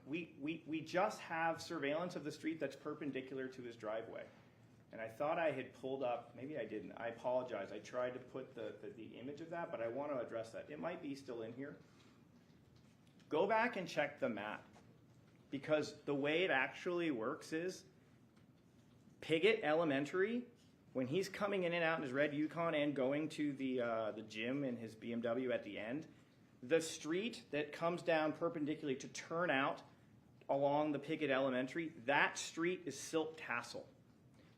We just have surveillance of the street that's perpendicular to his driveway. And I thought I had pulled up, maybe I didn't, I apologize. I tried to put the image of that, but I want to address that. It might be still in here. Go back and check the map. Because the way it actually works is Piggott Elementary, when he's coming in and out in his red Yukon and going to the gym in his BMW at the end, the street that comes down perpendicularly to turn out along the Piggott Elementary, that street is silk tassel.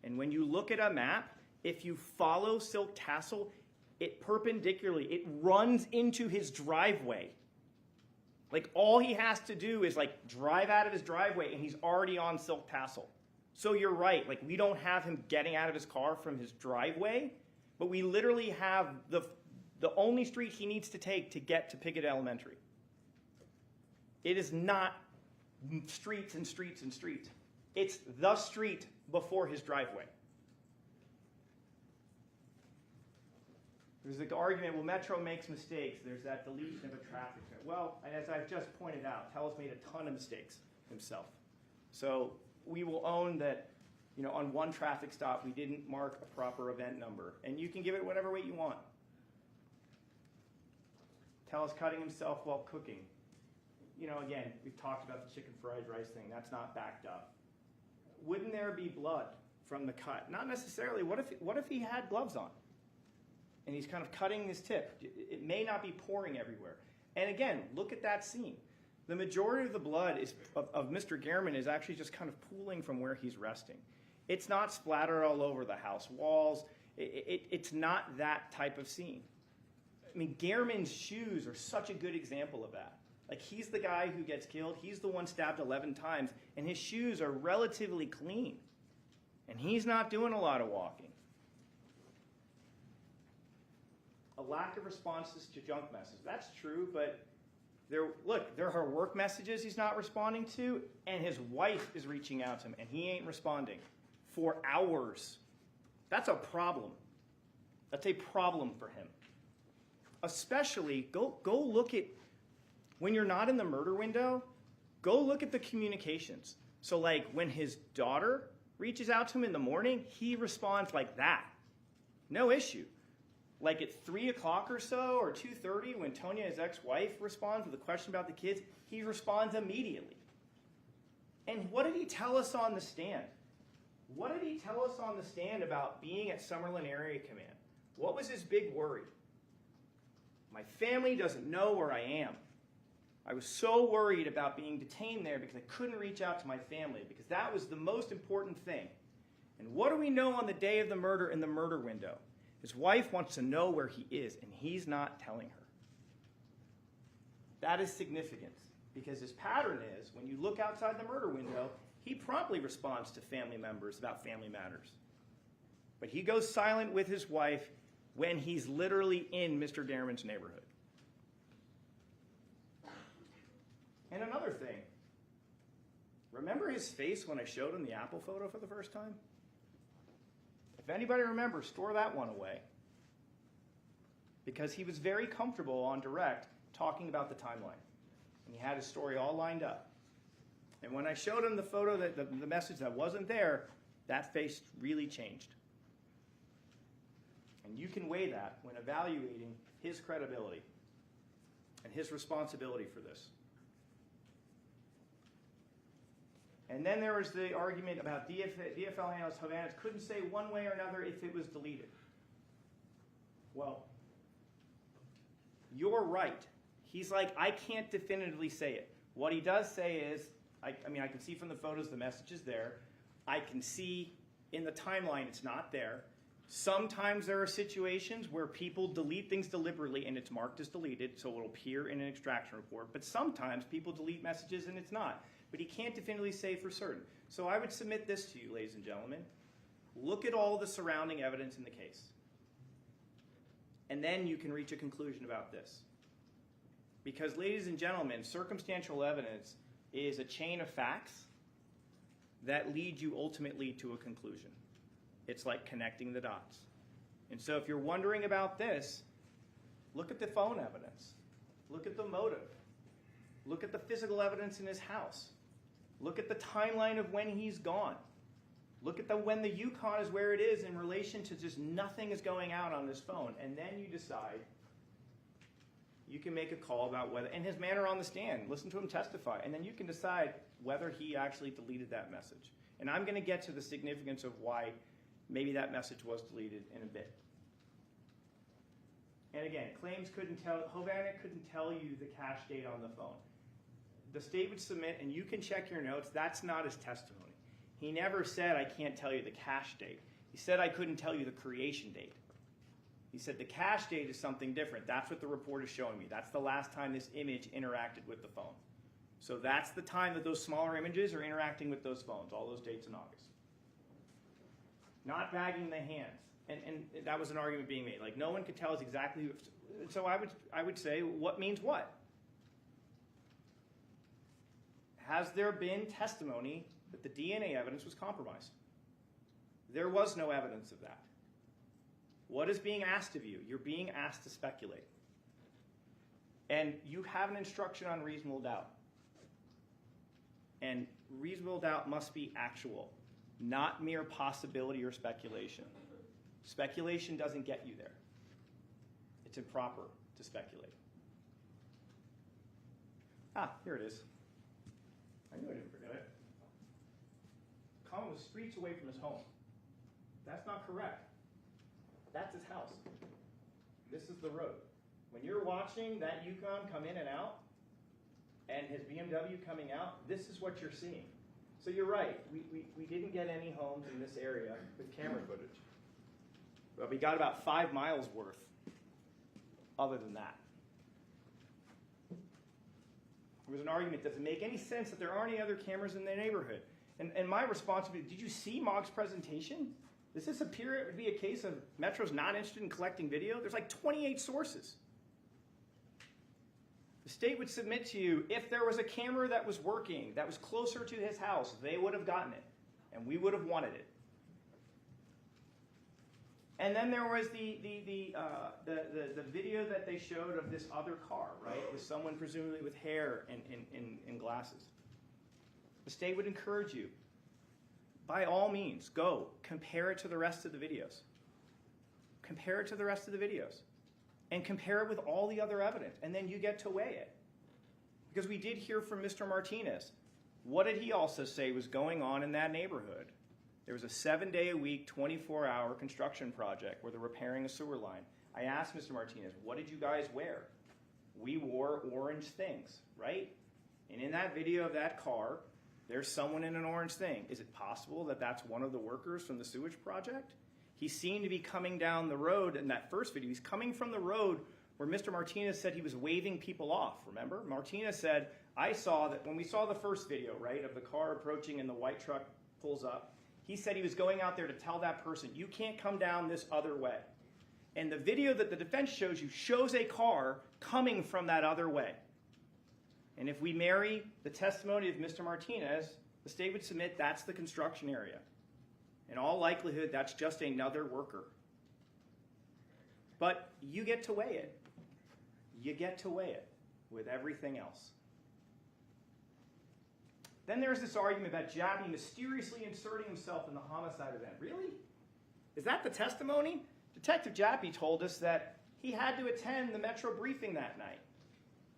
And when you look at a map, if you follow Silk Tassel, it perpendicularly, it runs into his driveway. Like all he has to do is like drive out of his driveway and he's already on Silk Tassel. So you're right, like we don't have him getting out of his car from his driveway, but we literally have the only street he needs to take to get to Pickett Elementary. It is not streets and streets and streets. It's the street before his driveway. There's the argument, well, Metro makes mistakes. There's that deletion of a traffic cone. Well, as I've just pointed out, Telus made a ton of mistakes himself. So we will own that, you know, on one traffic stop, we didn't mark a proper event number. And you can give it whatever weight you want. Telus cutting himself while cooking. You know, again, we've talked about the chicken fried rice thing. That's not backed up. Wouldn't there be blood from the cut? Not necessarily. What if he had gloves on? And he's kind of cutting his tip. It may not be pouring everywhere. And again, look at that scene. The majority of the blood of Mr. Gman is actually just kind of pooling from where he's resting. It's not splattered all over the house walls. It's not that type of scene. I mean, Gman's shoes are such a good example of that. Like, he's the guy who gets killed. He's the one stabbed 11 times, and his shoes are relatively clean. And he's not doing a lot of walking. A lack of responses to junk messages. That's true, but there are work messages he's not responding to, and his wife is reaching out to him, and he ain't responding for hours. That's a problem. That's a problem for him. Especially, go look at, when you're not in the murder window, go look at the communications. So like when his daughter reaches out to him in the morning, he responds like that. No issue. Like at 3 o'clock or so, or 2:30, when Tonya, his ex-wife, responds with a question about the kids, he responds immediately. And what did he tell us on the stand? What did he tell us on the stand about being at Summerlin Area Command? What was his big worry? My family doesn't know where I am. I was so worried about being detained there because I couldn't reach out to my family, because that was the most important thing. And what do we know on the day of the murder in the murder window? His wife wants to know where he is, and he's not telling her. That is significant, because his pattern is, when you look outside the murder window, he promptly responds to family members about family matters. But he goes silent with his wife when he's literally in Mr. Gman's neighborhood. And another thing, remember his face when I showed him the Apple photo for the first time? If anybody remembers, store that one away. Because he was very comfortable on direct talking about the timeline. And he had his story all lined up. And when I showed him the photo, the message that wasn't there, that face really changed. And you can weigh that when evaluating his credibility and his responsibility for this. And then there was the argument about DFL analyst Hovannes couldn't say one way or another if it was deleted. Well, you're right. He's like, I can't definitively say it. What he does say is, I can see from the photos the message is there. I can see in the timeline it's not there. Sometimes there are situations where people delete things deliberately and it's marked as deleted, so it'll appear in an extraction report. But sometimes people delete messages and it's not. But he can't definitively say for certain. So I would submit this to you, ladies and gentlemen. Look at all the surrounding evidence in the case. And then you can reach a conclusion about this. Because, ladies and gentlemen, circumstantial evidence is a chain of facts that lead you ultimately to a conclusion. It's like connecting the dots. And so if you're wondering about this, look at the phone evidence. Look at the motive. Look at the physical evidence in his house. Look at the timeline of when he's gone. Look at when the Yukon is where it is in relation to just nothing is going out on this phone. And then you decide, you can make a call about whether, and his manner on the stand, listen to him testify, and then you can decide whether he actually deleted that message. And I'm going to get to the significance of why maybe that message was deleted in a bit. And again, Hovannes couldn't tell you the cache date on the phone. The state would submit, and you can check your notes, that's not his testimony. He never said, I can't tell you the cache date. He said, I couldn't tell you the creation date. He said, the cache date is something different. That's what the report is showing me. That's the last time this image interacted with the phone. So that's the time that those smaller images are interacting with those phones, all those dates in August. Not bagging the hands. And that was an argument being made. Like, no one could tell us exactly. So I would say, what means what? Has there been testimony that the DNA evidence was compromised? There was no evidence of that. What is being asked of you? You're being asked to speculate. And you have an instruction on reasonable doubt. And reasonable doubt must be actual, not mere possibility or speculation. Speculation doesn't get you there. It's improper to speculate. Ah, here it is. I knew I didn't forget it. Colin was streets away from his home. That's not correct. That's his house. This is the road. When you're watching that Yukon come in and out, and his BMW coming out, this is what you're seeing. So you're right. We didn't get any homes in this area with camera footage. But we got about 5 miles worth other than that. There was an argument, does it make any sense that there aren't any other cameras in the neighborhood? And my response would be, did you see Mog's presentation? Does this appear to be a case of Metro's not interested in collecting video? There's like 28 sources. The state would submit to you, if there was a camera that was working, that was closer to his house, they would have gotten it, and we would have wanted it. And then there was the video that they showed of this other car, right, with someone presumably with hair and glasses. The state would encourage you, by all means, go compare it to the rest of the videos. Compare it to the rest of the videos. And compare it with all the other evidence, and then you get to weigh it. Because we did hear from Mr. Martinez. What did he also say was going on in that neighborhood? There was a 7-day-a-week, 24-hour construction project where they're repairing a sewer line. I asked Mr. Martinez, what did you guys wear? We wore orange things, right? And in that video of that car, there's someone in an orange thing. Is it possible that that's one of the workers from the sewage project? He seemed to be coming down the road in that first video. He's coming from the road where Mr. Martinez said he was waving people off, remember? Martinez said, I saw that when we saw the first video, right, of the car approaching and the white truck pulls up, he said he was going out there to tell that person, you can't come down this other way. And the video that the defense shows you shows a car coming from that other way. And if we marry the testimony of Mr. Martinez, the state would submit that's the construction area. In all likelihood, that's just another worker. But you get to weigh it. You get to weigh it with everything else. Then there's this argument about Jappie mysteriously inserting himself in the homicide event. Really? Is that the testimony? Detective Jappie told us that he had to attend the Metro briefing that night.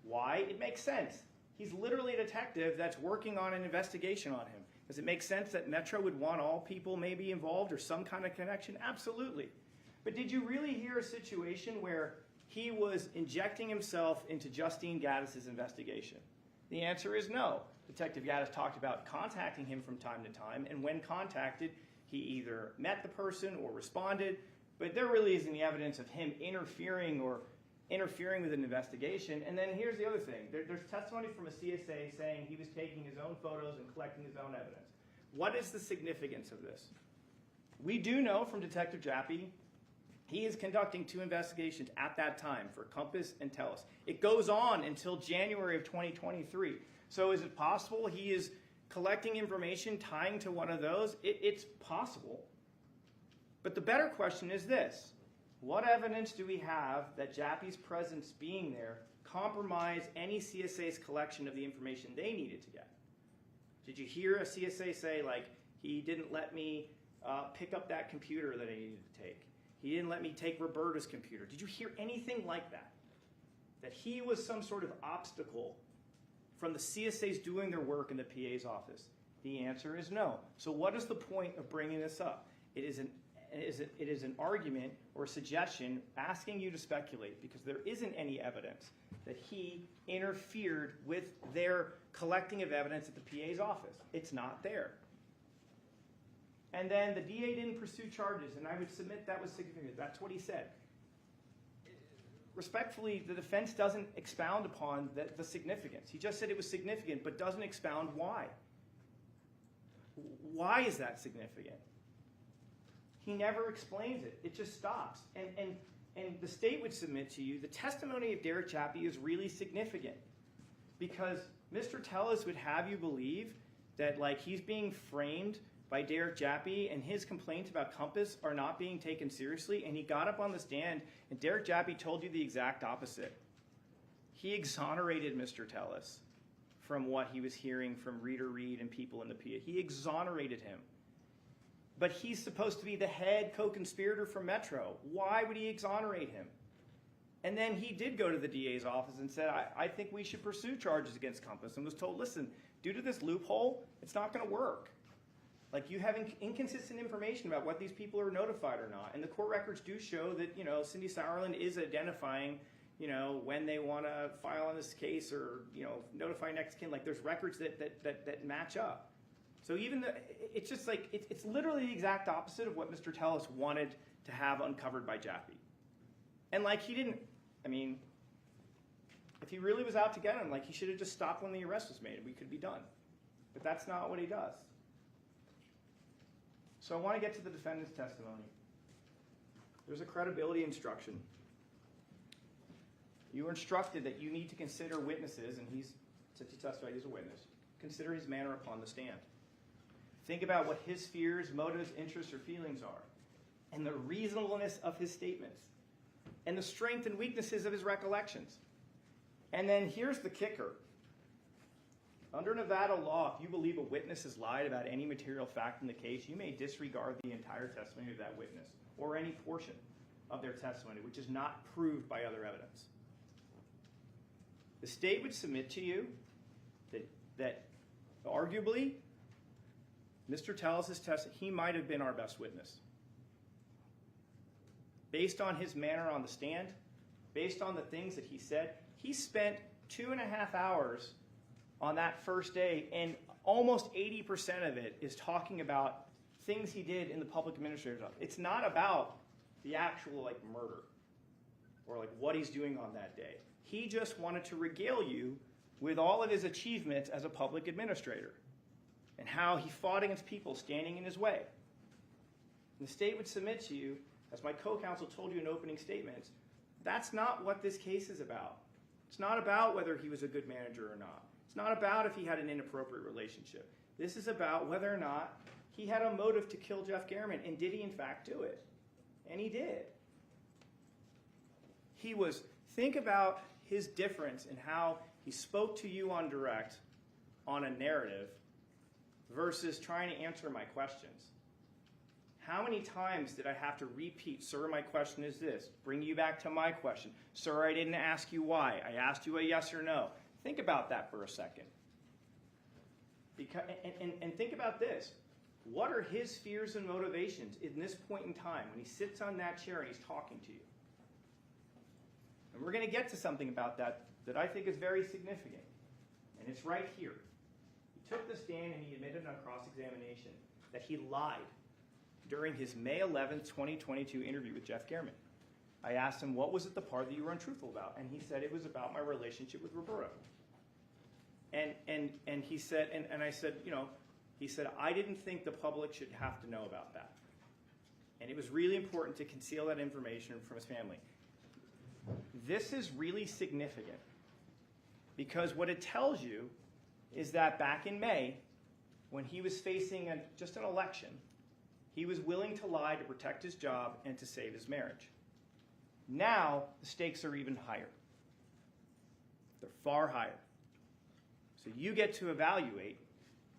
Why? It makes sense. He's literally a detective that's working on an investigation on him. Does it make sense that Metro would want all people maybe involved or some kind of connection? Absolutely. But did you really hear a situation where he was injecting himself into Justine Gaddis' investigation? The answer is no. Detective Gaddis talked about contacting him from time to time, and when contacted, he either met the person or responded, but there really isn't any evidence of him interfering with an investigation. And then here's the other thing. There's testimony from a CSA saying he was taking his own photos and collecting his own evidence. What is the significance of this? We do know from Detective Jappie he is conducting 2 investigations at that time for Compass and Tellus. It goes on until January of 2023. So is it possible he is collecting information tying to one of those? It's possible. But the better question is this. What evidence do we have that Jappie's presence being there compromised any CSA's collection of the information they needed to get? Did you hear a CSA say, like, he didn't let me pick up that computer that I needed to take? He didn't let me take Roberta's computer. Did you hear anything like that? That he was some sort of obstacle from the CSA's doing their work in the PA's office? The answer is no. So what is the point of bringing this up? It is an argument or a suggestion asking you to speculate because there isn't any evidence that he interfered with their collecting of evidence at the PA's office. It's not there. And then the DA didn't pursue charges, and I would submit that was significant. That's what he said. Respectfully, the defense doesn't expound upon the significance. He just said it was significant, but doesn't expound why. Why is that significant? He never explains it. It just stops. And the state would submit to you the testimony of Derek Jappie is really significant because Mr. Tellis would have you believe that like he's being framed by Derek Jappie and his complaints about Compass are not being taken seriously, and he got up on the stand and Derek Jappie told you the exact opposite. He exonerated Mr. Tellis from what he was hearing from Reader Reed and people in the PA. He exonerated him. But he's supposed to be the head co-conspirator for Metro. Why would he exonerate him? And then he did go to the DA's office and said, I think we should pursue charges against Compass, and was told, listen, due to this loophole, it's not going to work. Like, you have inconsistent information about what these people are notified or not. And the court records do show that, Cindy Sauerland is identifying, when they want to file on this case or, notify next kin. Like, there's records that match up. So even it's just like, it's literally the exact opposite of what Mr. Tellis wanted to have uncovered by Jappie. And like, he didn't, if he really was out to get him, like, he should have just stopped when the arrest was made and we could be done. But that's not what he does. So I want to get to the defendant's testimony. There's a credibility instruction. You were instructed that you need to consider witnesses, and since he testified, he's a witness, consider his manner upon the stand. Think about what his fears, motives, interests, or feelings are, and the reasonableness of his statements, and the strength and weaknesses of his recollections. And then here's the kicker. Under Nevada law, if you believe a witness has lied about any material fact in the case, you may disregard the entire testimony of that witness, or any portion of their testimony, which is not proved by other evidence. The state would submit to you that arguably, Mr. Tellis' testimony, he might have been our best witness. Based on his manner on the stand, based on the things that he said, he spent 2.5 hours on that first day, and almost 80% of it is talking about things he did in the public administrator's office. It's not about the actual murder or what he's doing on that day. He just wanted to regale you with all of his achievements as a public administrator and how he fought against people standing in his way. And the state would submit to you, as my co-counsel told you in opening statements, that's not what this case is about. It's not about whether he was a good manager or not. It's not about if he had an inappropriate relationship. This is about whether or not he had a motive to kill Jeff Gehrman, and did he in fact do it? And he did. Think about his difference in how he spoke to you on direct on a narrative versus trying to answer my questions. How many times did I have to repeat, sir, my question is this, bring you back to my question, sir, I didn't ask you why, I asked you a yes or no. Think about that for a second. And think about this. What are his fears and motivations in this point in time when he sits on that chair and he's talking to you? And we're going to get to something about that I think is very significant. And it's right here. He took the stand and he admitted on cross-examination that he lied during his May 11th, 2022 interview with Jeff Gehrman. I asked him, what was it the part that you were untruthful about? And he said it was about my relationship with Roberto. And he said, and I said, he said, I didn't think the public should have to know about that. And it was really important to conceal that information from his family. This is really significant because what it tells you is that back in May, when he was facing just an election, he was willing to lie to protect his job and to save his marriage. Now, the stakes are even higher. They're far higher. So you get to evaluate,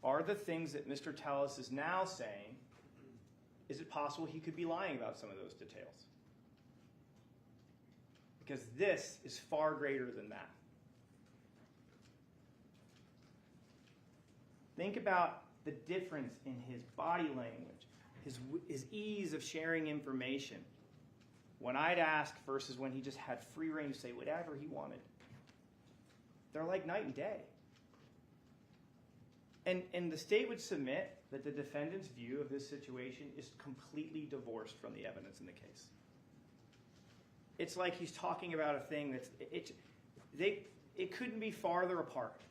are the things that Mr. Tellis is now saying, is it possible he could be lying about some of those details? Because this is far greater than that. Think about the difference in his body language, his ease of sharing information. When I'd ask versus when he just had free reign to say whatever he wanted. They're like night and day. And the state would submit that the defendant's view of this situation is completely divorced from the evidence in the case. It's like he's talking about a thing that's, it couldn't be farther apart.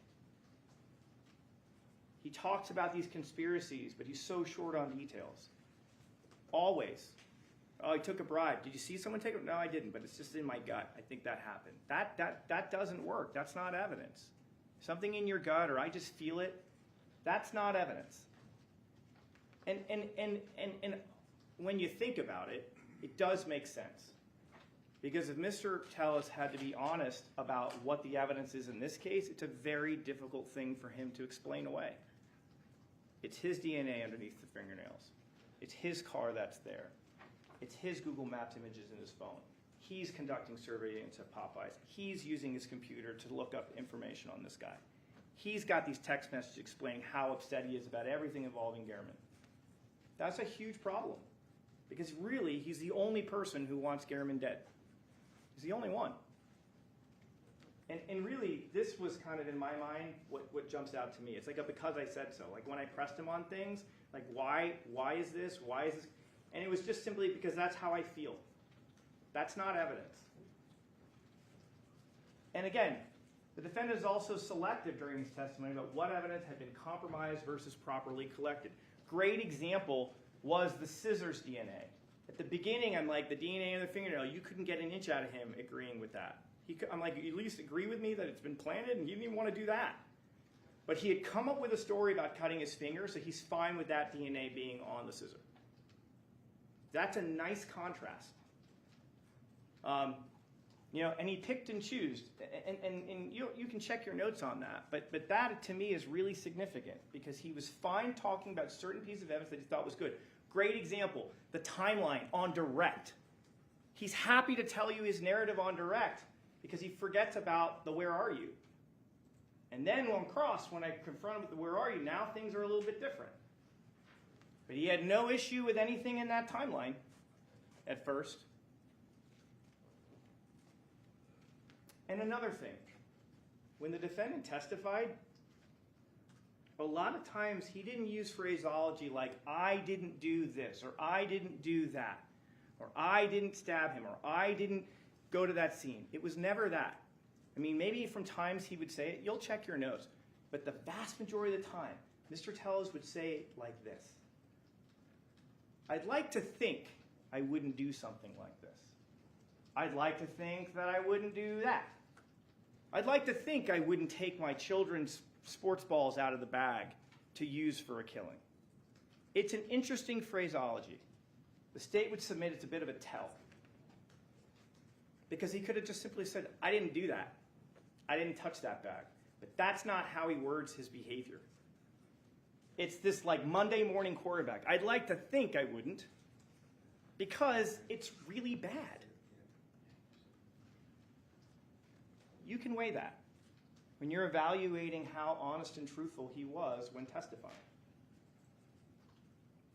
He talks about these conspiracies, but he's so short on details. Always. Oh, he took a bribe. Did you see someone take it? No, I didn't, but it's just in my gut. I think that happened. That doesn't work. That's not evidence. Something in your gut, or I just feel it, that's not evidence. And when you think about it, it does make sense. Because if Mr. Tellis had to be honest about what the evidence is in this case, it's a very difficult thing for him to explain away. It's his DNA underneath the fingernails. It's his car that's there. It's his Google Maps images in his phone. He's conducting surveillance at Popeyes. He's using his computer to look up information on this guy. He's got these text messages explaining how upset he is about everything involving Gehrman. That's a huge problem. Because really, he's the only person who wants Gehrman dead. He's the only one. And really, this was kind of, in my mind, what jumps out to me. It's like a because I said so. Like when I pressed him on things, like why is this? Why is this? And it was just simply because that's how I feel. That's not evidence. And again, the defendant is also selective during his testimony about what evidence had been compromised versus properly collected. Great example was the scissors DNA. At the beginning, I'm like, the DNA in the fingernail, you couldn't get an inch out of him agreeing with that. I'm like, you at least agree with me that it's been planted, and you didn't even want to do that. But he had come up with a story about cutting his finger, so he's fine with that DNA being on the scissor. That's a nice contrast. And he picked and chose, and you can check your notes on that. But that, to me, is really significant, because he was fine talking about certain pieces of evidence that he thought was good. Great example, the timeline on direct. He's happy to tell you his narrative on direct, because he forgets about the where are you. And then on cross, when I confront him with the where are you, now things are a little bit different. But he had no issue with anything in that timeline at first. And another thing, when the defendant testified, a lot of times he didn't use phraseology like, I didn't do this, or I didn't do that, or I didn't stab him, or I didn't go to that scene. It was never that. I mean, maybe from times he would say it, you'll check your notes, but the vast majority of the time, Mr. Tellis would say it like this. I'd like to think I wouldn't do something like this. I'd like to think that I wouldn't do that. I'd like to think I wouldn't take my children's sports balls out of the bag to use for a killing. It's an interesting phraseology. The state would submit it's a bit of a tell. Because he could have just simply said, I didn't do that. I didn't touch that bag. But that's not how he words his behavior. It's this like Monday morning quarterback. I'd like to think I wouldn't, because it's really bad. You can weigh that when you're evaluating how honest and truthful he was when testifying.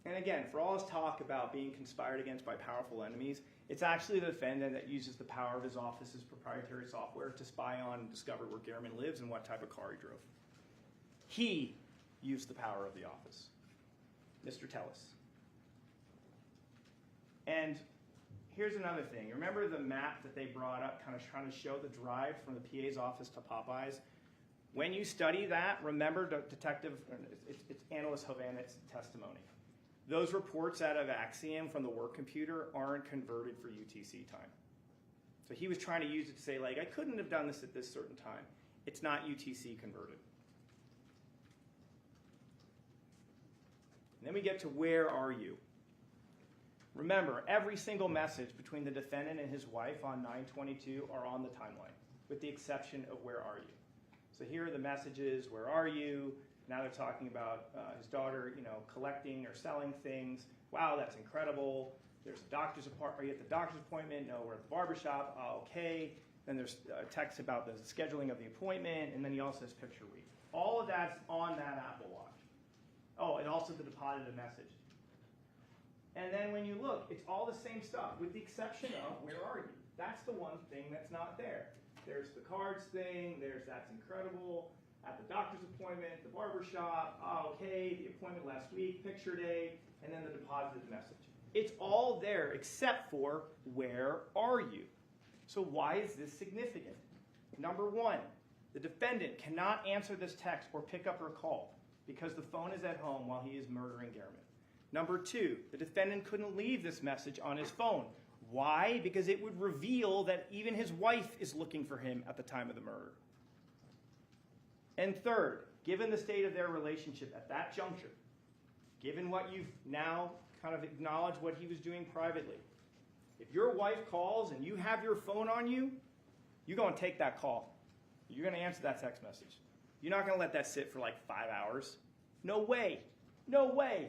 And again, for all his talk about being conspired against by powerful enemies, it's actually the defendant that uses the power of his office's proprietary software to spy on and discover where Gehrman lives and what type of car he drove. He used the power of the office, Mr. Tellis. And here's another thing. Remember the map that they brought up, kind of trying to show the drive from the PA's office to Popeyes? When you study that, remember it's Analyst Hovanet's testimony. Those reports out of Axiom from the work computer aren't converted for UTC time. So he was trying to use it to say, like, I couldn't have done this at this certain time. It's not UTC converted. And then we get to where are you? Remember, every single message between the defendant and his wife on 9/22 are on the timeline, with the exception of where are you. So here are the messages, where are you? Now they're talking about his daughter, collecting or selling things. Wow, that's incredible. There's a doctor's appointment. Are you at the doctor's appointment? No, we're at the barbershop. Okay. Then there's text about the scheduling of the appointment, and then he also has picture week. All of that's on that Apple Watch. Oh, and also the deposited message. And then when you look, it's all the same stuff, with the exception of where are you? That's the one thing that's not there. There's the cards thing. There's that's incredible. At the doctor's appointment. appointment, the barber shop, okay, the appointment last week, picture day, and then the deposited message. It's all there except for where are you? So why is this significant? Number one, the defendant cannot answer this text or pick up her call because the phone is at home while he is murdering Gman. Number two, the defendant couldn't leave this message on his phone. Why? Because it would reveal that even his wife is looking for him at the time of the murder. And third, given the state of their relationship at that juncture, given what you've now kind of acknowledged what he was doing privately, if your wife calls and you have your phone on you, you're going to take that call. You're going to answer that text message. You're not going to let that sit for like 5 hours. No way. No way.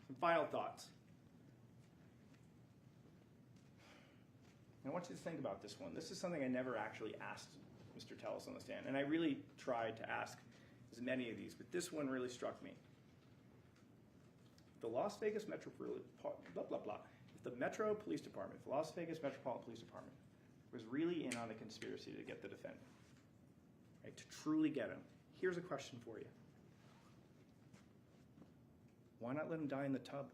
Some final thoughts. I want you to think about this one. This is something I never actually asked Mr. Tellis on the stand, and I really tried to ask as many of these, but this one really struck me. The Las Vegas Metro, blah, blah, blah. If the Metro Police Department, the Las Vegas Metropolitan Police Department, was really in on a conspiracy to get the defendant, right, to truly get him, here's a question for you. Why not let him die in the tub?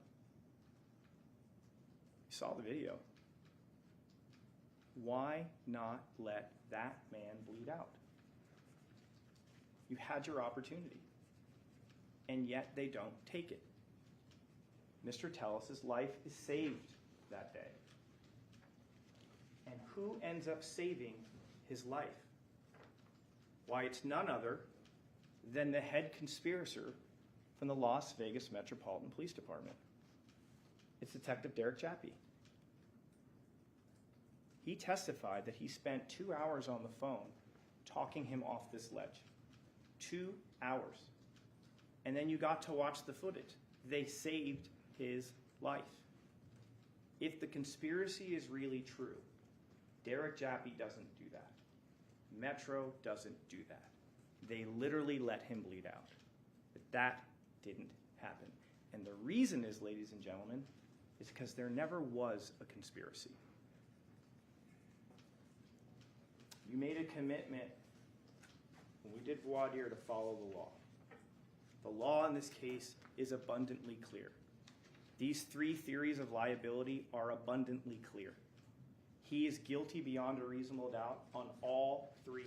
You saw the video. Why not let that man bleed out? You had your opportunity, and yet they don't take it. Mr. Tellis' life is saved that day. And who ends up saving his life? Why, it's none other than the head conspirator from the Las Vegas Metropolitan Police Department. It's Detective Derek Jappie. He testified that he spent 2 hours on the phone talking him off this ledge. 2 hours. And then you got to watch the footage. They saved his life. If the conspiracy is really true, Derek Jappie doesn't do that. Metro doesn't do that. They literally let him bleed out. But that didn't happen. And the reason is, ladies and gentlemen, is because there never was a conspiracy. You made a commitment when we did voir dire to follow the law. The law in this case is abundantly clear. These 3 theories of liability are abundantly clear. He is guilty beyond a reasonable doubt on all 3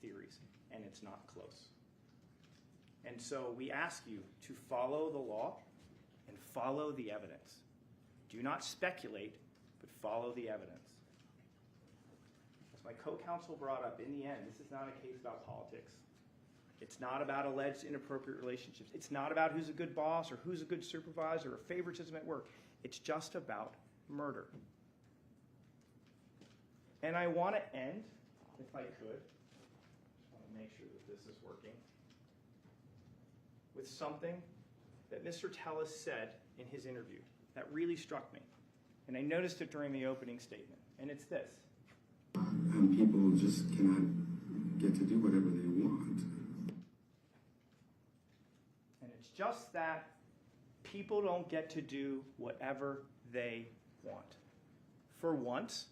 theories, and it's not close. And so we ask you to follow the law and follow the evidence. Do not speculate, but follow the evidence. As my co-counsel brought up, in the end, this is not a case about politics. It's not about alleged inappropriate relationships. It's not about who's a good boss or who's a good supervisor or favoritism at work. It's just about murder. And I want to end, if I could, just want to make sure that this is working, with something that Mr. Tellis said in his interview that really struck me. And I noticed it during the opening statement. And it's this. And people just cannot get to do whatever they want. And it's just that people don't get to do whatever they want. For once,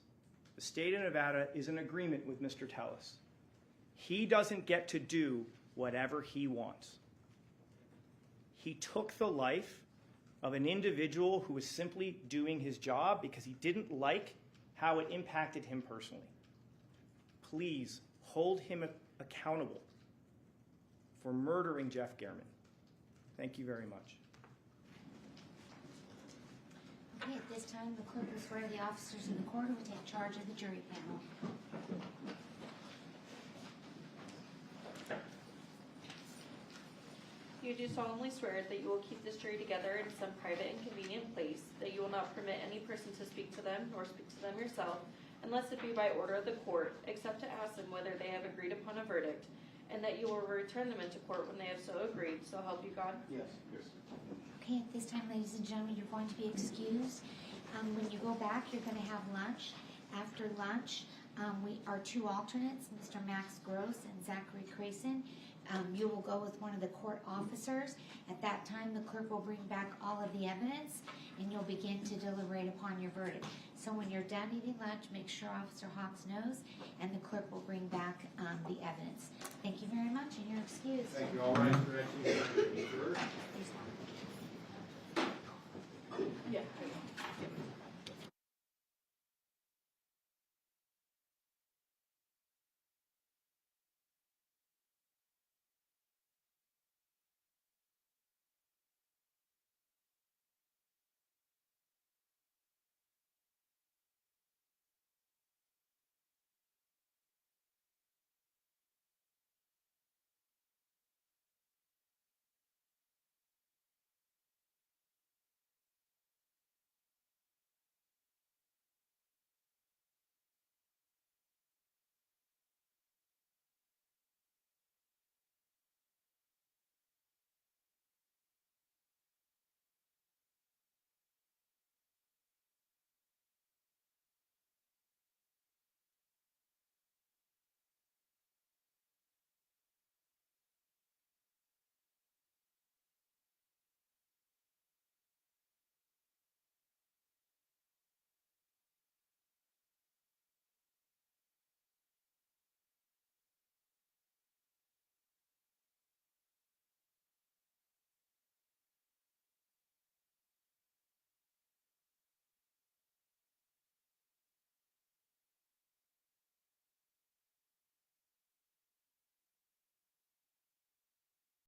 the state of Nevada is in agreement with Mr. Tellis. He doesn't get to do whatever he wants. He took the life of an individual who was simply doing his job because he didn't like how it impacted him personally. Please hold him accountable for murdering Jeff Gman. Thank you very much. Okay, at this time, the clerk will swear the officers of the court who will take charge of the jury panel. You do solemnly swear that you will keep this jury together in some private and convenient place, that you will not permit any person to speak to them, nor speak to them yourself, unless it be by order of the court, except to ask them whether they have agreed upon a verdict, and that you will return them into court when they have so agreed, so help you God? Yes. Okay, at this time, ladies and gentlemen, you're going to be excused. When you go back, you're going to have lunch. After lunch, our 2 alternates, Mr. Max Gross and Zachary Crayson. You will go with one of the court officers. At that time, the clerk will bring back all of the evidence, and you'll begin to deliberate upon your verdict. So when you're done eating lunch, make sure Officer Hawks knows, and the clerk will bring back the evidence. You're excused. Thank you. All rise for the next hearing.